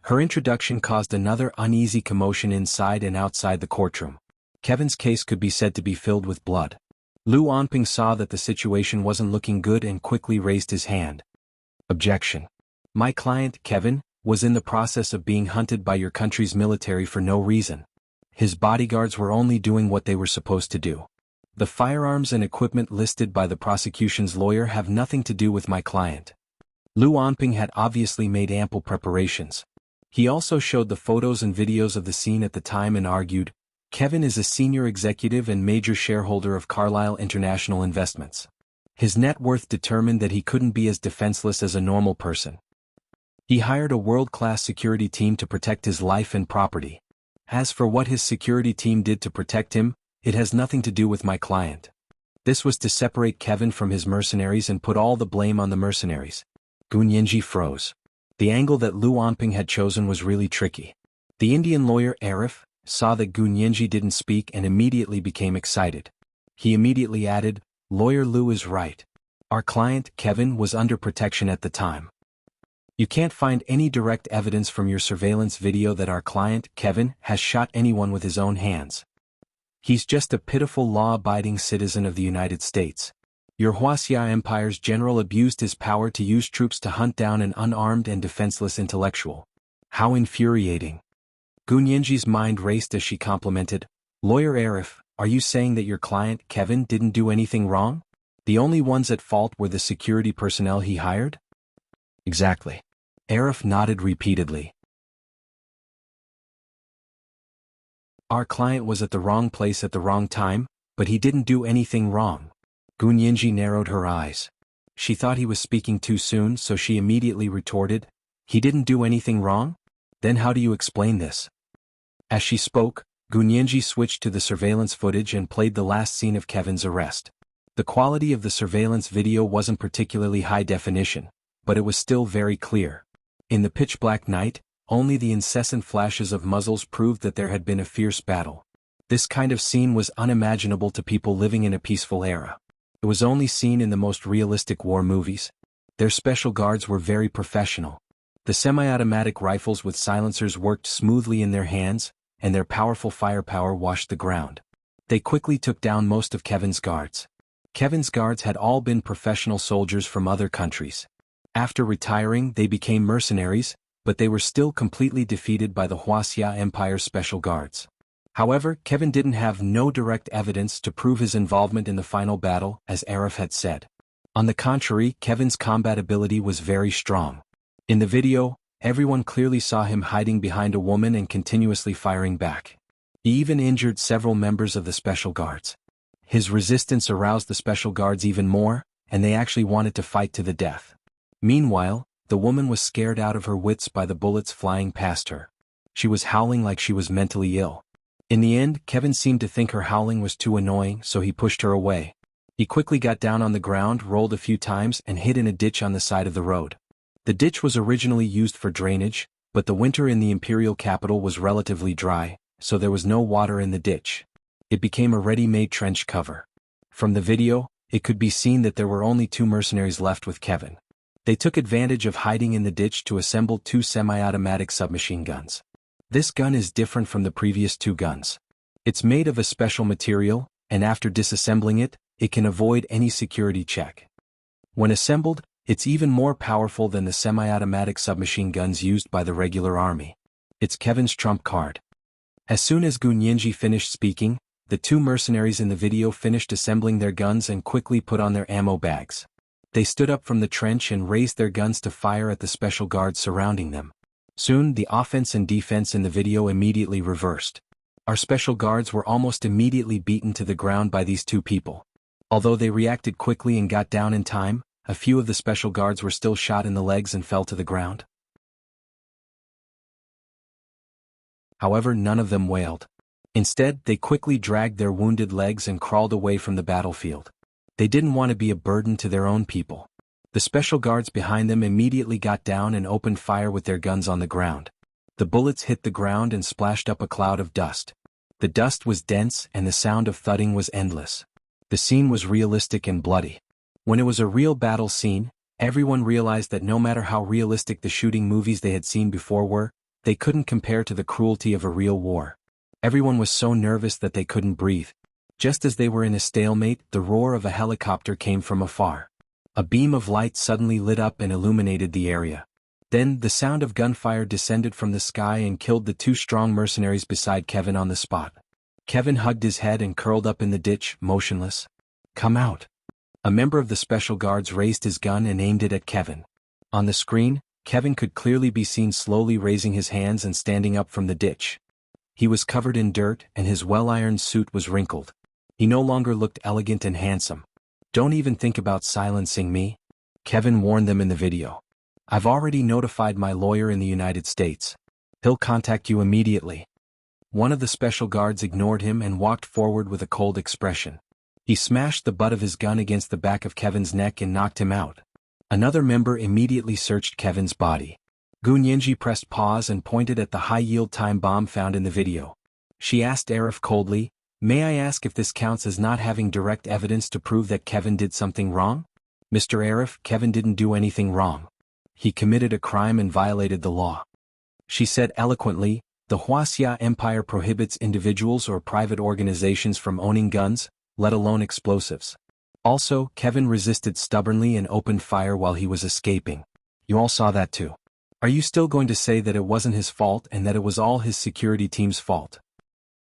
Her introduction caused another uneasy commotion inside and outside the courtroom. Kevin's case could be said to be filled with blood. Lu Onping saw that the situation wasn't looking good and quickly raised his hand. Objection. My client, Kevin, was in the process of being hunted by your country's military for no reason. His bodyguards were only doing what they were supposed to do. The firearms and equipment listed by the prosecution's lawyer have nothing to do with my client. Lu Onping had obviously made ample preparations. He also showed the photos and videos of the scene at the time and argued, Kevin is a senior executive and major shareholder of Carlyle International Investments. His net worth determined that he couldn't be as defenseless as a normal person. He hired a world-class security team to protect his life and property. As for what his security team did to protect him, it has nothing to do with my client. This was to separate Kevin from his mercenaries and put all the blame on the mercenaries. Gunyenji froze. The angle that Lu Onping had chosen was really tricky. The Indian lawyer Arif saw that Gunyenji didn't speak and immediately became excited. He immediately added, Lawyer Lu is right. Our client, Kevin, was under protection at the time. You can't find any direct evidence from your surveillance video that our client, Kevin, has shot anyone with his own hands. He's just a pitiful law-abiding citizen of the United States. Your Wuxia Empire's general abused his power to use troops to hunt down an unarmed and defenseless intellectual. How infuriating. Gunyenji's mind raced as she complimented, Lawyer Arif, are you saying that your client, Kevin, didn't do anything wrong? The only ones at fault were the security personnel he hired? Exactly. Arif nodded repeatedly. Our client was at the wrong place at the wrong time, but he didn't do anything wrong. Gunyenji narrowed her eyes. She thought he was speaking too soon, so she immediately retorted, he didn't do anything wrong? Then how do you explain this? As she spoke, Gunyenji switched to the surveillance footage and played the last scene of Kevin's arrest. The quality of the surveillance video wasn't particularly high definition, but it was still very clear. In the pitch-black night, only the incessant flashes of muzzles proved that there had been a fierce battle. This kind of scene was unimaginable to people living in a peaceful era. It was only seen in the most realistic war movies. Their special guards were very professional. The semi-automatic rifles with silencers worked smoothly in their hands, and their powerful firepower washed the ground. They quickly took down most of Kevin's guards. Kevin's guards had all been professional soldiers from other countries. After retiring, they became mercenaries, but they were still completely defeated by the Wuxia Empire's special guards. However, Kevin didn't have no direct evidence to prove his involvement in the final battle, as Arif had said. On the contrary, Kevin's combat ability was very strong. In the video, everyone clearly saw him hiding behind a woman and continuously firing back. He even injured several members of the special guards. His resistance aroused the special guards even more, and they actually wanted to fight to the death. Meanwhile, the woman was scared out of her wits by the bullets flying past her. She was howling like she was mentally ill. In the end, Kevin seemed to think her howling was too annoying, so he pushed her away. He quickly got down on the ground, rolled a few times, and hid in a ditch on the side of the road. The ditch was originally used for drainage, but the winter in the imperial capital was relatively dry, so there was no water in the ditch. It became a ready-made trench cover. From the video, it could be seen that there were only 2 mercenaries left with Kevin. They took advantage of hiding in the ditch to assemble 2 semi-automatic submachine guns. This gun is different from the previous 2 guns. It's made of a special material, and after disassembling it, it can avoid any security check. When assembled, it's even more powerful than the semi-automatic submachine guns used by the regular army. It's Kevin's trump card. As soon as Gu Nianji finished speaking, the 2 mercenaries in the video finished assembling their guns and quickly put on their ammo bags. They stood up from the trench and raised their guns to fire at the special guards surrounding them. Soon, the offense and defense in the video immediately reversed. Our special guards were almost immediately beaten to the ground by these 2 people. Although they reacted quickly and got down in time, a few of the special guards were still shot in the legs and fell to the ground. However, none of them wailed. Instead, they quickly dragged their wounded legs and crawled away from the battlefield. They didn't want to be a burden to their own people. The special guards behind them immediately got down and opened fire with their guns on the ground. The bullets hit the ground and splashed up a cloud of dust. The dust was dense and the sound of thudding was endless. The scene was realistic and bloody. When it was a real battle scene, everyone realized that no matter how realistic the shooting movies they had seen before were, they couldn't compare to the cruelty of a real war. Everyone was so nervous that they couldn't breathe. Just as they were in a stalemate, the roar of a helicopter came from afar. A beam of light suddenly lit up and illuminated the area. Then, the sound of gunfire descended from the sky and killed the 2 strong mercenaries beside Kevin on the spot. Kevin hugged his head and curled up in the ditch, motionless. "Come out." A member of the special guards raised his gun and aimed it at Kevin. On the screen, Kevin could clearly be seen slowly raising his hands and standing up from the ditch. He was covered in dirt and his well-ironed suit was wrinkled. He no longer looked elegant and handsome. "Don't even think about silencing me," Kevin warned them in the video. "I've already notified my lawyer in the United States. He'll contact you immediately." One of the special guards ignored him and walked forward with a cold expression. He smashed the butt of his gun against the back of Kevin's neck and knocked him out. Another member immediately searched Kevin's body. Gu Nianji pressed pause and pointed at the high-yield time bomb found in the video. She asked Arif coldly, "May I ask if this counts as not having direct evidence to prove that Kevin did something wrong?" "Mr. Arif, Kevin didn't do anything wrong. He committed a crime and violated the law," she said eloquently. "The Wuxia Empire prohibits individuals or private organizations from owning guns, let alone explosives. Also, Kevin resisted stubbornly and opened fire while he was escaping. You all saw that too. Are you still going to say that it wasn't his fault and that it was all his security team's fault?"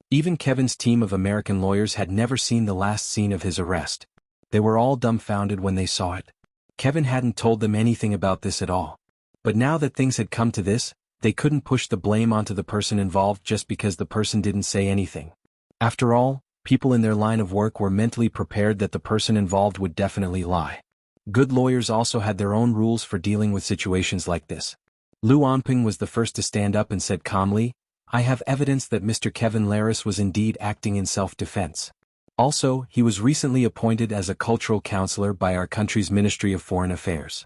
Even Kevin's team of American lawyers had never seen the last scene of his arrest. They were all dumbfounded when they saw it. Kevin hadn't told them anything about this at all. But now that things had come to this, they couldn't push the blame onto the person involved just because the person didn't say anything. After all, people in their line of work were mentally prepared that the person involved would definitely lie. Good lawyers also had their own rules for dealing with situations like this. Lu Anping was the first to stand up and said calmly, "I have evidence that Mr. Kevin Laris was indeed acting in self-defense. Also, he was recently appointed as a cultural counselor by our country's Ministry of Foreign Affairs.